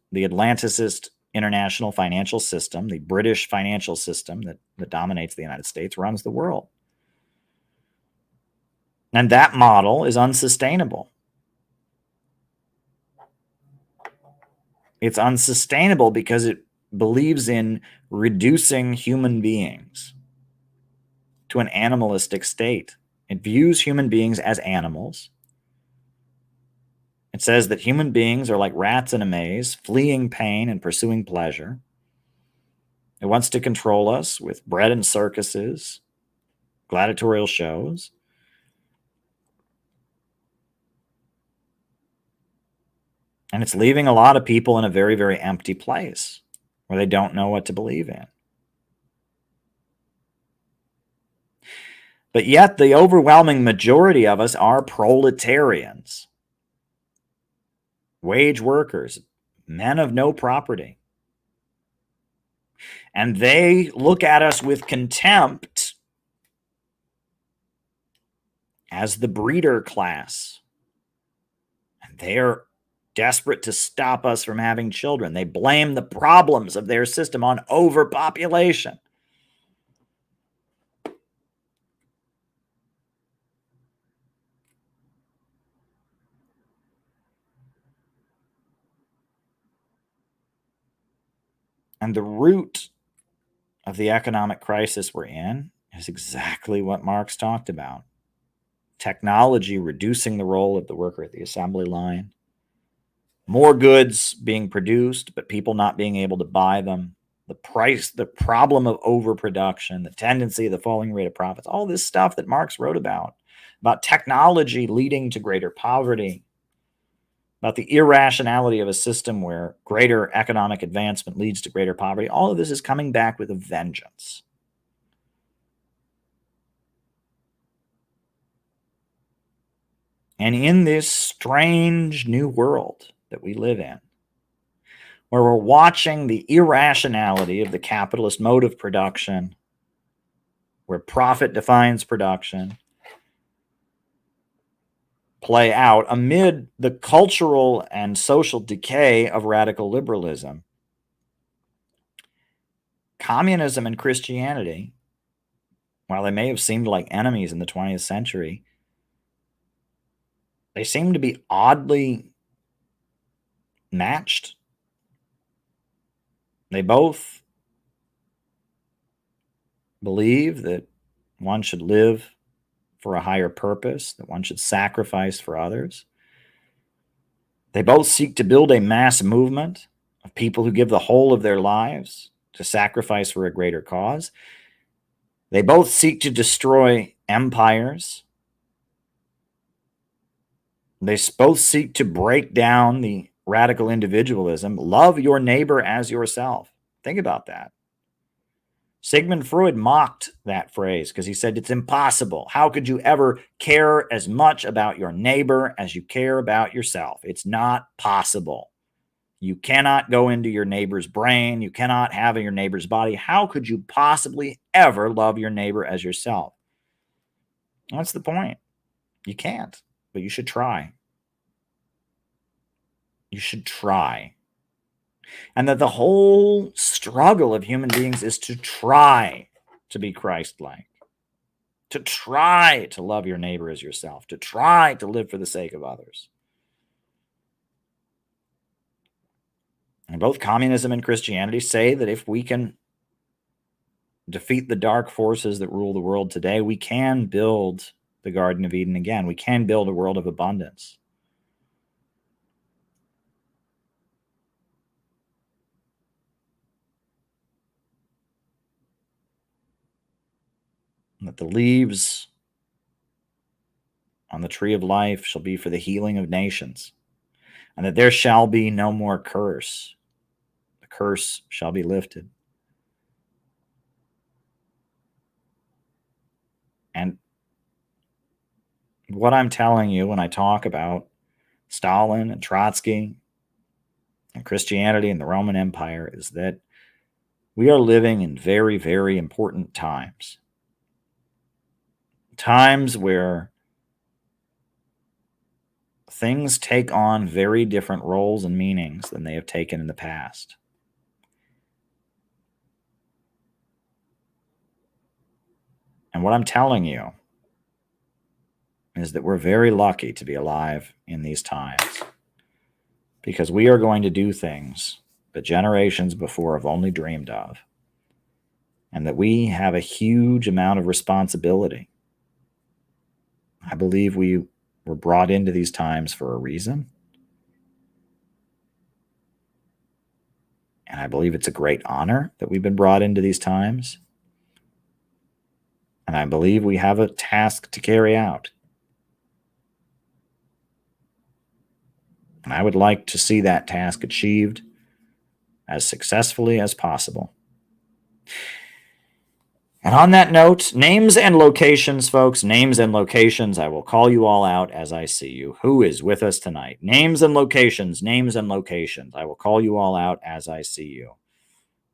international financial system, the British financial system that dominates the United States, runs the world. And that model is unsustainable. It's unsustainable because it believes in reducing human beings to an animalistic state. It views human beings as animals. It says that human beings are like rats in a maze, fleeing pain and pursuing pleasure. It wants to control us with bread and circuses, gladiatorial shows. And it's leaving a lot of people in a very, very empty place where they don't know what to believe in. But yet the overwhelming majority of us are proletarians, wage workers, men of no property. And they look at us with contempt as the breeder class. And they're desperate to stop us from having children. They blame the problems of their system on overpopulation. And the root of the economic crisis we're in is exactly what Marx talked about. Technology reducing the role of the worker at the assembly line. More goods being produced, but people not being able to buy them. The problem of overproduction, the tendency of the falling rate of profits, all this stuff that Marx wrote about technology leading to greater poverty, about the irrationality of a system where greater economic advancement leads to greater poverty. All of this is coming back with a vengeance. And in this strange new world that we live in, where we're watching the irrationality of the capitalist mode of production, where profit defines production, play out amid the cultural and social decay of radical liberalism, communism and Christianity, while they may have seemed like enemies in the 20th century, they seem to be oddly matched. They both believe that one should live for a higher purpose, that one should sacrifice for others. They both seek to build a mass movement of people who give the whole of their lives to sacrifice for a greater cause. They both seek to destroy empires. They both seek to break down the radical individualism. Love your neighbor as yourself. Think about that. Sigmund Freud mocked that phrase because he said it's impossible. How could you ever care as much about your neighbor as you care about yourself? It's not possible. You cannot go into your neighbor's brain. You cannot have your neighbor's body. How could you possibly ever love your neighbor as yourself? What's the point? You can't, but you should try. You should try. And that the whole struggle of human beings is to try to be Christ-like, to try to love your neighbor as yourself, to try to live for the sake of others. And both communism and Christianity say that if we can defeat the dark forces that rule the world today, we can build the Garden of Eden again. We can build a world of abundance. And that the leaves on the tree of life shall be for the healing of nations, and that there shall be no more curse. The curse shall be lifted. And what I'm telling you when I talk about Stalin and Trotsky and Christianity and the Roman Empire is that we are living in very, very important times. Times where things take on very different roles and meanings than they have taken in the past. And what I'm telling you is that we're very lucky to be alive in these times, because we are going to do things that generations before have only dreamed of, and that we have a huge amount of responsibility. I believe we were brought into these times for a reason. And I believe it's a great honor that we've been brought into these times. And I believe we have a task to carry out. And I would like to see that task achieved as successfully as possible. And on that note, names and locations, folks, names and locations. I will call you all out as I see you. Who is with us tonight? Names and locations, names and locations. I will call you all out as I see you.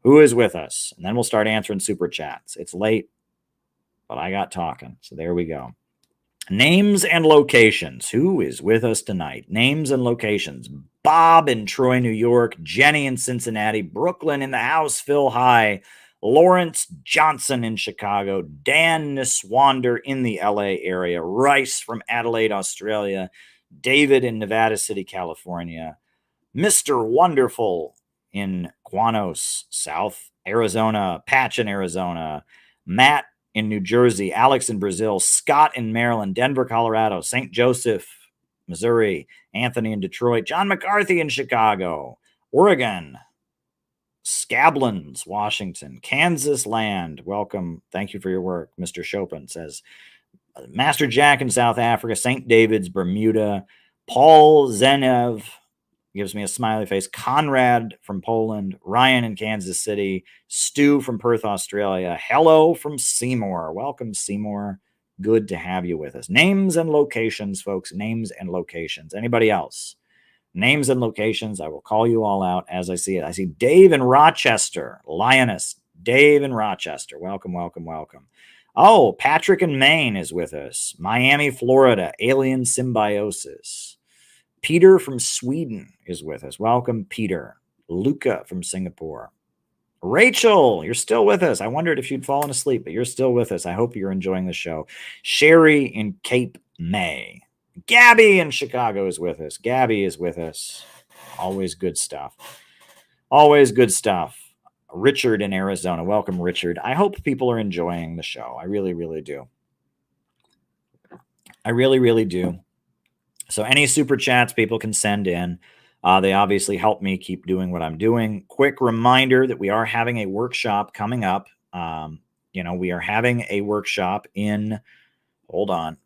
Who is with us? And then we'll start answering super chats. It's late, but I got talking. So there we go. Names and locations. Who is with us tonight? Names and locations. Bob in Troy, New York. Jenny in Cincinnati. Brooklyn in the house. Phil High. Lawrence Johnson in Chicago. Dan Niswander in the LA area. Rice from Adelaide, Australia. David in Nevada City, California. Mr. Wonderful in Quanos, South Arizona. Patch in Arizona. Matt in New Jersey, Alex in Brazil, Scott in Maryland, Denver, Colorado, St. Joseph, Missouri, Anthony in Detroit, John McCarthy in Chicago, Oregon, Scablands, Washington, Kansas land. Welcome. Thank you for your work. Mr. Chopin says, Master Jack in South Africa, St. David's, Bermuda, Paul Zenev gives me a smiley face. Conrad from Poland, Ryan in Kansas City, Stu from Perth, Australia. Hello from Seymour. Welcome, Seymour. Good to have you with us. Names and locations, folks. Names and locations. Anybody else? Names and locations. I will call you all out as I see it. I see Dave in Rochester. Lioness. Dave in Rochester. Welcome, welcome, welcome. Oh, Patrick in Maine is with us. Miami, Florida. Alien Symbiosis. Peter from Sweden is with us. Welcome, Peter. Luca from Singapore. Rachel, you're still with us. I wondered if you'd fallen asleep, but you're still with us. I hope you're enjoying the show. Sherry in Cape May. Gabby in Chicago is with us. Gabby is with us. Always good stuff. Always good stuff. Richard in Arizona. Welcome, Richard. I hope people are enjoying the show. I really, really do. I really, really do. So any super chats people can send in. They obviously help me keep doing what I'm doing. Quick reminder that we are having a workshop coming up. We are having a workshop in, hold on.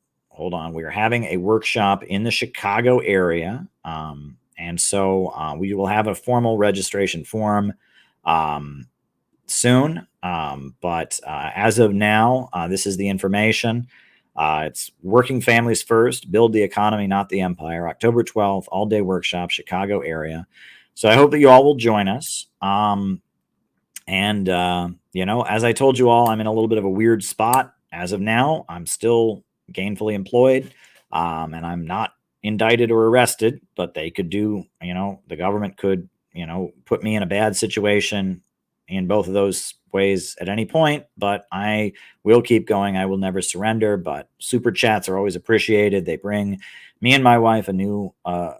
We are having a workshop in the Chicago area. And so we will have a formal registration form soon. But as of now, this is the information. It's Working Families First, Build the Economy, Not the Empire, October 12th, all-day workshop, Chicago area. So I hope that you all will join us. As I told you all, I'm in a little bit of a weird spot. As of now, I'm still gainfully employed, and I'm not indicted or arrested, but they could do, the government could, put me in a bad situation in both of those ways at any point, but I will keep going. I will never surrender, but super chats are always appreciated. They bring me and my wife a new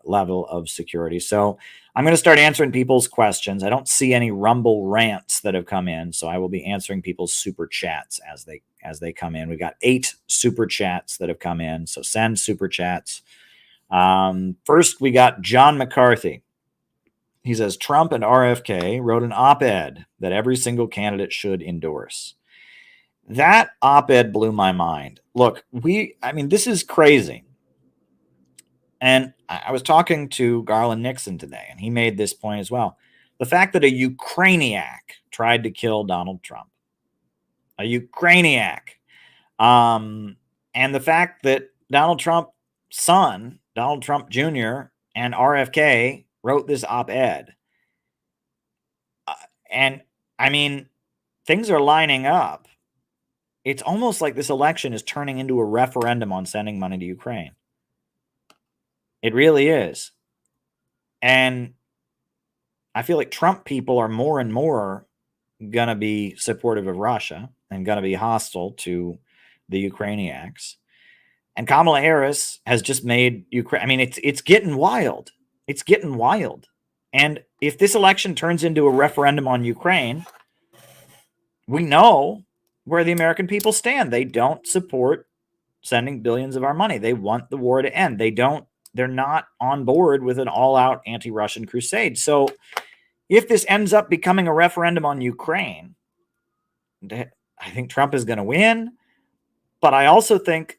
level of security. So I'm going to start answering people's questions. I don't see any Rumble rants that have come in, so I will be answering people's super chats as they come in. We've got 8 super chats that have come in, so send super chats. First, we got John McCarthy. He says, Trump and RFK wrote an op-ed that every single candidate should endorse. That op-ed blew my mind. Look, this is crazy. And I was talking to Garland Nixon today, and he made this point as well. The fact that a Ukrainiac tried to kill Donald Trump. A Ukrainiac. And the fact that Donald Trump's son, Donald Trump Jr., and RFK wrote this op-ed. Things are lining up. It's almost like this election is turning into a referendum on sending money to Ukraine. It really is. And I feel like Trump people are more and more going to be supportive of Russia and going to be hostile to the Ukrainians. And Kamala Harris has just made Ukraine. I mean, it's getting wild. It's getting wild. And if this election turns into a referendum on Ukraine, we know where the American people stand. They don't support sending billions of our money. They want the war to end. They're not on board with an all-out anti-Russian crusade. So if this ends up becoming a referendum on Ukraine, I think Trump is going to win. But I also think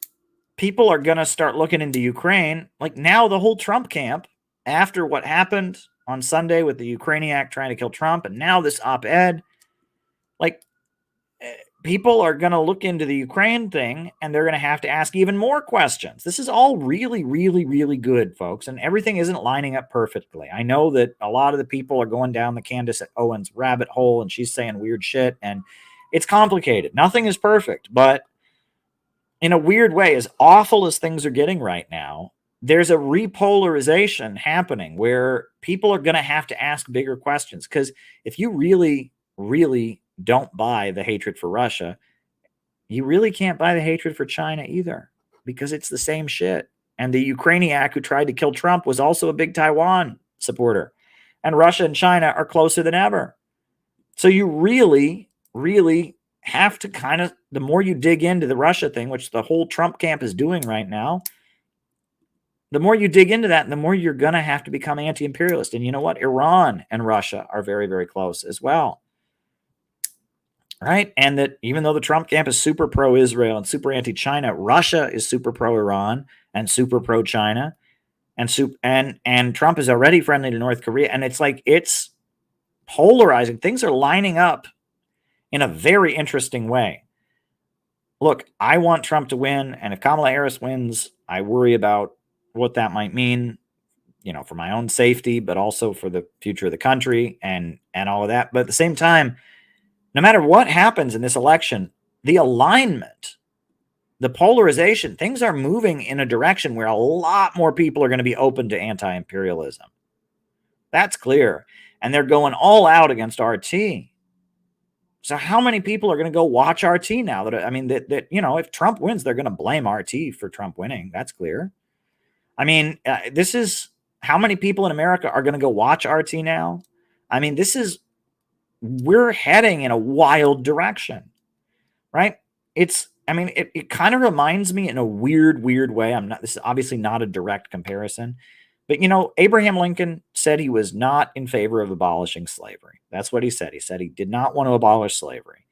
people are going to start looking into Ukraine. Like now, the whole Trump camp, after what happened on Sunday with the Ukrainian trying to kill Trump, and now this op-ed, like people are going to look into the Ukraine thing, and they're going to have to ask even more questions. This is all really, really, really good, folks, and everything isn't lining up perfectly. I know that a lot of the people are going down the Candace Owens rabbit hole, and she's saying weird shit, and it's complicated. Nothing is perfect, but in a weird way, as awful as things are getting right now, there's a repolarization happening where people are going to have to ask bigger questions. Because if you really, really don't buy the hatred for Russia, you really can't buy the hatred for China either, because it's the same shit. And the Ukrainian who tried to kill Trump was also a big Taiwan supporter. And Russia and China are closer than ever. So you really, really have to kind of, the more you dig into the Russia thing, which the whole Trump camp is doing right now, the more you dig into that, the more you're going to have to become anti-imperialist. And you know what? Iran and Russia are very, very close as well. Right? And that even though the Trump camp is super pro-Israel and super anti-China, Russia is super pro-Iran and super pro-China. And Trump is already friendly to North Korea. And it's like, it's polarizing. Things are lining up in a very interesting way. Look, I want Trump to win. And if Kamala Harris wins, I worry about what that might mean, you know, for my own safety, but also for the future of the country and all of that. But at the same time, no matter what happens in this election, the alignment, the polarization, things are moving in a direction where a lot more people are going to be open to anti-imperialism. That's clear. And they're going all out against RT. So how many people are going to go watch RT now? That you know, if Trump wins, they're going to blame RT for Trump winning. That's clear. I mean, this is how many people in America are going to go watch RT now? I mean, we're heading in a wild direction, right? It kind of reminds me in a weird way. This is obviously not a direct comparison, but you know, Abraham Lincoln said he was not in favor of abolishing slavery. That's what he said. He said he did not want to abolish slavery.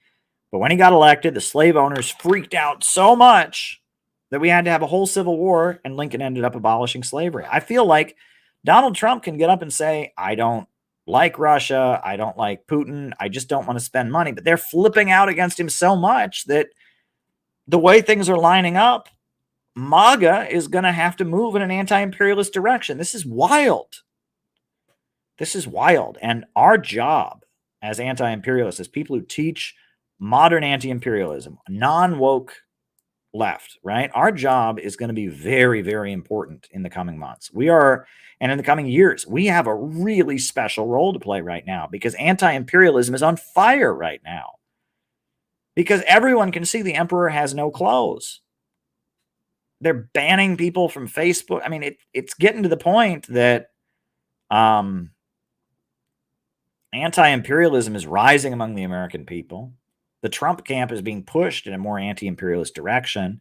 But when he got elected, the slave owners freaked out so much that we had to have a whole civil war, and Lincoln ended up abolishing slavery. I feel like Donald Trump can get up and say, I don't like Russia, I don't like Putin, I just don't want to spend money. But they're flipping out against him so much that the way things are lining up, MAGA is going to have to move in an anti-imperialist direction. This is wild. This is wild. And our job as anti-imperialists, as people who teach modern anti-imperialism, non-woke left, right? Our job is going to be very, very important in the coming months. And in the coming years, we have a really special role to play right now, because anti-imperialism is on fire right now. Because everyone can see the emperor has no clothes. They're banning people from Facebook. I mean, it's getting to the point that anti-imperialism is rising among the American people. The Trump camp is being pushed in a more anti-imperialist direction.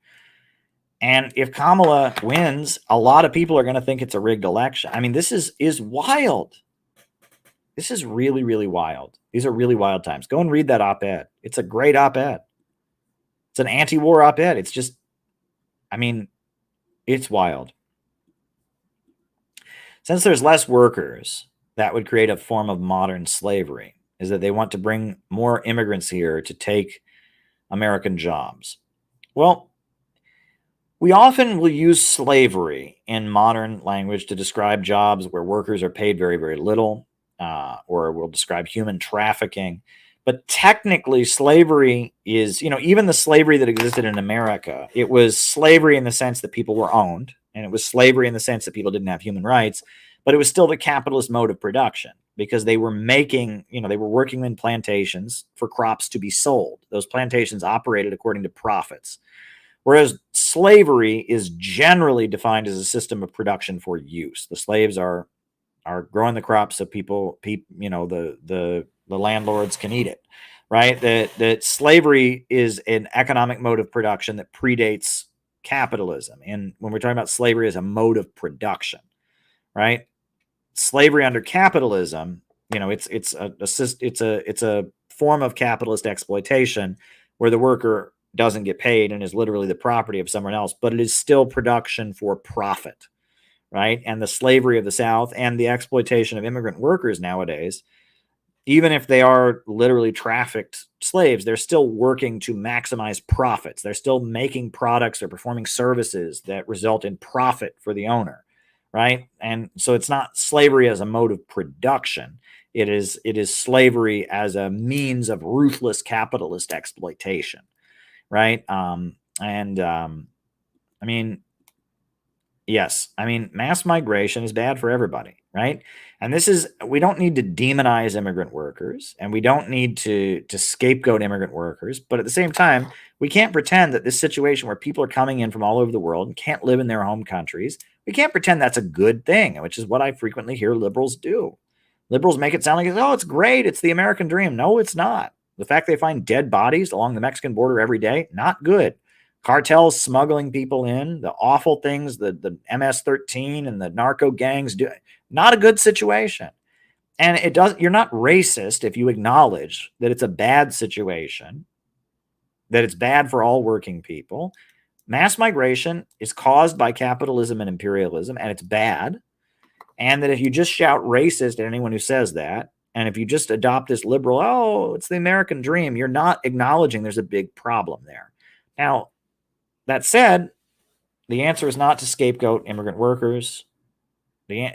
And if Kamala wins, a lot of people are going to think it's a rigged election. I mean, this is wild. This is really, really wild. These are really wild times. Go and read that op-ed. It's a great op-ed. It's an anti-war op-ed. It's just, I mean, it's wild. Since there's less workers, that would create a form of modern slavery, is that they want to bring more immigrants here to take American jobs. Well, we often will use slavery in modern language to describe jobs where workers are paid very, very little, or we'll describe human trafficking. But technically, slavery is, you know, even the slavery that existed in America, it was slavery in the sense that people were owned, and it was slavery in the sense that people didn't have human rights, but it was still the capitalist mode of production, because they were making, you know, they were working in plantations for crops to be sold. Those plantations operated according to profits. Whereas slavery is generally defined as a system of production for use. The slaves are growing the crops so people, the landlords can eat it, right? That slavery is an economic mode of production that predates capitalism. And when we're talking about slavery as a mode of production, right? Slavery under capitalism, it's a form of capitalist exploitation where the worker doesn't get paid and is literally the property of someone else, but it is still production for profit, right? And the slavery of the South and the exploitation of immigrant workers nowadays, even if they are literally trafficked slaves, they're still working to maximize profits. They're still making products or performing services that result in profit for the owner, right? And so it's not slavery as a mode of production. It is slavery as a means of ruthless capitalist exploitation, right? Yes, mass migration is bad for everybody, right? And we don't need to demonize immigrant workers, and we don't need to scapegoat immigrant workers. But at the same time, we can't pretend that this situation where people are coming in from all over the world and can't live in their home countries, we can't pretend that's a good thing, which is what I frequently hear liberals do. Liberals make it sound like, oh, it's great, it's the American dream. No, it's not. The fact they find dead bodies along the Mexican border every day, not good. Cartels smuggling people in, the awful things, the MS-13 and the narco gangs do, not a good situation. And you're not racist if you acknowledge that it's a bad situation, that it's bad for all working people. Mass migration is caused by capitalism and imperialism, and it's bad. And that if you just shout racist at anyone who says that, and if you just adopt this liberal, oh, it's the American dream, you're not acknowledging there's a big problem there. Now, that said, the answer is not to scapegoat immigrant workers. Look,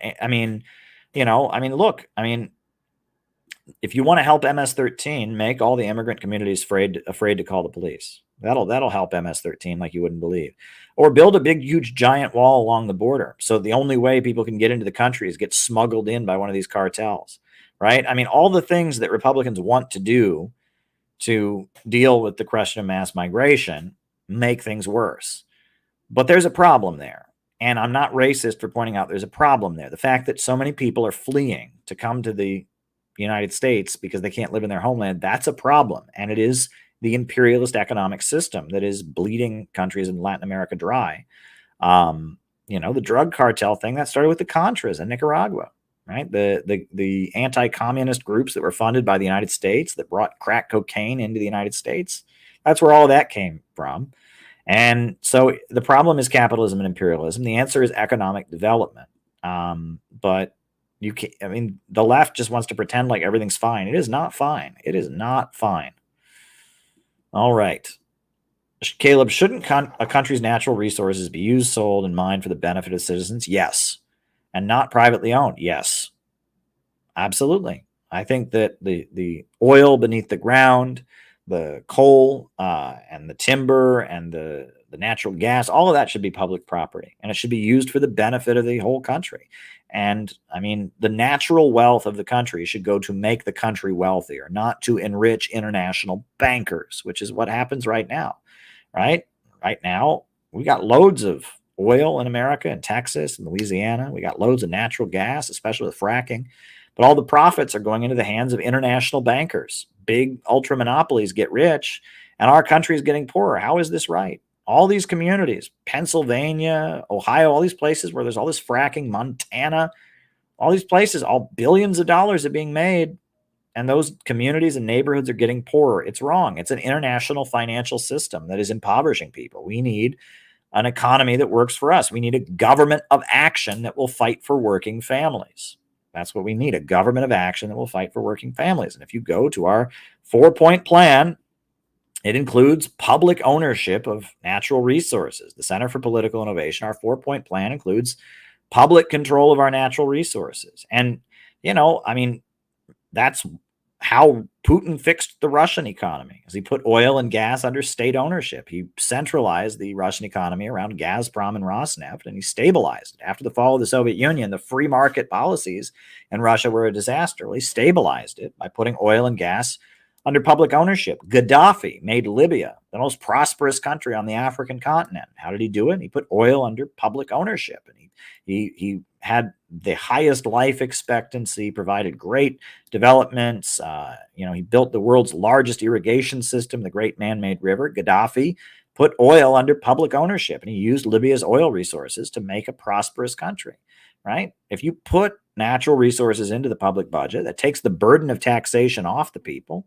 if you want to help MS-13, make all the immigrant communities afraid to call the police. That'll help MS-13 like you wouldn't believe. Or build a big, huge, giant wall along the border. So the only way people can get into the country is get smuggled in by one of these cartels, right? All the things that Republicans want to do to deal with the question of mass migration make things worse. But there's a problem there. And I'm not racist for pointing out there's a problem there. The fact that so many people are fleeing to come to the United States because they can't live in their homeland, that's a problem. And it is the imperialist economic system that is bleeding countries in Latin America dry. The drug cartel thing that started with the Contras in Nicaragua, right? The anti-communist groups that were funded by the United States that brought crack cocaine into the United States. That's where all that came from. And so the problem is capitalism and imperialism. The answer is economic development. But you can't, the left just wants to pretend like everything's fine. It is not fine. It is not fine. All right. Caleb, shouldn't a country's natural resources be used, sold, and mined for the benefit of citizens? Yes. And not privately owned? Yes. Absolutely. I think that the oil beneath the ground, the coal and the timber and the natural gas, all of that should be public property, and it should be used for the benefit of the whole country. And the natural wealth of the country should go to make the country wealthier, not to enrich international bankers, which is what happens right now, right? Right now, we got loads of oil in America, in Texas and Louisiana. We got loads of natural gas, especially with fracking. But all the profits are going into the hands of international bankers. Big ultra monopolies get rich, and our country is getting poorer. How is this right? All these communities, Pennsylvania, Ohio, all these places where there's all this fracking, Montana, all these places, all billions of dollars are being made, and those communities and neighborhoods are getting poorer. It's wrong. It's an international financial system that is impoverishing people. We need an economy that works for us. We need a government of action that will fight for working families. That's what we need, a government of action that will fight for working families. And if you go to our 4-point plan, it includes public ownership of natural resources. The Center for Political Innovation, our 4-point plan includes public control of our natural resources. And, that's how Putin fixed the Russian economy, as he put oil and gas under state ownership. He centralized the Russian economy around Gazprom and Rosneft, and he stabilized it. After the fall of the Soviet Union, the free market policies in Russia were a disaster. Well, he stabilized it by putting oil and gas under public ownership. Gaddafi made Libya the most prosperous country on the African continent. How did he do it? He put oil under public ownership, and he had the highest life expectancy, provided great developments. He built the world's largest irrigation system, the Great Man-Made River. Gaddafi put oil under public ownership, and he used Libya's oil resources to make a prosperous country, right? If you put natural resources into the public budget, that takes the burden of taxation off the people.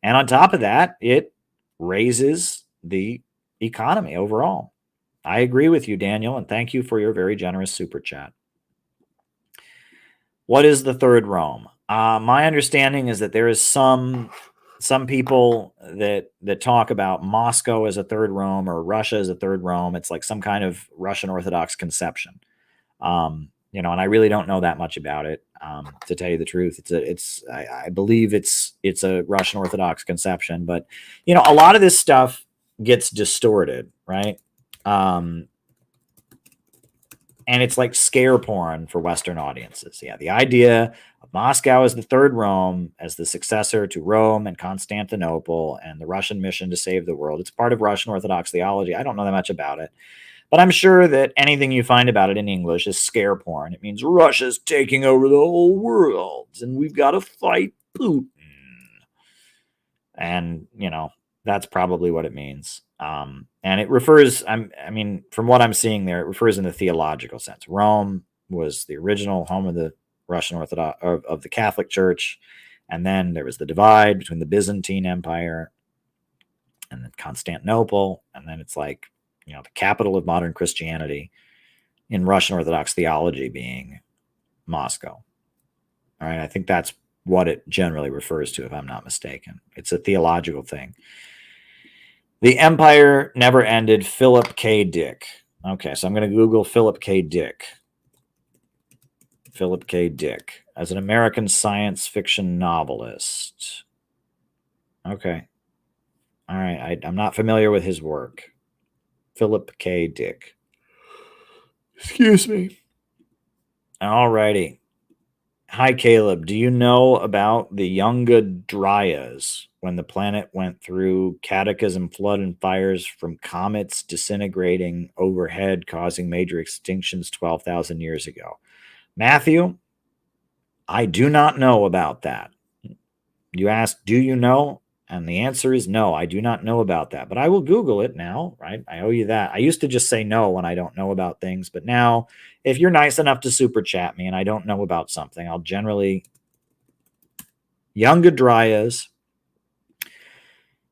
And on top of that, it raises the economy overall. I agree with you, Daniel, and thank you for your very generous super chat. What is the third Rome? My understanding is that there is some people that talk about Moscow as a third Rome or Russia as a third Rome. It's like some kind of Russian Orthodox conception. And I really don't know that much about it, to tell you the truth. I believe it's a Russian Orthodox conception, but a lot of this stuff gets distorted, right? And it's like scare porn for Western audiences. Yeah, the idea of Moscow as the third Rome, as the successor to Rome and Constantinople and the Russian mission to save the world. It's part of Russian Orthodox theology. I don't know that much about it, but I'm sure that anything you find about it in English is scare porn. It means Russia's taking over the whole world and we've got to fight Putin. And, that's probably what it means. And it refers, from what I'm seeing there, it refers in the theological sense. Rome was the original home of the Russian Orthodox, of the Catholic Church. And then there was the divide between the Byzantine Empire and then Constantinople. And then it's like, the capital of modern Christianity in Russian Orthodox theology being Moscow. All right. I think that's what it generally refers to, if I'm not mistaken. It's a theological thing. The empire never ended. Philip K. Dick. Okay, so I'm going to Google Philip K. Dick. Philip K. Dick as an American science fiction novelist. Okay. All right, I'm not familiar with his work. Philip K. Dick. Excuse me. All righty. Hi, Caleb. Do you know about the Younger Dryas, when the planet went through cataclysm, flood, and fires from comets disintegrating overhead, causing major extinctions 12,000 years ago? Matthew, I do not know about that. You asked, do you know? And the answer is no, I do not know about that. But I will Google it now, right? I owe you that. I used to just say no when I don't know about things. But now, if you're nice enough to super chat me and I don't know about something, I'll generally... Younger Dryas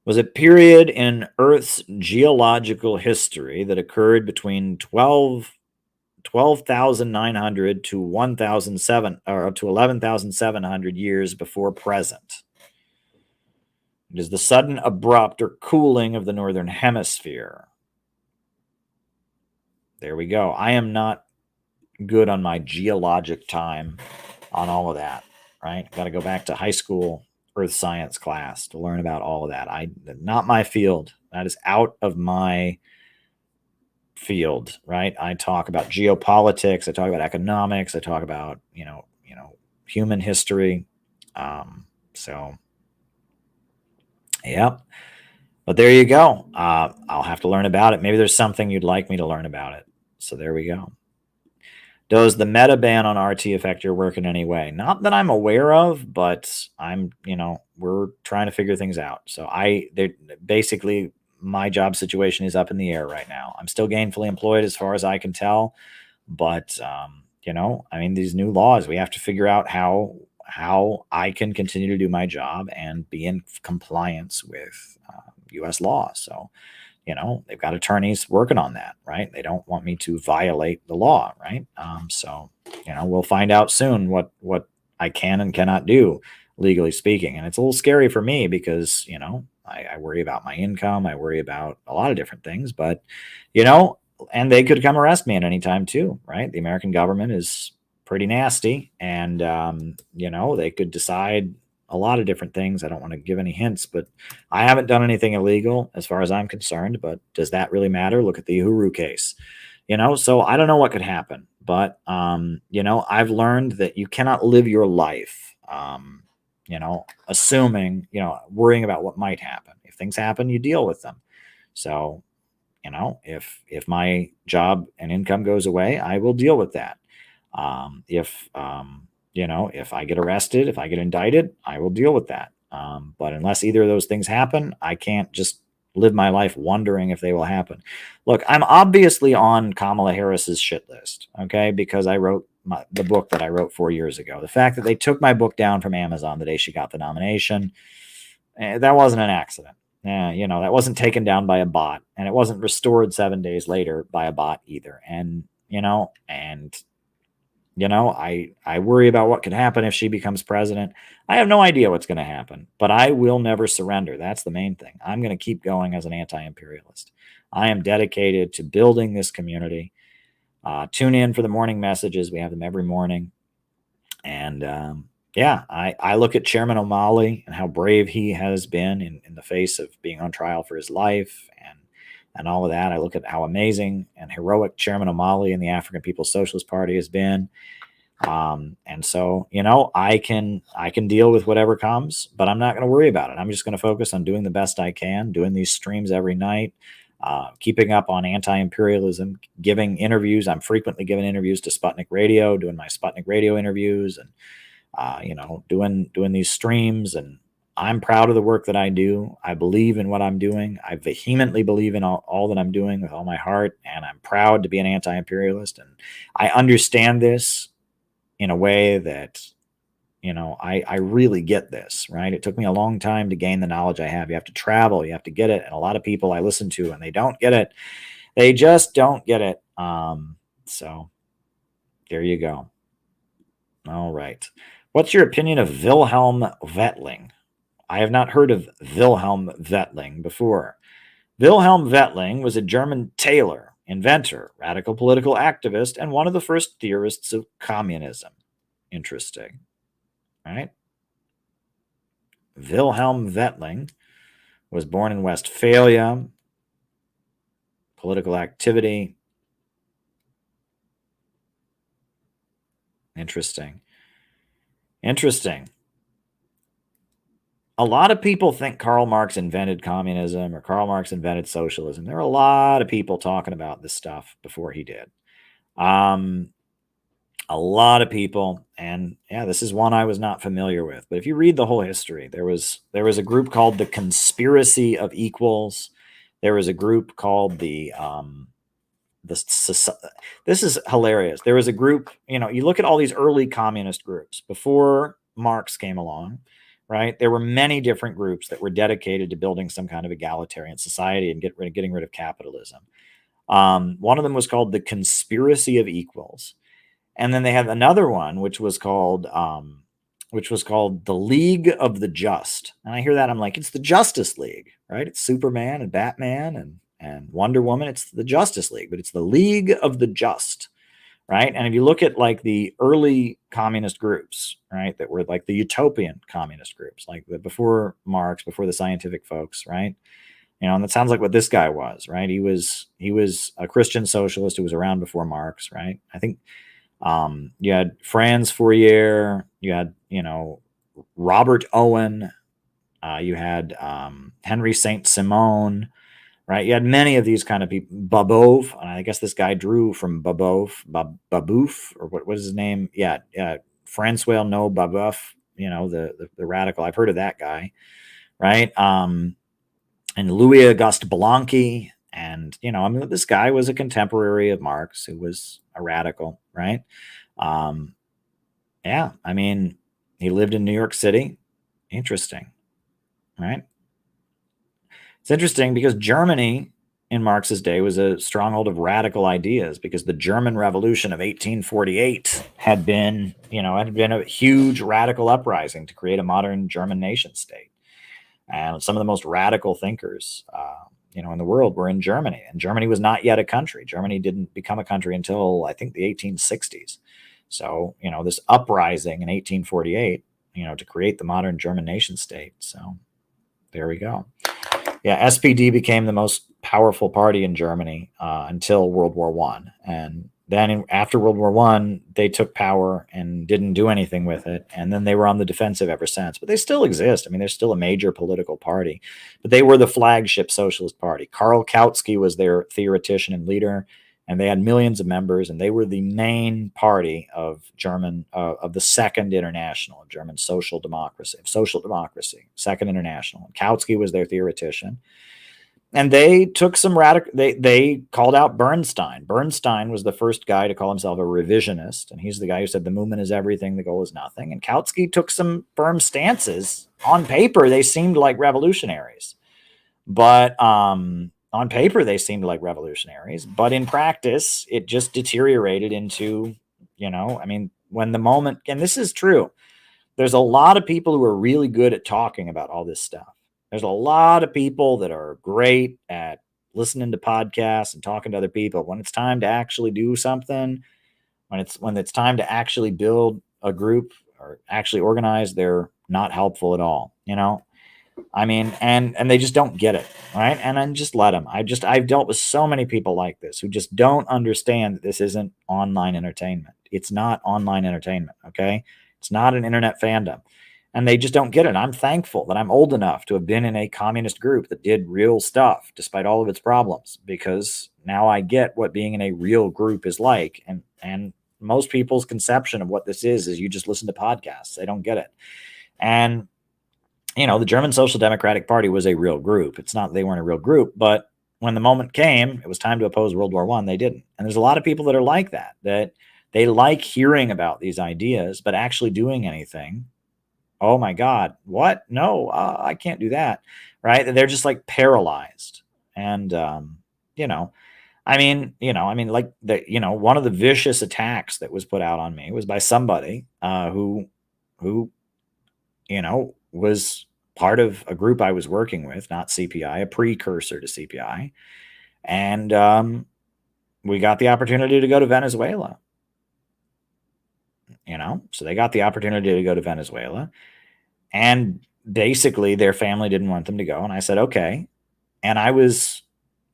was a period in Earth's geological history that occurred between 12,900 to 11,700 years before present. It is the sudden, abrupt, or cooling of the northern hemisphere. There we go. I am not good on my geologic time on all of that, right? Got to go back to high school earth science class to learn about all of that. Not my field. That is out of my field, right? I talk about geopolitics. I talk about economics. I talk about, human history. Yep. But there you go. I'll have to learn about it. Maybe there's something you'd like me to learn about it. So there we go. Does the meta ban on RT affect your work in any way? Not that I'm aware of, but we're trying to figure things out. So basically my job situation is up in the air right now. I'm still gainfully employed as far as I can tell, but these new laws, we have to figure out how I can continue to do my job and be in compliance with U.S. law. So, they've got attorneys working on that, right? They don't want me to violate the law, right? We'll find out soon what I can and cannot do, legally speaking. And it's a little scary for me because, I worry about my income. I worry about a lot of different things, but, and they could come arrest me at any time too, right? The American government is pretty nasty, and they could decide a lot of different things. I don't want to give any hints, but I haven't done anything illegal as far as I'm concerned. But does that really matter? Look at the Uhuru case, so I don't know what could happen, but I've learned that you cannot live your life assuming, worrying about what might happen. If things happen, you deal with them. So, if my job and income goes away, I will deal with that. If I get arrested, if I get indicted, I will deal with that. But unless either of those things happen, I can't just live my life wondering if they will happen. Look, I'm obviously on Kamala Harris's shit list, okay, because I wrote the book that I wrote 4 years ago. The fact that they took my book down from Amazon the day she got the nomination, that wasn't an accident. That wasn't taken down by a bot, and it wasn't restored 7 days later by a bot either. And I worry about what could happen if she becomes president. I have no idea what's going to happen, but I will never surrender. That's the main thing. I'm going to keep going as an anti-imperialist. I am dedicated to building this community. Tune in for the morning messages. We have them every morning. And I look at Chairman O'Malley and how brave he has been in the face of being on trial for his life and all of that. I look at how amazing and heroic Chairman O'Malley and the African People's Socialist Party has been. And so, I can deal with whatever comes, but I'm not going to worry about it. I'm just going to focus on doing the best I can, doing these streams every night, keeping up on anti-imperialism, giving interviews. I'm frequently giving interviews to Sputnik Radio, doing my Sputnik Radio interviews and, doing these streams. And I'm proud of the work that I do. I believe in what I'm doing. I vehemently believe in all that I'm doing with all my heart. And I'm proud to be an anti-imperialist. And I understand this in a way that, I really get this, right? It took me a long time to gain the knowledge I have. You have to travel, you have to get it. And a lot of people I listen to and they don't get it. They just don't get it. So there you go. All right. What's your opinion of Wilhelm Wettling? I have not heard of Wilhelm Wettling before. Wilhelm Wettling was a German tailor, inventor, radical political activist, and one of the first theorists of communism. Interesting. All right. Wilhelm Wettling was born in Westphalia. Political activity. Interesting. A lot of people think Karl Marx invented communism or Karl Marx invented socialism. There are a lot of people talking about this stuff before he did. A lot of people, and this is one I was not familiar with. But if you read the whole history, there was a group called the Conspiracy of Equals. There was a group called this is hilarious. There was a group, you look at all these early communist groups before Marx came along, right? There were many different groups that were dedicated to building some kind of egalitarian society and getting rid of capitalism. One of them was called the Conspiracy of Equals. And then they had another one, which was called the League of the Just. And I hear that, I'm like, it's the Justice League, right? It's Superman and Batman and Wonder Woman. It's the Justice League, but it's the League of the Just, right? And if you look at like the early communist groups, right, that were like the utopian communist groups, like before Marx, before the scientific folks, right? And that sounds like what this guy was, right? He was a Christian socialist who was around before Marx, right? I think you had Franz Fourier, you had, Robert Owen, you had Henry Saint-Simon, right? You had many of these kind of people. Babov, I guess this guy drew from Babouf, or what is his name? Yeah, Francois No Babouf, the radical. I've heard of that guy, right? And Louis Auguste Blanqui. And, this guy was a contemporary of Marx who was a radical, right? He lived in New York City. Interesting, right? It's interesting because Germany in Marx's day was a stronghold of radical ideas because the German Revolution of 1848 had been a huge radical uprising to create a modern German nation state. And some of the most radical thinkers, in the world were in Germany, and Germany was not yet a country. Germany didn't become a country until I think the 1860s. So, this uprising in 1848, to create the modern German nation state. So there we go. Yeah. SPD became the most powerful party in Germany until World War I. And then after World War I, they took power and didn't do anything with it. And then they were on the defensive ever since. But they still exist. I mean, they're still a major political party. But they were the flagship socialist party. Karl Kautsky was their theoretician and leader, and they had millions of members, and they were the main party of German, of the Second International, of German social democracy, Second International. And Kautsky was their theoretician. And they took some radical, they called out Bernstein. Bernstein was the first guy to call himself a revisionist. And he's the guy who said the movement is everything, the goal is nothing. And Kautsky took some firm stances. On paper, they seemed like revolutionaries. But on paper, they seemed like revolutionaries. But in practice, it just deteriorated into, I mean, when the moment, and this is true, there's a lot of people who are really good at talking about all this stuff. There's a lot of people that are great at listening to podcasts and talking to other people. When it's time to actually do something, when it's time to actually build a group or actually organize, they're not helpful at all. I mean, and they just don't get it, right? And then just let them. I've dealt with so many people like this who just don't understand that this isn't online entertainment. It's not online entertainment, okay? It's not an internet fandom. And they just don't get it. I'm thankful that I'm old enough to have been in a communist group that did real stuff despite all of its problems, because now I get what being in a real group is like. And most people's conception of what this is you just listen to podcasts. They don't get it. And, the German Social Democratic Party was a real group. It's not that they weren't a real group, but when the moment came, it was time to oppose World War I, they didn't. And there's a lot of people that are like that they like hearing about these ideas, but actually doing anything, oh my God, what? No, I can't do that. Right. They're just like paralyzed. And, like one of the vicious attacks that was put out on me was by somebody who was part of a group I was working with, not CPI, a precursor to CPI. And we got the opportunity to go to Venezuela. So they got the opportunity to go to Venezuela, and basically their family didn't want them to go. And I said, okay. And I was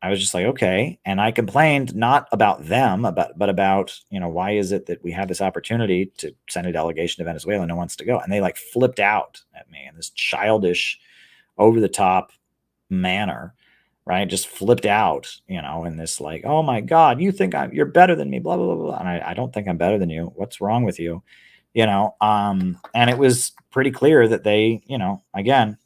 just like, okay. And I complained not about them, but about, why is it that we have this opportunity to send a delegation to Venezuela and no one wants to go? And they like flipped out at me in this childish, over the top manner, right? Just flipped out, in this like, oh my God, you think you're better than me, blah, blah, blah, blah. And I don't think I'm better than you. What's wrong with you? And it was pretty clear that they, again,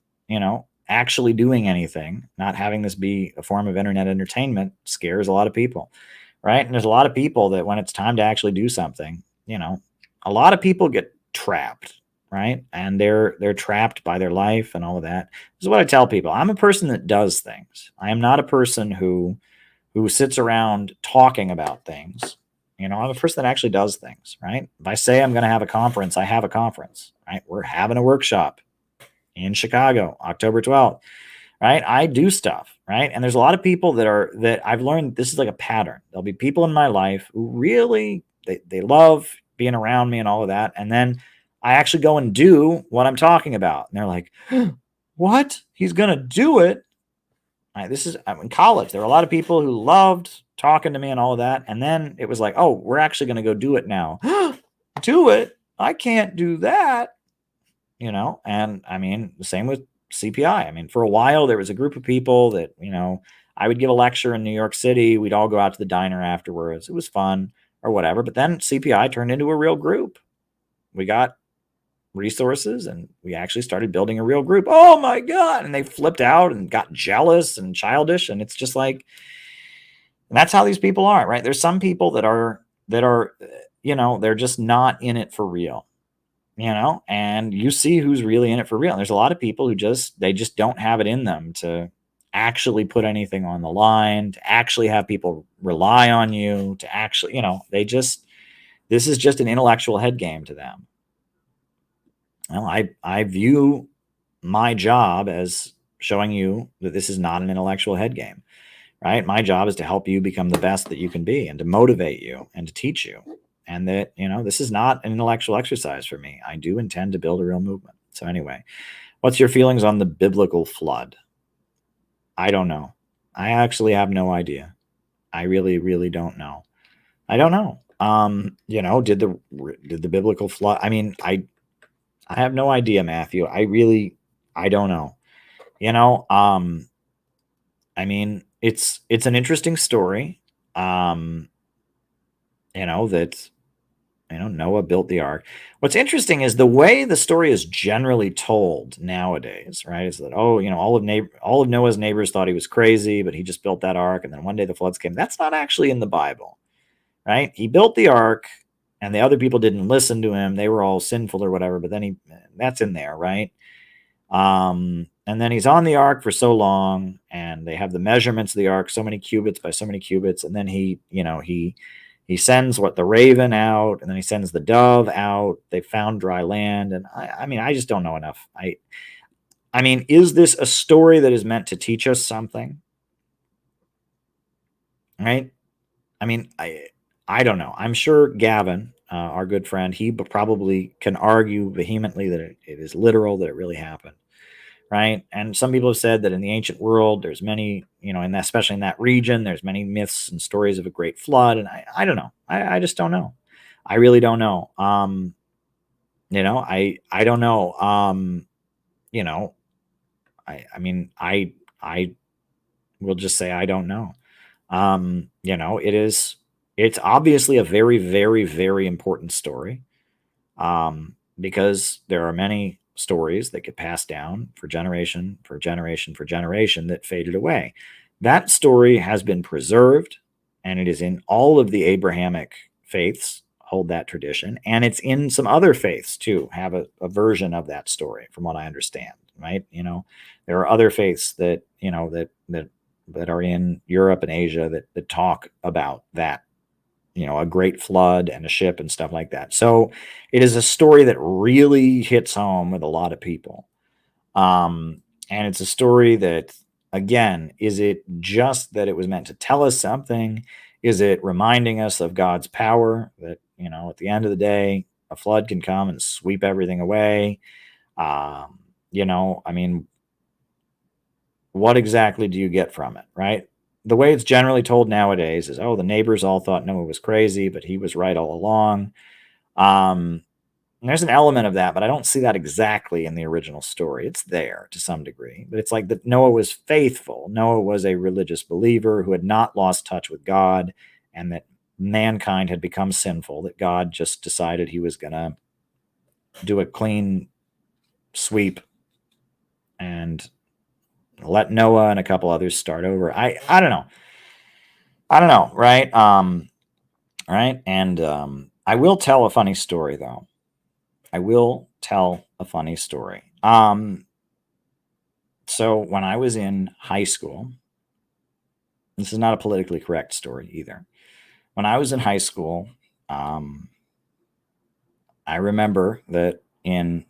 actually doing anything, not having this be a form of internet entertainment scares a lot of people, right? And there's a lot of people that when it's time to actually do something, a lot of people get trapped, right? And they're trapped by their life and all of that. This is what I tell people. I'm a person that does things. I am not a person who sits around talking about things. I'm a person that actually does things, right? If I say I'm going to have a conference, I have a conference, right? We're having a workshop in Chicago, October 12th, right? I do stuff, right? And there's a lot of people that I've learned this is like a pattern. There'll be people in my life who really, they love being around me and all of that. And then I actually go and do what I'm talking about. And they're like, what? He's going to do it? This is in college. There were a lot of people who loved talking to me and all of that. And then it was like, oh, we're actually going to go do it now. Do it? I can't do that. And I mean, the same with CPI. I mean, for a while, there was a group of people that, I would give a lecture in New York City. We'd all go out to the diner afterwards. It was fun or whatever. But then CPI turned into a real group. We got resources and we actually started building a real group. Oh my God. And they flipped out and got jealous and childish. And it's just like, and that's how these people are, right? There's some people that are, they're just not in it for real, and you see who's really in it for real. And there's a lot of people who they just don't have it in them to actually put anything on the line, to actually have people rely on you, to actually, this is just an intellectual head game to them. Well, I view my job as showing you that this is not an intellectual head game, right? My job is to help you become the best that you can be and to motivate you and to teach you. And that, this is not an intellectual exercise for me. I do intend to build a real movement. So anyway, what's your feelings on the biblical flood? I don't know. I actually have no idea. I really, really don't know. I don't know. Did the biblical flood? I mean, I have no idea, Matthew. I don't know. I mean, it's an interesting story. That Noah built the ark. What's interesting is the way the story is generally told nowadays, right? Is that all of Noah's neighbors thought he was crazy, but he just built that ark, and then one day the floods came. That's not actually in the Bible, right? He built the ark, and the other people didn't listen to him. They were all sinful or whatever. But then that's in there, right? And then he's on the ark for so long, and they have the measurements of the ark, so many cubits by so many cubits, and then he sends the raven out, and then he sends the dove out. They found dry land, and I just don't know enough. I mean, is this a story that is meant to teach us something? Right? I mean, I don't know. I'm sure Gavin, our good friend, he probably can argue vehemently that it is literal, that it really happened. Right. And some people have said that in the ancient world, there's many, especially in that region, there's many myths and stories of a great flood. And I don't know. I just don't know. I really don't know. I don't know. I will just say, I don't know. It's obviously a very, very, very important story. Because there are many stories that get passed down for generation that faded away. That story has been preserved, and it is in all of the Abrahamic faiths hold that tradition, and it's in some other faiths too, have a version of that story, from what I understand, right? There are other faiths that that are in Europe and Asia that talk about that, a great flood and a ship and stuff like that. So it is a story that really hits home with a lot of people. And it's a story that, again, is it just that it was meant to tell us something? Is it reminding us of God's power that, at the end of the day, a flood can come and sweep everything away? I mean, what exactly do you get from it, right? The way it's generally told nowadays is, the neighbors all thought Noah was crazy, but he was right all along. There's an element of that, but I don't see that exactly in the original story. It's there to some degree, but it's like that Noah was faithful. Noah was a religious believer who had not lost touch with God, and that mankind had become sinful, that God just decided he was going to do a clean sweep and let Noah and a couple others start over. I don't know. Right. Right. And, I will tell a funny story though. So when I was in high school, this is not a politically correct story either. When I was in high school, I remember that I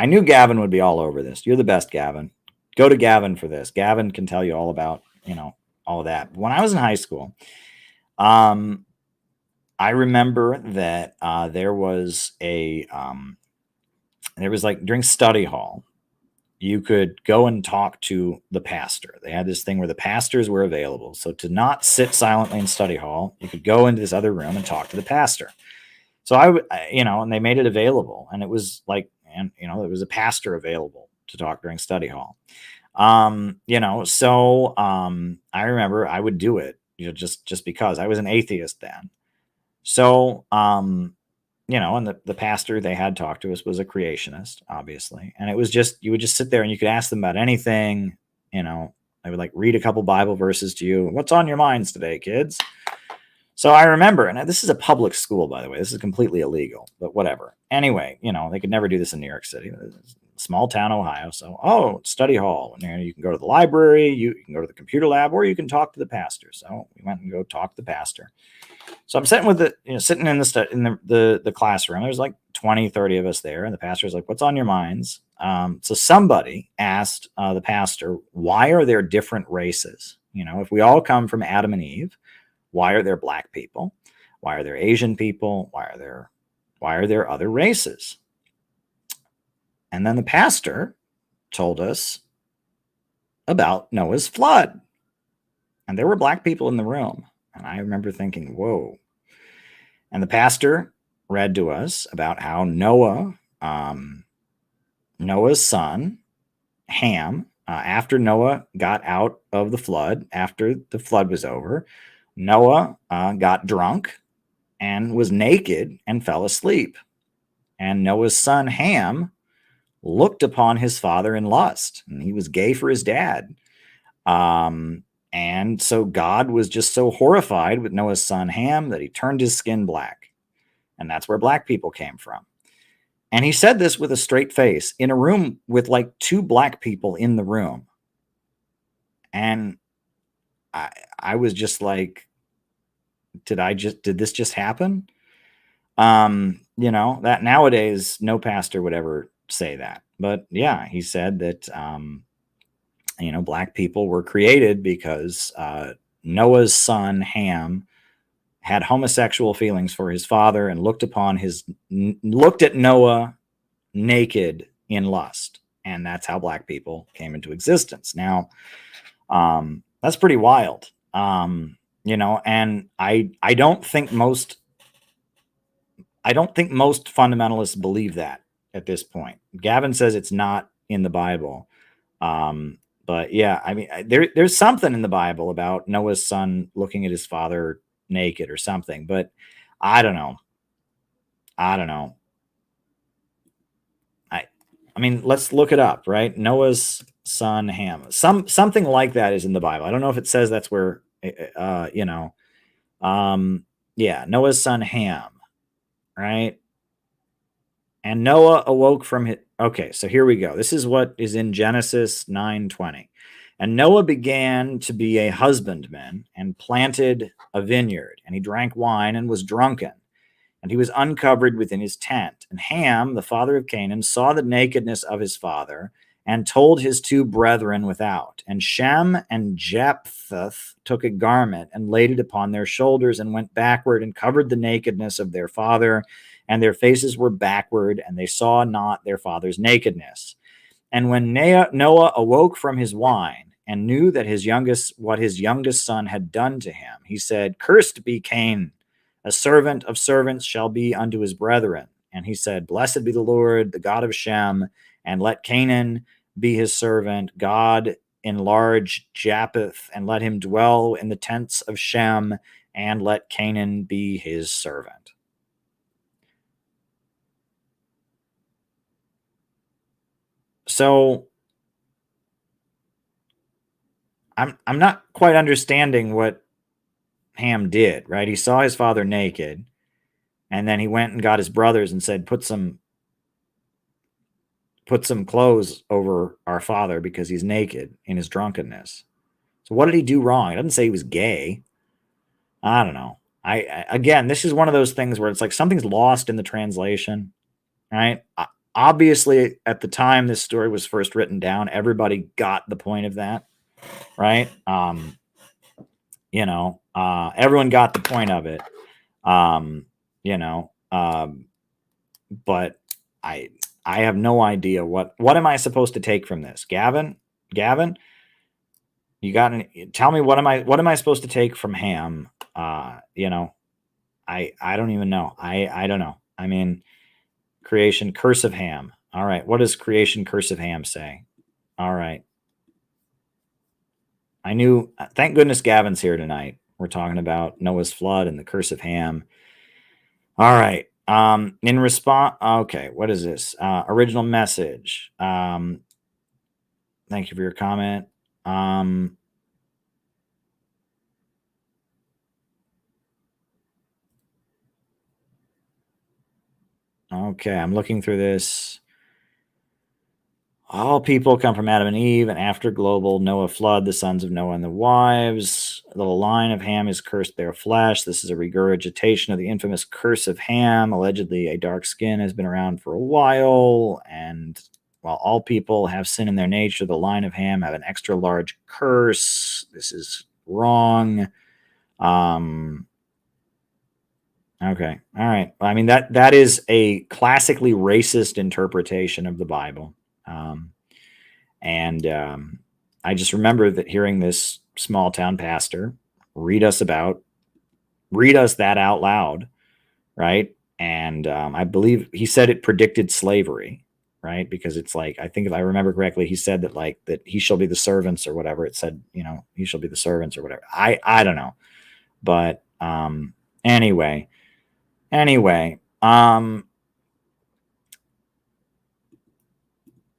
knew Gavin would be all over this. You're the best, Gavin. Go to Gavin for this. Gavin can tell you all about, all of that. When I was in high school, I remember that there was during study hall, you could go and talk to the pastor. They had this thing where the pastors were available. So to not sit silently in study hall, you could go into this other room and talk to the pastor. So and they made it available, and it was there was a pastor available to talk during study hall. I remember I would do it, just because I was an atheist then. So, and the pastor they had talked to us was a creationist, obviously. And it was you would just sit there and you could ask them about anything, I would read a couple Bible verses to you. What's on your minds today, kids? So I remember, and this is a public school, by the way, this is completely illegal, but whatever. Anyway, they could never do this in New York City, small town, Ohio. So, study hall, and you can go to the library, you can go to the computer lab, or you can talk to the pastor. So we went and go talk to the pastor. So I'm sitting sitting in the classroom. There's 20, 30 of us there. And the pastor's like, what's on your minds? So somebody asked the pastor, why are there different races? If we all come from Adam and Eve, why are there black people? Why are there Asian people? Why are there other races? And then the pastor told us about Noah's flood. And there were black people in the room. And I remember thinking, whoa, And the pastor read to us about how Noah's son, Ham, after Noah got out of the flood, after the flood was over, Noah got drunk and was naked and fell asleep. And Noah's son, Ham, looked upon his father in lust, and he was gay for his dad. And so God was just so horrified with Noah's son, Ham, that he turned his skin black. And that's where black people came from. And he said this with a straight face in a room with like 2 black people in the room. And I was just like, did this just happen? That nowadays no pastor would ever say that. But yeah, he said that, black people were created because Noah's son, Ham, had homosexual feelings for his father and looked at Noah naked in lust. And that's how black people came into existence. Now, that's pretty wild. And I don't think most fundamentalists believe that at this point. Gavin says it's not in the Bible. But yeah, I mean, there's something in the Bible about Noah's son looking at his father naked or something, but I don't know. I mean, let's look it up, right? Noah's son Ham. Something like that is in the Bible. I don't know if it says that's where Noah's son Ham, right? And Noah awoke from his... Okay, so here we go. This is what is in Genesis 9:20. And Noah began to be a husbandman and planted a vineyard, and he drank wine and was drunken, and he was uncovered within his tent. And Ham, the father of Canaan, saw the nakedness of his father and told his 2 brethren without. And Shem and Japheth took a garment and laid it upon their shoulders and went backward and covered the nakedness of their father, and their faces were backward, and they saw not their father's nakedness. And when Noah awoke from his wine and knew that what his youngest son had done to him, he said, "Cursed be Cain, a servant of servants shall be unto his brethren." And he said, "Blessed be the Lord, the God of Shem, and let Canaan be his servant. God enlarge Japheth, and let him dwell in the tents of Shem, and let Canaan be his servant." So I'm not quite understanding what Ham did, right? He saw his father naked, and then he went and got his brothers and said, put some clothes over our father because he's naked in his drunkenness. So what did he do wrong? It doesn't say he was gay. I don't know. Again, this is one of those things where it's like something's lost in the translation, right? Obviously, at the time this story was first written down, everybody got the point of that, right? Everyone got the point of it, but I have no idea what am I supposed to take from this, Gavin, tell me what am I supposed to take from Ham? I don't even know. I don't know. I mean, creation, curse of Ham. All right. What does creation, curse of Ham say? All right. Thank goodness Gavin's here tonight. We're talking about Noah's flood and the curse of Ham. All right. In response, okay, what is this? Original message. Thank you for your comment. Okay, I'm looking through this. All people come from Adam and Eve, and after global Noah flood, the sons of Noah and the wives. The line of Ham is cursed their flesh. This is a regurgitation of the infamous curse of Ham. Allegedly, a dark skin has been around for a while, and while all people have sin in their nature, the line of Ham have an extra large curse. This is wrong. Okay, all right. I mean, that is a classically racist interpretation of the Bible. I just remember that hearing this small town pastor read us that out loud right? And I believe he said it predicted slavery, right? Because it's like, I think if I remember correctly, he said that like that he shall be the servants or whatever. It said, you know, he shall be the servants or whatever. I don't know, but anyway,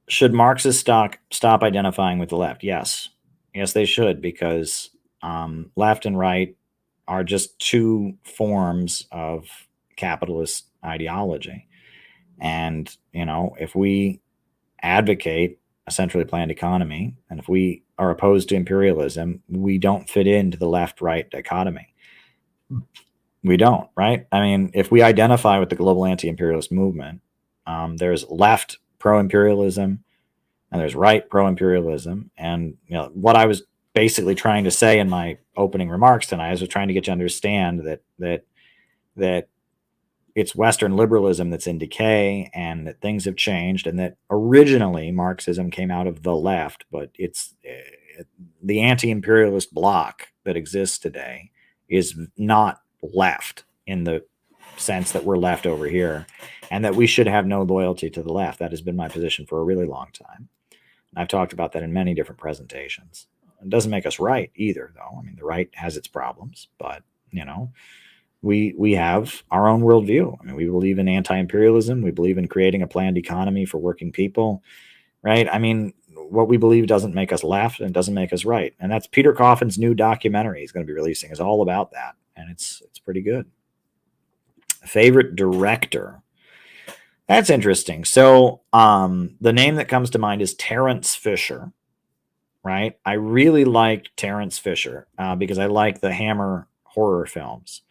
should Marxists stop identifying with the left? Yes, they should, because left and right are just two forms of capitalist ideology. And, you know, if we advocate a centrally planned economy and if we are opposed to imperialism, we don't fit into the left-right dichotomy. We don't, right? I mean, if we identify with the global anti-imperialist movement, there's left pro-imperialism and there's right pro-imperialism. And, you know, what I was basically trying to say in my opening remarks tonight is I was trying to get you to understand that it's Western liberalism that's in decay and that things have changed, and that originally Marxism came out of the left, but it's the anti-imperialist bloc that exists today is not left in the sense that we're left over here, and that we should have no loyalty to the left. That has been my position for a really long time. I've talked about that in many different presentations. It doesn't make us right either, though. I mean, the right has its problems, but, you know, we have our own worldview. I mean, we believe in anti-imperialism. We believe in creating a planned economy for working people, right? I mean, what we believe doesn't make us left and doesn't make us right. And that's Peter Coffin's new documentary he's going to be releasing is all about that. And it's pretty good. Favorite director. That's interesting. So the name that comes to mind is Terence Fisher, right? I really like Terence Fisher because I like the Hammer horror films,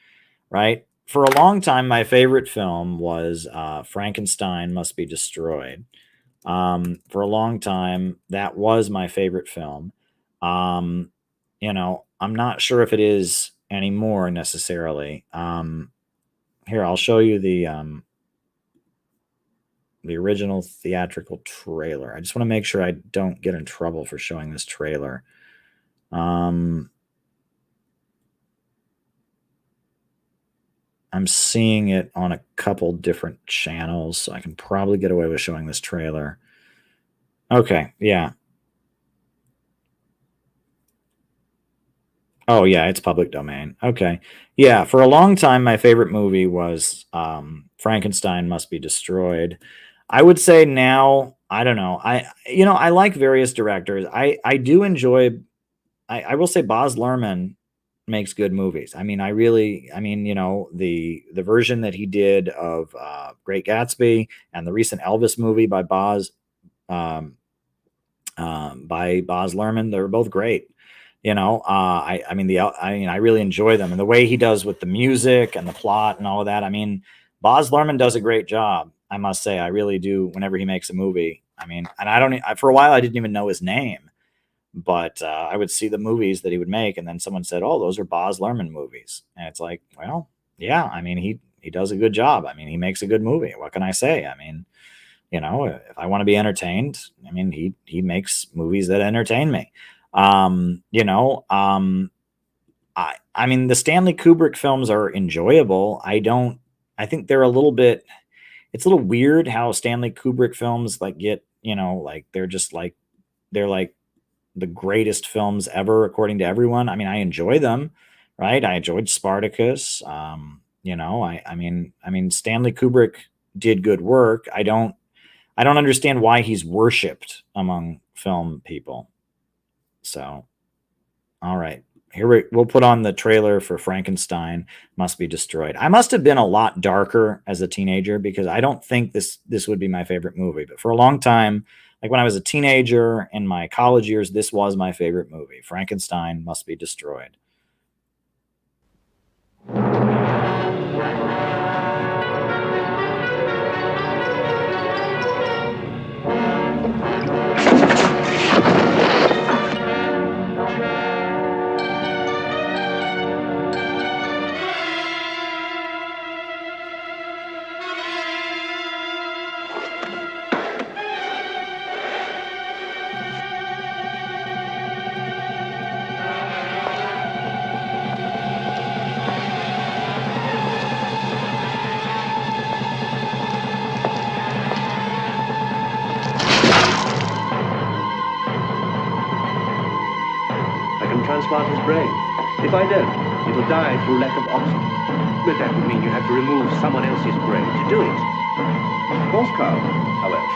right? For a long time, my favorite film was Frankenstein Must Be Destroyed. For a long time, that was my favorite film. You know, I'm not sure if it is anymore necessarily. Here, I'll show you the original theatrical trailer. I just want to make sure I don't get in trouble for showing this trailer. I'm seeing it on a couple different channels, so I can probably get away with showing this trailer. Okay, yeah. Oh, yeah, it's public domain. Okay. Yeah, for a long time, my favorite movie was Frankenstein Must Be Destroyed. I would say now, I don't know. I like various directors. I do enjoy, I will say Baz Luhrmann makes good movies. I mean, you know, the version that he did of Great Gatsby and the recent Elvis movie by Baz Luhrmann, they're both great. You know, I really enjoy them, and the way he does with the music and the plot and all of that. I mean, Baz Luhrmann does a great job. I must say, I really do. Whenever he makes a movie, I mean, and for a while I didn't even know his name, but I would see the movies that he would make, and then someone said, "Oh, those are Baz Luhrmann movies," and it's like, well, yeah. I mean, he does a good job. I mean, he makes a good movie. What can I say? I mean, you know, if I want to be entertained, I mean, he makes movies that entertain me. You know, I mean, the Stanley Kubrick films are enjoyable. I think they're it's a little weird how Stanley Kubrick films like get, you know, like they're like the greatest films ever, according to everyone. I mean, I enjoy them, right? I enjoyed Spartacus. You know, I mean, Stanley Kubrick did good work. I don't understand why he's worshipped among film people. So, all right, we'll put on the trailer for Frankenstein Must Be Destroyed. I must have been a lot darker as a teenager because I don't think this would be my favorite movie. But for a long time, like when I was a teenager in my college years, this was my favorite movie. Frankenstein Must Be Destroyed. transplant his brain. If I don't, it'll die through lack of oxygen. But that would mean you have to remove someone else's brain to do it. Of course, Carl. How else?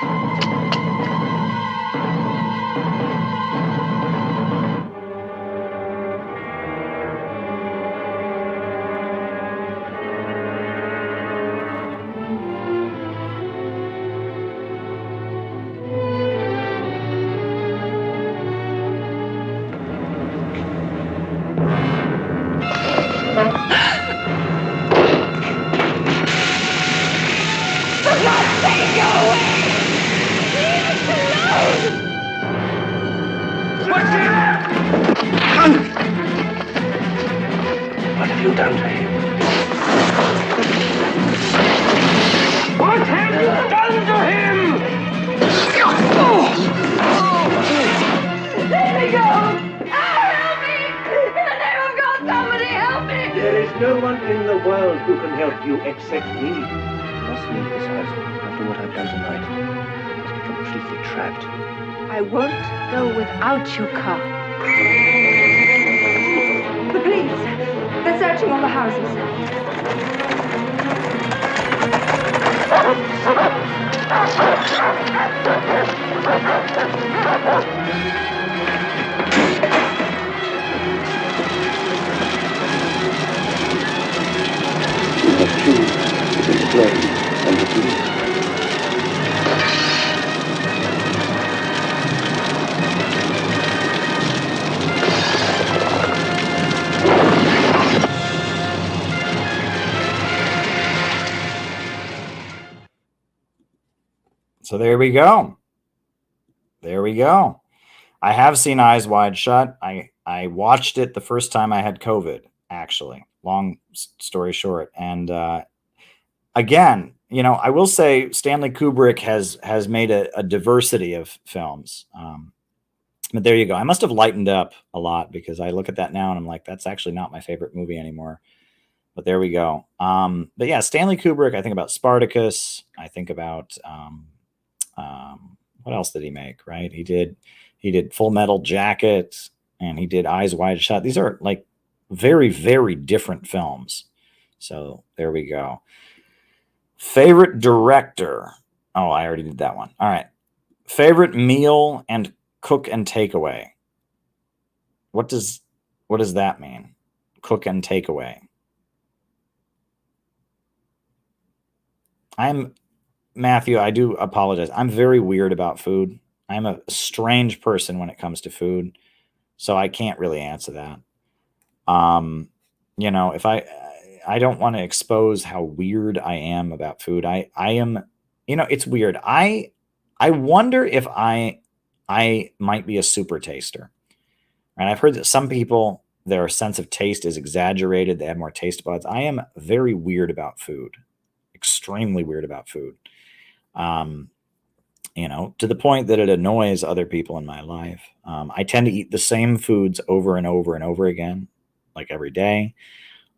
What have you done to him? What have you done to him? Let me go! Help me! In the name of God, somebody help me! There is no one in the world who can help you except me. Trust me, besides, after what I've done tonight, I must be completely trapped. I won't go without you, Carl. The police! They're searching all the houses. You have chosen to explain and repeat. So there we go. There we go. I have seen Eyes Wide Shut. I watched it the first time I had COVID, actually. Long story short. And again, you know, I will say Stanley Kubrick has made a diversity of films. But there you go. I must have lightened up a lot because I look at that now and I'm like, that's actually not my favorite movie anymore. But there we go. But yeah, Stanley Kubrick, I think about Spartacus. I think about what else did he make, right? He did Full Metal Jacket and he did Eyes Wide Shut. These are like very, very different films. So there we go. Favorite director. Oh, I already did that one. All right. Favorite meal and cook and takeaway. What does that mean? Cook and takeaway. Matthew, I do apologize. I'm very weird about food. I'm a strange person when it comes to food. So I can't really answer that. You know, if I don't want to expose how weird I am about food. I am, you know, it's weird. I wonder if I might be a super taster. And I've heard that some people, their sense of taste is exaggerated. They have more taste buds. I am very weird about food. Extremely weird about food. You know, to the point that it annoys other people in my life. I tend to eat the same foods over and over and over again, like every day.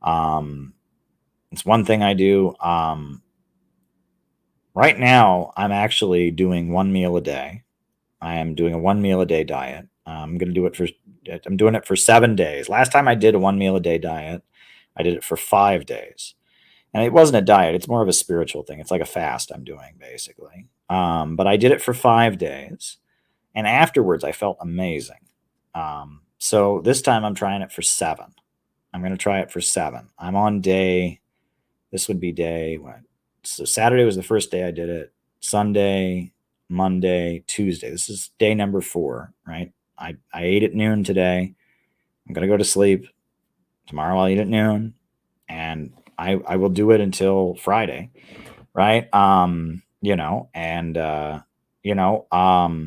It's one thing I do. Right now, I'm actually doing one meal a day. I am doing a 1 meal a day diet. I'm doing it for 7 days. Last time I did a 1 meal a day diet, I did it for 5 days. And it wasn't a diet. It's more of a spiritual thing. It's like a fast I'm doing, basically. But I did it for 5 days. And afterwards, I felt amazing. So this time I'm trying it for 7. I'm going to try it for 7. I'm on this would be day, what? So Saturday was the first day I did it. Sunday, Monday, Tuesday. This is day number 4, right? I ate at noon today. I'm going to go to sleep. Tomorrow I'll eat at noon. And I will do it until Friday, right? You know, and you know, I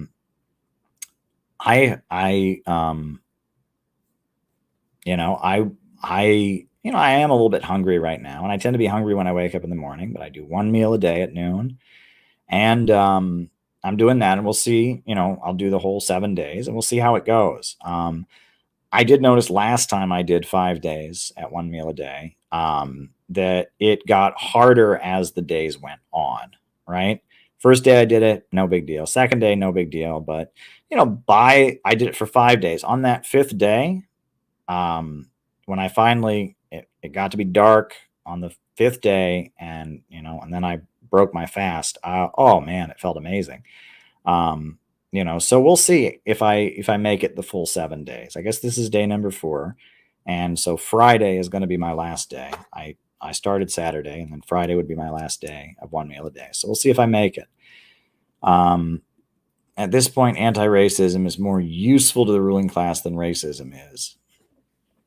am a little bit hungry right now, and I tend to be hungry when I wake up in the morning, but I do 1 meal a day at noon, and I'm doing that, and we'll see. You know, I'll do the whole 7 days, and we'll see how it goes. I did notice last time I did 5 days at 1 meal a day, that it got harder as the days went on, right? First day I did it, no big deal. Second day, no big deal. But, you know, I did it for 5 days. On that 5th day, when I finally, it got to be dark on the 5th day, and, and then I broke my fast. Oh man, it felt amazing. So we'll see if I make it the full 7 days. I guess this is day number 4. And so Friday is going to be my last day. I started Saturday, and then Friday would be my last day of 1 meal a day. So we'll see if I make it. At this point, anti-racism is more useful to the ruling class than racism is.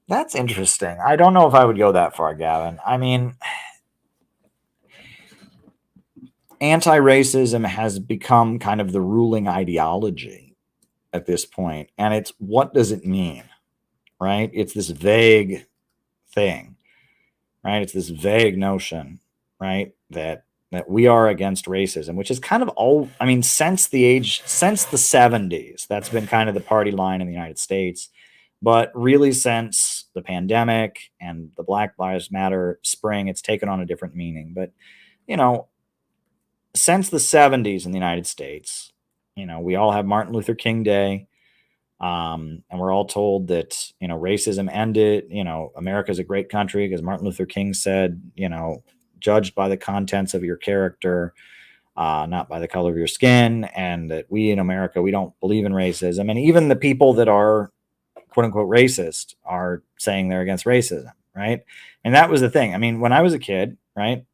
That's interesting. I don't know if I would go that far, Gavin. I mean, anti-racism has become kind of the ruling ideology at this point. And it's, what does it mean? Right? It's this vague thing, right? It's this vague notion, right? That we are against racism, which is kind of all, I mean, since the 70s, that's been kind of the party line in the United States. But really, since the pandemic and the Black Lives Matter spring, it's taken on a different meaning. But, since the 70s in the United States, we all have Martin Luther King Day. And we're all told that, racism ended. America's a great country because Martin Luther King said, judged by the contents of your character, not by the color of your skin. And that we in America, we don't believe in racism. And even the people that are quote unquote racist are saying they're against racism. Right. And that was the thing. I mean, when I was a kid, right,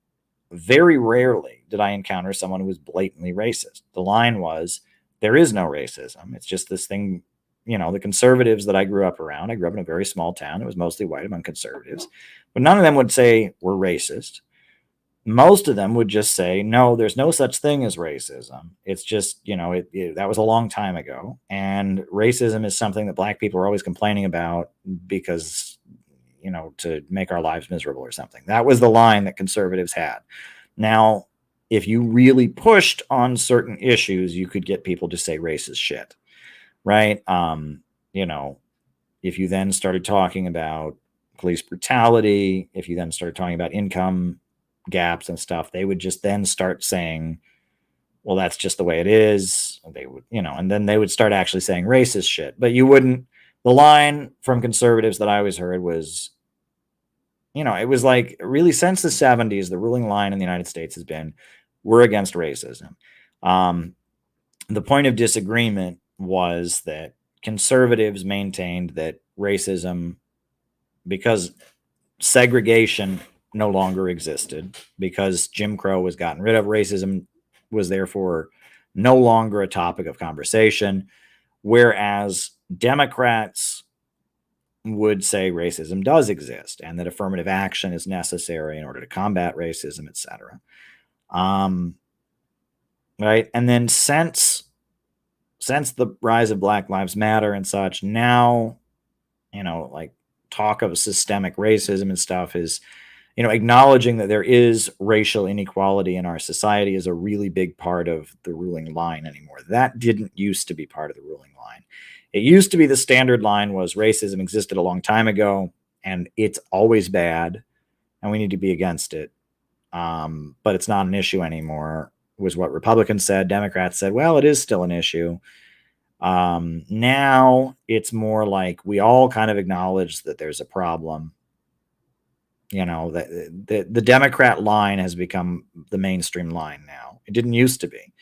very rarely did I encounter someone who was blatantly racist. The line was, there is no racism. It's just this thing. The conservatives that I grew up around, I grew up in a very small town. It was mostly white among conservatives, but none of them would say we're racist. Most of them would just say, no, there's no such thing as racism. It's just, that was a long time ago. And racism is something that Black people are always complaining about because, to make our lives miserable or something. That was the line that conservatives had. Now, if you really pushed on certain issues, you could get people to say racist shit. Right. If you then started talking about police brutality, if you then started talking about income gaps and stuff, they would just then start saying, well, that's just the way it is. They would, and then they would start actually saying racist shit. But you wouldn't, the line from conservatives that I always heard was, it was like really since the 70s, the ruling line in the United States has been, we're against racism. The point of disagreement was that conservatives maintained that racism, because segregation no longer existed, because Jim Crow was gotten rid of, racism was therefore no longer a topic of conversation, whereas Democrats would say racism does exist and that affirmative action is necessary in order to combat racism, etc. Right? And then since the rise of Black Lives Matter and such, now, like talk of systemic racism and stuff is, acknowledging that there is racial inequality in our society is a really big part of the ruling line anymore. That didn't used to be part of the ruling line. It used to be the standard line was racism existed a long time ago and it's always bad and we need to be against it. But it's not an issue anymore, was what Republicans said. Democrats said, well, it is still an issue. Now it's more like we all kind of acknowledge that there's a problem. The Democrat line has become the mainstream line now. It didn't used to be.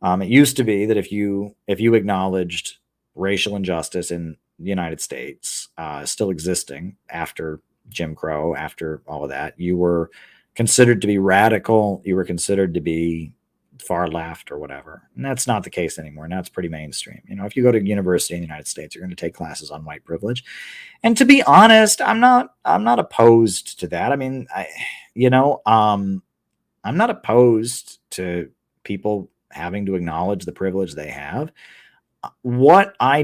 It used to be that if you acknowledged racial injustice in the United States, still existing after Jim Crow, after all of that, you were considered to be radical. You were considered to be far left or whatever. And that's not the case anymore. Now it's pretty mainstream. If you go to university in the United States, you're going to take classes on white privilege. And to be honest, I'm not opposed to that. I mean, I'm not opposed to people having to acknowledge the privilege they have. What I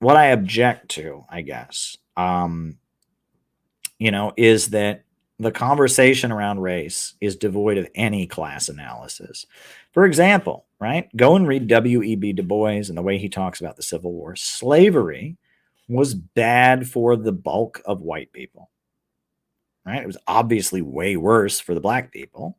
object to, I guess, is that the conversation around race is devoid of any class analysis. For example, right? Go and read W.E.B. Du Bois and the way he talks about the Civil War. Slavery was bad for the bulk of white people, right? It was obviously way worse for the Black people,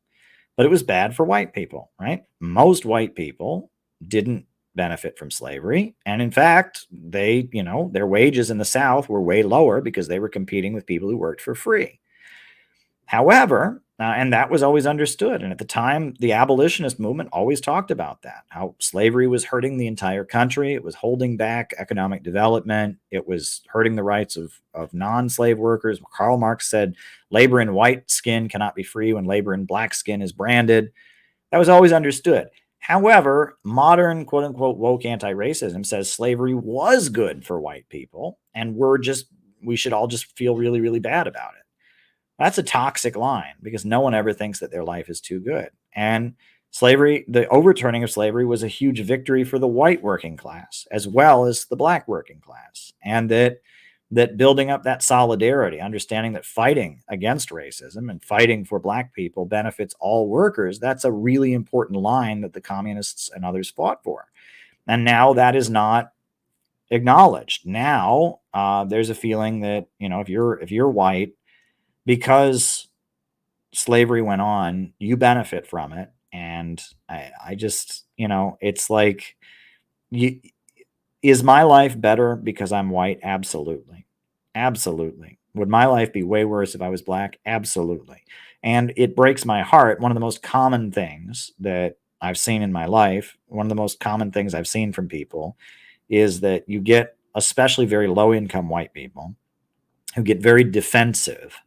but it was bad for white people, right? Most white people didn't benefit from slavery. And in fact, they, their wages in the South were way lower because they were competing with people who worked for free. However, and that was always understood. And at the time, the abolitionist movement always talked about that, how slavery was hurting the entire country. It was holding back economic development. It was hurting the rights of non-slave workers. Karl Marx said, labor in white skin cannot be free when labor in black skin is branded. That was always understood. However, modern quote unquote woke anti-racism says slavery was good for white people, and we should all just feel really, really bad about it. That's a toxic line because no one ever thinks that their life is too good. And slavery, the overturning of slavery, was a huge victory for the white working class as well as the black working class. And that building up that solidarity, understanding that fighting against racism and fighting for black people benefits all workers, that's a really important line that the communists and others fought for. And now that is not acknowledged. Now there's a feeling that, if you're white, because slavery went on, you benefit from it. And I just, it's like, is my life better because I'm white? Absolutely. Absolutely. Would my life be way worse if I was black? Absolutely. And it breaks my heart. One of the most common things that I've seen in my life, one of the most common things I've seen from people is that you get, especially very low income white people, who get very defensive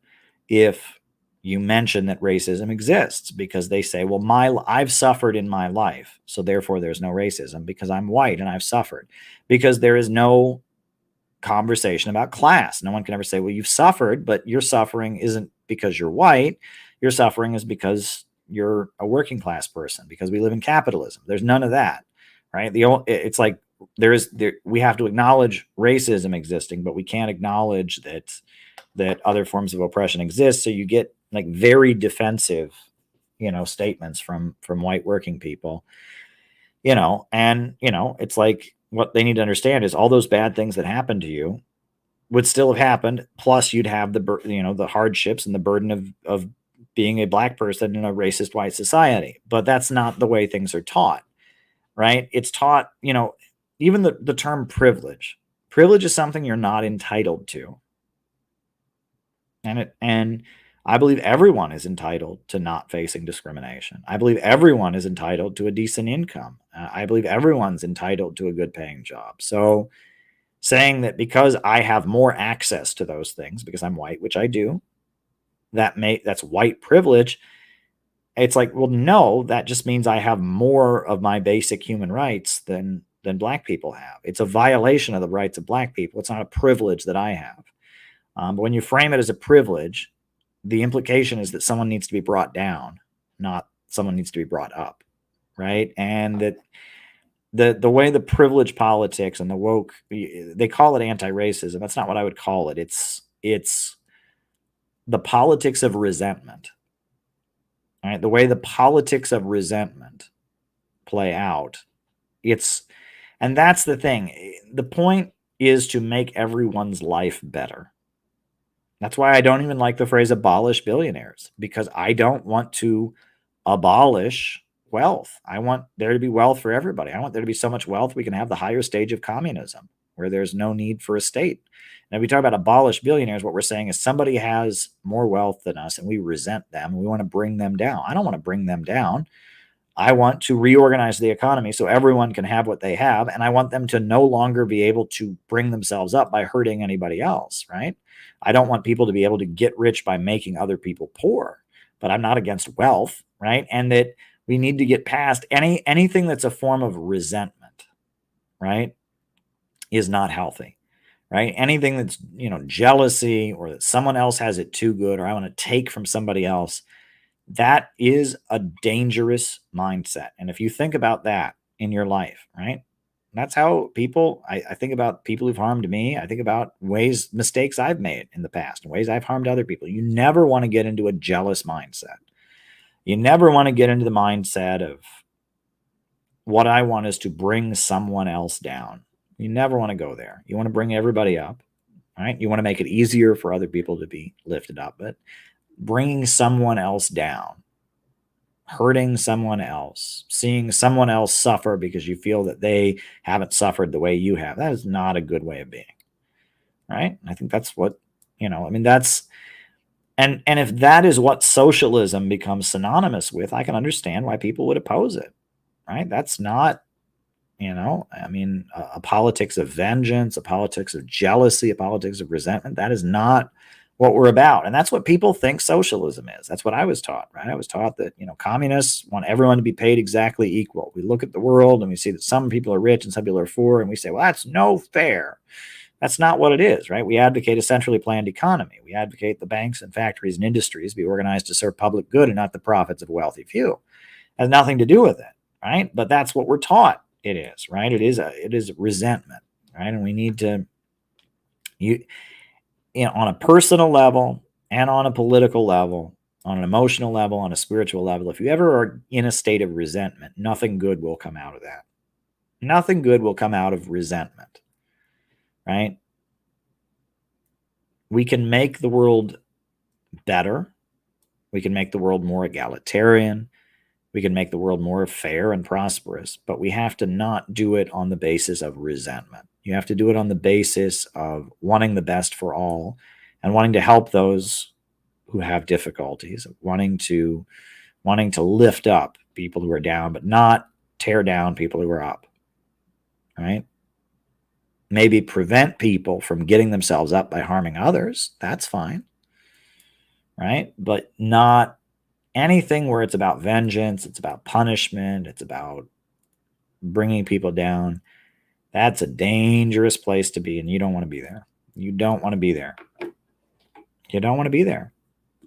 if you mention that racism exists, because they say, well, I've suffered in my life, so therefore there's no racism because I'm white and I've suffered. Because there is no conversation about class. No one can ever say, well, you've suffered, but your suffering isn't because you're white. Your suffering is because you're a working class person, because we live in capitalism. There's none of that, right? It's like we have to acknowledge racism existing, but we can't acknowledge that other forms of oppression exist. So you get like very defensive, statements from white working people, and, it's like, what they need to understand is all those bad things that happened to you would still have happened. Plus you'd have the hardships and the burden of being a black person in a racist white society. But that's not the way things are taught, right? It's taught, even the term privilege is something you're not entitled to. And I believe everyone is entitled to not facing discrimination. I believe everyone is entitled to a decent income. I believe everyone's entitled to a good paying job. So saying that because I have more access to those things because I'm white, which I do, that's white privilege. It's like, well, no, that just means I have more of my basic human rights than black people have. It's a violation of the rights of black people. It's not a privilege that I have. But when you frame it as a privilege, the implication is that someone needs to be brought down, not someone needs to be brought up, right? And that the way the privilege politics and the woke, they call it anti-racism. That's not what I would call it. It's the politics of resentment, right? The way the politics of resentment play out. And that's the thing. The point is to make everyone's life better. That's why I don't even like the phrase abolish billionaires, because I don't want to abolish wealth. I want there to be wealth for everybody. I want there to be so much wealth we can have the higher stage of communism, where there's no need for a state. And if we talk about abolish billionaires, what we're saying is somebody has more wealth than us and we resent them and we want to bring them down. I don't want to bring them down. I want to reorganize the economy so everyone can have what they have, and I want them to no longer be able to bring themselves up by hurting anybody else, right? I don't want people to be able to get rich by making other people poor, but I'm not against wealth, right? And that we need to get past anything that's a form of resentment, right, is not healthy, right? Anything that's, jealousy, or that someone else has it too good, or I want to take from somebody else, that is a dangerous mindset. And if you think about that in your life, right, that's how people, I think about people who've harmed me. I think about mistakes I've made in the past and ways I've harmed other people. You never want to get into a jealous mindset. You never want to get into the mindset of what I want is to bring someone else down. You never want to go there. You want to bring everybody up, right? You want to make it easier for other people to be lifted up, but bringing someone else down, hurting someone else, seeing someone else suffer because you feel that they haven't suffered the way you have. That is not a good way of being, right? I think that's what, I mean, that's, and if that is what socialism becomes synonymous with, I can understand why people would oppose it, right? That's not, I mean, a politics of vengeance, a politics of jealousy, a politics of resentment. That is not what we're about. And that's what people think socialism is. That's what I was taught, right? I was taught that, communists want everyone to be paid exactly equal. We look at the world and we see that some people are rich and some people are poor, and we say, well, that's no fair. That's not what it is, right? We advocate a centrally planned economy. We advocate the banks and factories and industries be organized to serve public good and not the profits of a wealthy few. It has nothing to do with it, right? But that's what we're taught it is, right? It is resentment, right? And we need to, on a personal level and on a political level, on an emotional level, on a spiritual level, if you ever are in a state of resentment, nothing good will come out of that. Nothing good will come out of resentment, right? We can make the world better. We can make the world more egalitarian. We can make the world more fair and prosperous, but we have to not do it on the basis of resentment. You have to do it on the basis of wanting the best for all and wanting to help those who have difficulties, wanting to lift up people who are down, but not tear down people who are up, right? Maybe prevent people from getting themselves up by harming others. That's fine, right? But not anything where it's about vengeance, it's about punishment, it's about bringing people down. That's a dangerous place to be, and you don't want to be there. You don't want to be there. You don't want to be there.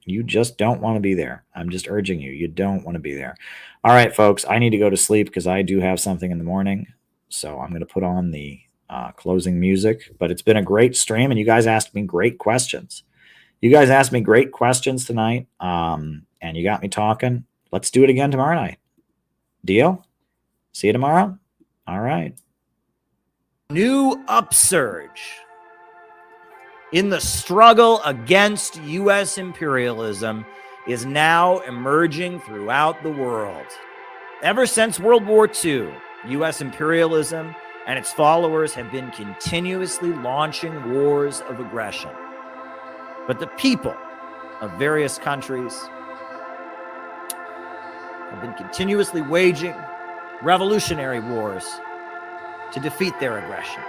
You just don't want to be there. I'm just urging you. You don't want to be there. All right, folks, I need to go to sleep because I do have something in the morning. So I'm going to put on the closing music. But it's been a great stream, and you guys asked me great questions. You guys asked me great questions tonight, and you got me talking. Let's do it again tomorrow night. Deal? See you tomorrow? All right. New upsurge in the struggle against U.S. imperialism is now emerging throughout the world. Ever since World War II, U.S. imperialism and its followers have been continuously launching wars of aggression. But the people of various countries have been continuously waging revolutionary wars to defeat their aggression.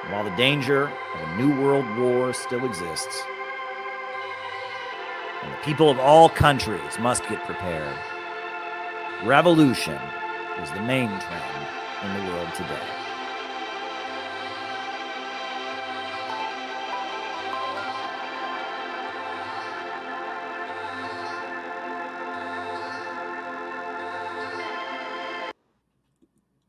And while the danger of a new world war still exists, and the people of all countries must get prepared, revolution is the main trend in the world today.